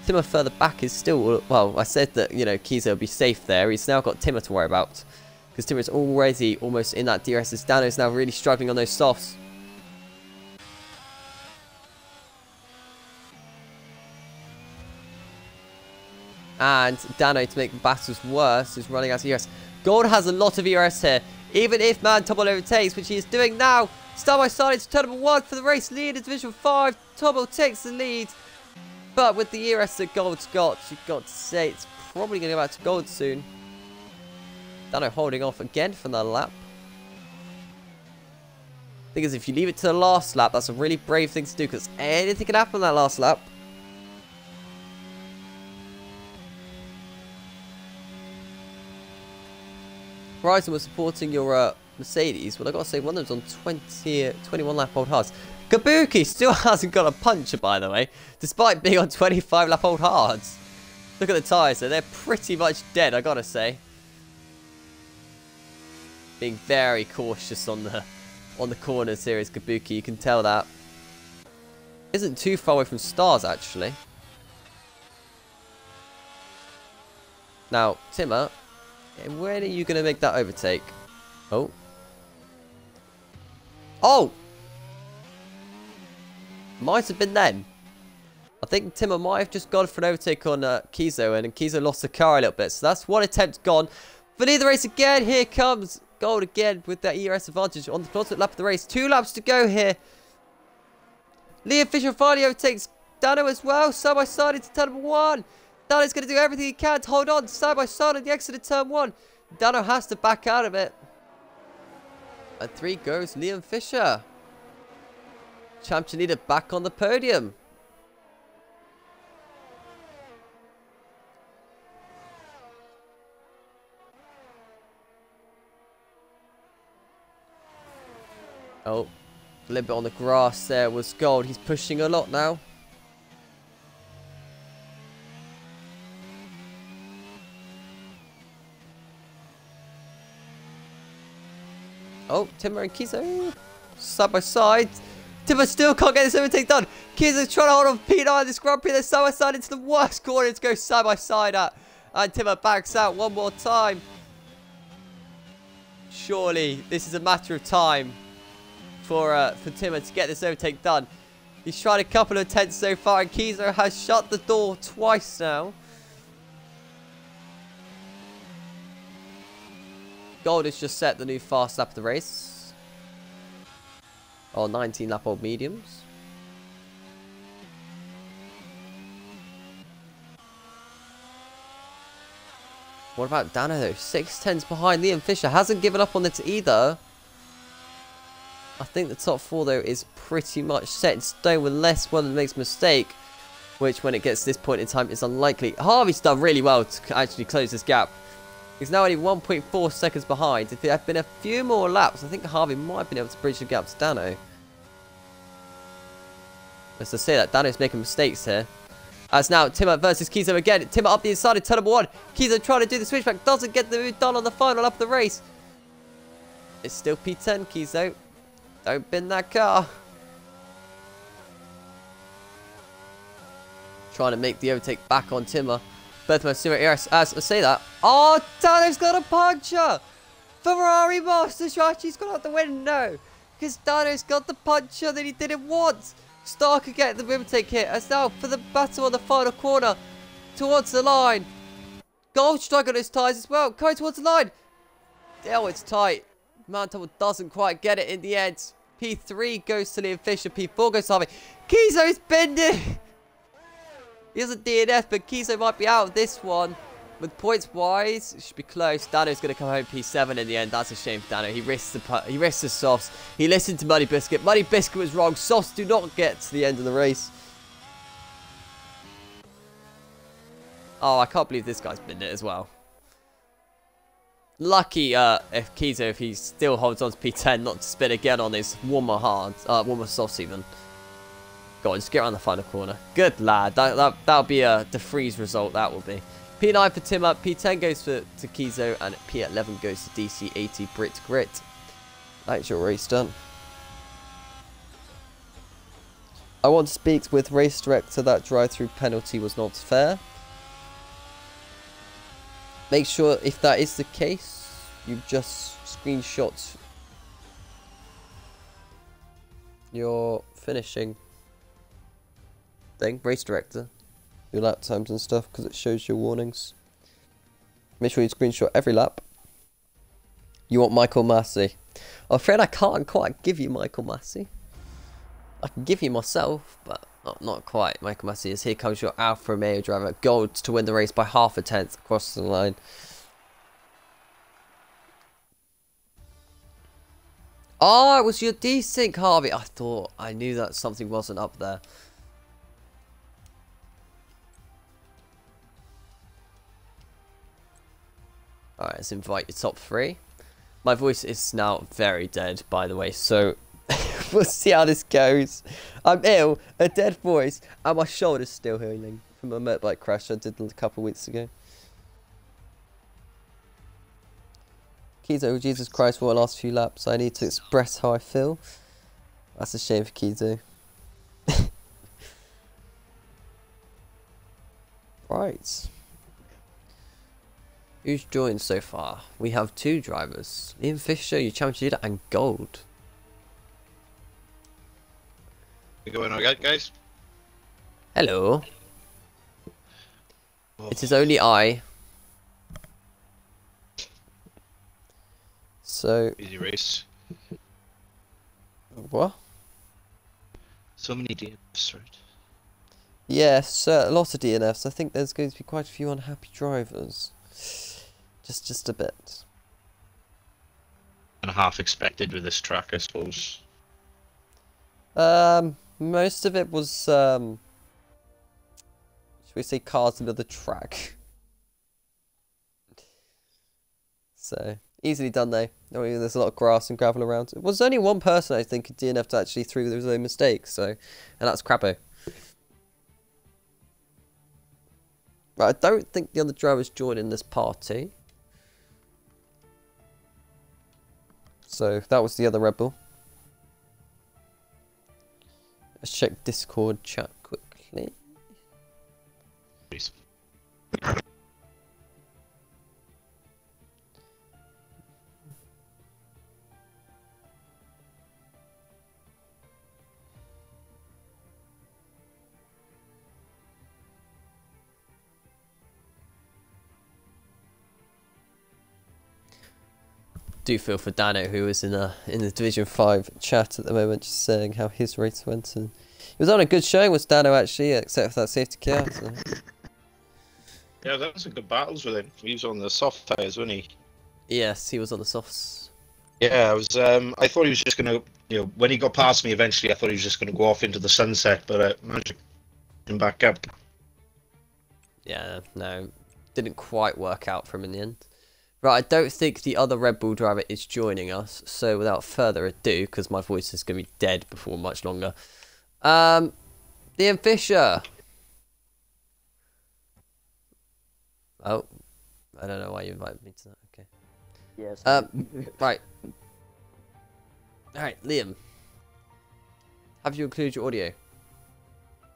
Timmer further back is still, well, I said that, you know, Kiza will be safe there. He's now got Timmer to worry about. Because Timmer is already almost in that DRS. Dano is now really struggling on those softs. And Dano, to make the battles worse, is running out of ERS. Gold has a lot of ERS here. Even if Man Tubble overtakes, which he is doing now. Start by starting to turn number 1 for the race. Lead in Division 5. Tubble takes the lead. But with the ERS that Gold's got, you've got to say it's probably going to go back to Gold soon. Dano holding off again for another lap. Thing is, if you leave it to the last lap, that's a really brave thing to do, because anything can happen on that last lap. Horizon was supporting your Mercedes. Well, I gotta say, one of them's on 21 lap old hards. Kabuki still hasn't got a puncher, by the way, despite being on 25 lap old hards. Look at the tyres there, they're pretty much dead, I gotta say. Being very cautious on the corners here is Kabuki, you can tell that. Isn't too far away from Stars, actually. Now, Timmer, when are you going to make that overtake? Oh. Oh! Might have been then. I think Timmer might have just gone for an overtake on Kizo, and Kizo lost the car a little bit. So that's one attempt gone. But in the race again, here comes Gold again with that ERS advantage on the penultimate lap of the race. 2 laps to go here. Liam Fisher finally overtakes Dano as well. Side by side into turn number 1. Dano's going to do everything he can to hold on side by side on the exit of turn 1. Dano has to back out of it. And 3 goes Liam Fisher. Champion leader back on the podium. Oh, a little bit on the grass there was Gold. He's pushing a lot now. Oh, Timber and Kizo side by side. Timber still can't get this overtake done. Kizo's trying to hold on P9 in this Grand Prix. They're side by side into the worst corner to go side by side at. And Timber backs out one more time. Surely this is a matter of time for Timber to get this overtake done. He's tried a couple of attempts so far, and Kizo has shut the door twice now. Gold has just set the new fast lap of the race. Or 19 lap old mediums. What about Dano though? 6/10s behind. Liam Fisher hasn't given up on it either. I think the top 4 though is pretty much set in stone unless one makes a mistake. Which when it gets to this point in time is unlikely. Harvey's done really well to actually close this gap. He's now only 1.4 seconds behind. If there had been a few more laps, I think Harvey might have been able to bridge the gap to Dano. Let's just say that Dano's making mistakes here. As now, Timmer versus Kizo again. Timmer up the inside in turn number 1. Kizo trying to do the switchback. Doesn't get the move done on the final lap of the race. It's still P10, Kizo. Don't bin that car. Trying to make the overtake back on Timmer. Both my Simo ERS as I say that. Oh, Dano's got a puncher! Ferrari Master Strategy's gone out the window. Because Dano's got the puncher that he didn't want. Star could get the overtake hit. As now for the battle on the final corner. Towards the line. Gold strike on his tyres as well. Going towards the line. Oh, it's tight. Mantle doesn't quite get it in the end. P3 goes to Liam Fisher. P4 goes to Harvey. Kizo's bending. He has a DNF, but Kizo might be out of this one. With points wise, it should be close. Dano's going to come home P7 in the end. That's a shame for Dano. He risked the softs. He listened to Muddy Biscuit. Muddy Biscuit was wrong. Softs do not get to the end of the race. Oh, I can't believe this guy's been it as well. Lucky if Kizo, if he still holds on to P10, not to spin again on his warmer softs even. Go on, just get around the final corner. Good lad. That'll be a DeFreeze result. That will be. P9 for Timmer. P10 goes to Kizo, and P11 goes to DC80 Brit Grit. That's your race done. I want to speak with race director. That drive-through penalty was not fair. Make sure if that is the case, you just screenshot your finishing thing, race director, your lap times and stuff, because it shows your warnings. Make sure you screenshot every lap. You want Michael Massey. I'm afraid I can't quite give you Michael Massey. I can give you myself, but not quite. Michael Massey is here comes your Alfa Romeo driver. Gold to win the race by 1/2 tenth across the line. Oh, it was your desync, Harvey. I knew that something wasn't up there. Alright, let's invite your top 3. My voice is now very dead, by the way, so we'll see how this goes. I'm ill, a dead voice, and my shoulder's still healing from a motorbike crash I did a couple of weeks ago. Kizo, Jesus Christ, for the last few laps. I need to express how I feel. That's a shame for Kizo. Right. Who's joined so far? We have 2 drivers. Liam Fisher, your championship leader, and Gold. We going alright, guys? Hello. Oh. It is only I. So... Easy race. What? So many DNFs, right? Yes, a lot of DNFs. I think there's going to be quite a few unhappy drivers. Just a bit. And half expected with this track, I suppose. Most of it was, should we say, cars into the track. So, easily done though. I mean, there's a lot of grass and gravel around. It was only one person, I think, in DNF that actually threw his own mistakes, so, and that's Crabbo. Right, I don't think the other drivers joined in this party. So, that was the other Red Bull. Let's check Discord chat quickly. Please. Do feel for Dano, who is in the Division 5 chat at the moment, just saying how his race went, and he was on a good showing with Dano actually, except for that safety car. So. Yeah, that was some good battles with him. He was on the soft tires, wasn't he? Yes, he was on the softs. Yeah, I was. I thought he was just gonna, when he got past me eventually, I thought he was just gonna go off into the sunset, but managed to get him back up. Yeah, no, didn't quite work out for him in the end. Right, I don't think the other Red Bull driver is joining us, so without further ado, because my voice is going to be dead before much longer, Liam Fisher. Oh, I don't know why you invited me to that, okay. Yes. Right. Alright, Liam. Have you included your audio?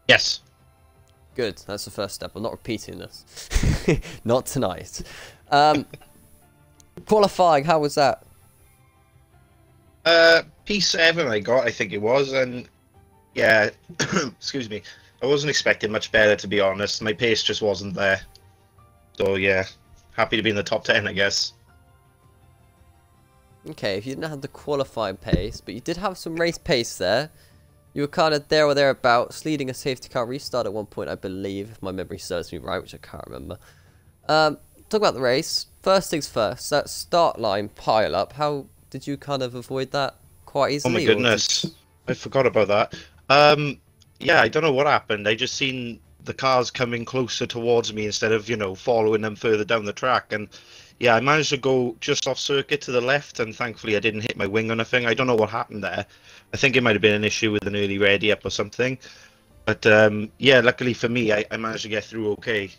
Yes. Good, that's the first step. I'm not repeating this. Not tonight. Qualifying, how was that? P7 I got, I think it was, and yeah, excuse me. I wasn't expecting much better, to be honest. My pace just wasn't there. So yeah, happy to be in the top 10, I guess. Okay, if you didn't have the qualifying pace, but you did have some race pace there. You were kind of there or thereabouts, leading a safety car restart at one point, I believe, if my memory serves me right, which I can't remember. Talk about the race. First things first, that start line pile up, how did you kind of avoid that quite easily? Oh my goodness, I forgot about that. Yeah, I don't know what happened. I just seen the cars coming closer towards me instead of, following them further down the track. And yeah, I managed to go just off circuit to the left, and thankfully I didn't hit my wing or anything. I don't know what happened there. I think it might have been an issue with an early ready up or something. But yeah, luckily for me, I managed to get through okay.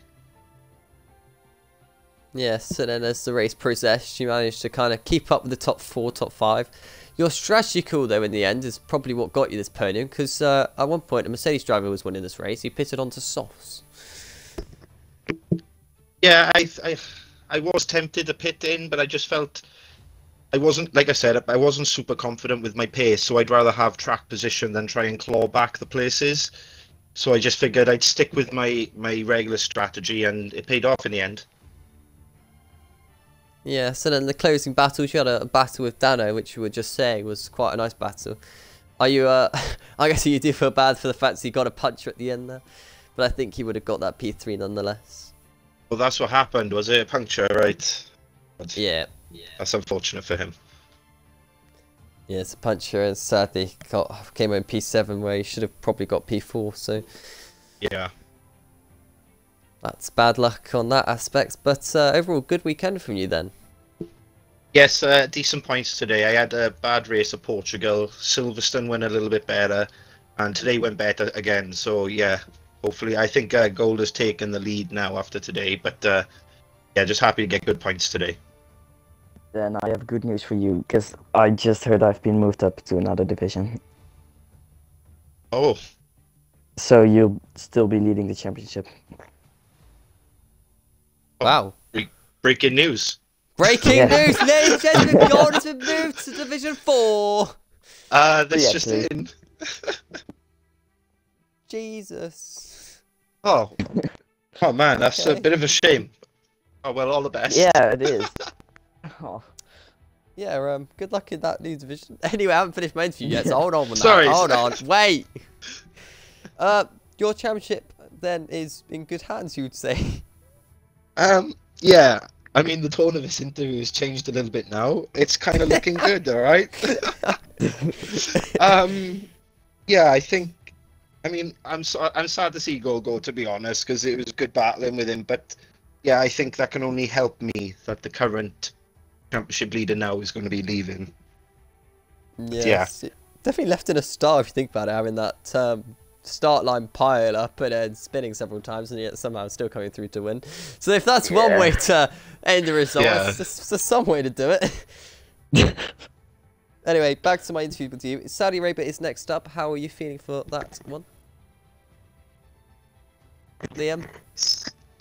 Yes, and then as the race progressed, you managed to kind of keep up with the top 4, top 5. Your strategy call, though, in the end, is probably what got you this podium, because at one point, a Mercedes driver was winning this race. He pitted onto softs. Yeah, I was tempted to pit in, but I just felt I wasn't, like I said, I wasn't super confident with my pace, so I'd rather have track position than try and claw back the places. So I just figured I'd stick with my regular strategy, and it paid off in the end. Yeah, so then the closing battles, you had a battle with Dano, which you were just saying was quite a nice battle. Are you, I guess you do feel bad for the fact that you got a puncher at the end there, but I think he would have got that P3 nonetheless. Well, that's what happened, was it? A puncture, right? But Yeah. that's unfortunate for him. Yeah, it's a puncher, and sadly came in P7 where he should have probably got P4, so Yeah. that's bad luck on that aspect. But overall, good weekend from you then. Yes, decent points today. I had a bad race at Portugal. Silverstone went a little bit better, and today went better again. So yeah, hopefully, I think Gold has taken the lead now after today. But yeah, just happy to get good points today. Then I have good news for you, because I just heard I've been moved up to another division. Oh, So you'll still be leading the championship. Wow. breaking news. Breaking Yeah. news, ladies and gentlemen, Gold has been moved to Division 4. That's Yeah, just please. in. Jesus. Oh, oh man, that's Okay. a bit of a shame. Oh well, all the best. Yeah, it is. Oh. Yeah, good luck in that new division. Anyway, I haven't finished my interview yet, so hold on with that. Sorry. Hold on, wait. Your championship then is in good hands, you would say. Yeah. I mean, the tone of this interview has changed a little bit now. It's kind of looking good, all right? Yeah, I think. I mean, I'm sad to see go, to be honest, because it was good battling with him. But yeah, I think that can only help me that the current championship leader now is going to be leaving. Yes, it definitely left in a star if you think about it, having that start line pile up and then spinning several times and yet somehow still coming through to win. So if that's one way to end the result, it's some way to do it. Anyway, back to my interview with you. Saudi Arabia is next up. How are you feeling for that one? Liam?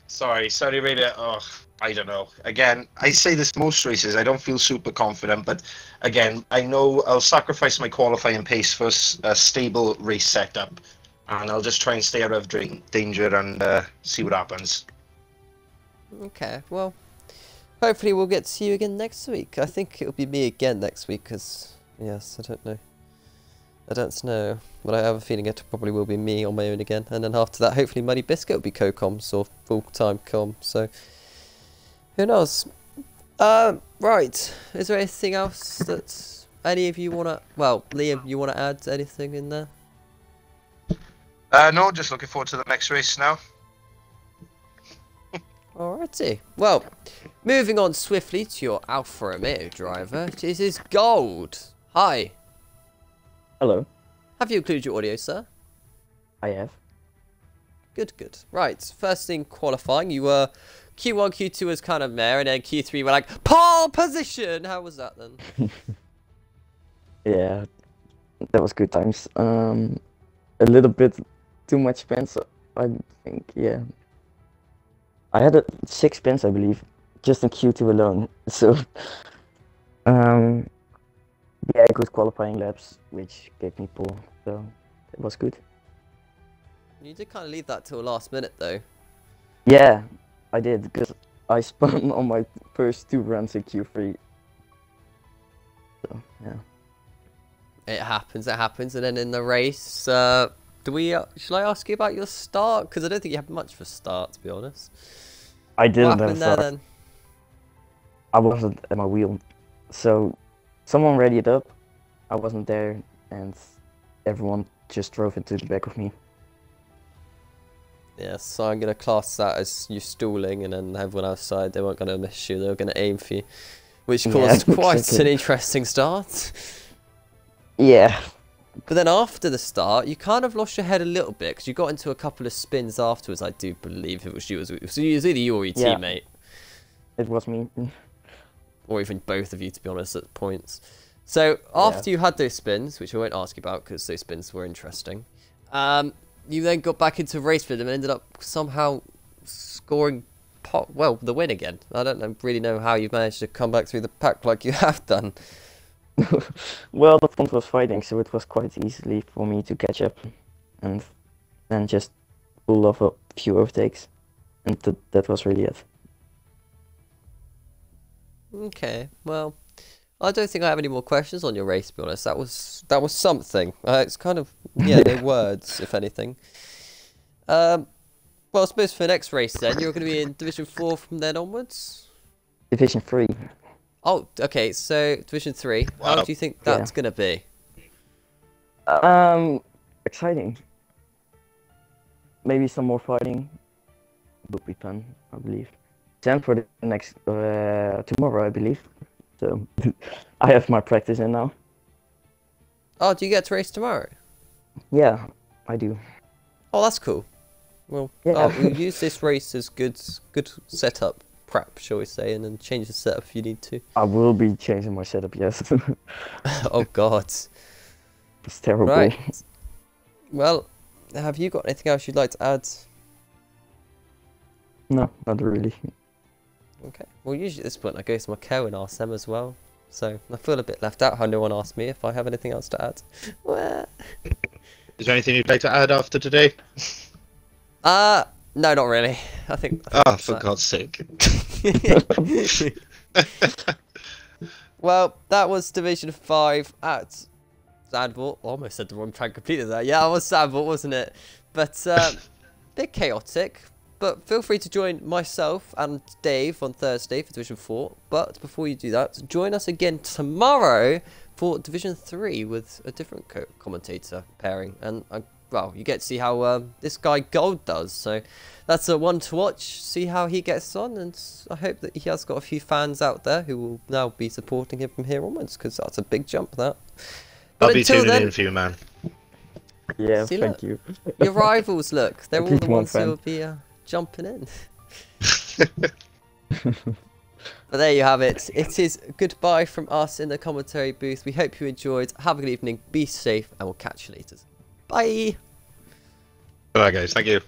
Sorry, Saudi Arabia. Oh, I don't know. Again, I say this most races. I don't feel super confident, but again, I know I'll sacrifice my qualifying pace for a stable race setup, and I'll just try and stay out of danger and see what happens. Okay, well, hopefully we'll get to see you again next week. I think it'll be me again next week, because, yes, I don't know. I don't know, but I have a feeling it probably will be me on my own again. And then after that, hopefully Muddy Biscuit will be co-coms or full-time com, so who knows? Right, is there anything else that any of you want to, well, Liam, you want to add anything in there? No, just looking forward to the next race now. Alrighty. Well, moving on swiftly to your Alfa Romeo driver. This is Gold. Hi. Hello. Have you included your audio, sir? I have. Good, good. Right. First thing qualifying, you were Q1, Q2 was kind of meh, and then Q3 were like pole position. How was that then? Yeah, that was good times. A little bit too much spins, I think. Yeah. I had 6 spins, I believe, just in Q2 alone. So, yeah, good qualifying laps, which gave me pole, so it was good. You did kind of leave that till last minute, though. Yeah, I did, because I spun on my first 2 runs in Q3. So, yeah. It happens, and then in the race, do we? Shall I ask you about your start? Because I don't think you had much of a start, to be honest. I didn't What have a happened there start. then? I wasn't at my wheel, so someone readied it up. I wasn't there, and everyone just drove into the back of me. Yes, so I'm going to class that as you stalling, and then everyone outside, they weren't going to miss you, they were going to aim for you, which caused quite exactly. an interesting start. Yeah. But then after the start, you kind of lost your head a little bit, because you got into a couple of spins afterwards, I do believe it was you. It was either you or your Yeah. teammate, It was me. or even both of you, to be honest, at points. So after you had those spins, which I won't ask you about, because those spins were interesting, you then got back into race rhythm and ended up somehow scoring, the win again. I don't really know how you've managed to come back through the pack like you have done. Well, the front was fighting, so it was quite easily for me to catch up, and then just pull off a few overtakes, and that was really it. Okay, well, I don't think I have any more questions on your race, to be honest. That was something. It's kind of, yeah, no words, if anything. Well, I suppose for the next race then, you're going to be in Division 4 from then onwards? Division 3. Oh, okay, so Division 3. How Wow. do you think that's going to be? Exciting. Maybe some more fighting. Would be fun, I believe. 10 for the next tomorrow, I believe. So I have my practice in now. Oh, do you get to race tomorrow? Yeah, I do. Oh, that's cool. Well, Yeah. we'll use this race as good setup prep, shall we say, and then change the setup if you need to. I will be changing my setup, yes. Oh, God. It's terrible. Right. Well, have you got anything else you'd like to add? No, not really. Okay. Well, usually at this point I go to my co and ask them as well. So I feel a bit left out how no one asked me if I have anything else to add. Well, Is there anything you'd like to add after today? no, not really. I think Ah, for God's sake. Well, that was Division 5 at Zandvoort. Almost said the wrong track completely there. Yeah, it was Zandvoort, wasn't it? But bit chaotic. But feel free to join myself and Dave on Thursday for Division 4. But before you do that, join us again tomorrow for Division 3 with a different commentator pairing. And, well, you get to see how this guy Gold does. So that's a one to watch, see how he gets on. And I hope that he has got a few fans out there who will now be supporting him from here onwards, because that's a big jump, that. But I'll be tuning in for you, man. Yeah, see, thank look, you. your rivals, look, they're all the Pokemon ones who fan. will be jumping in. But there you have it. It is goodbye from us in the commentary booth. We hope you enjoyed. Have a good evening. Be safe, and we'll catch you later. Bye. Alright, guys. Thank you.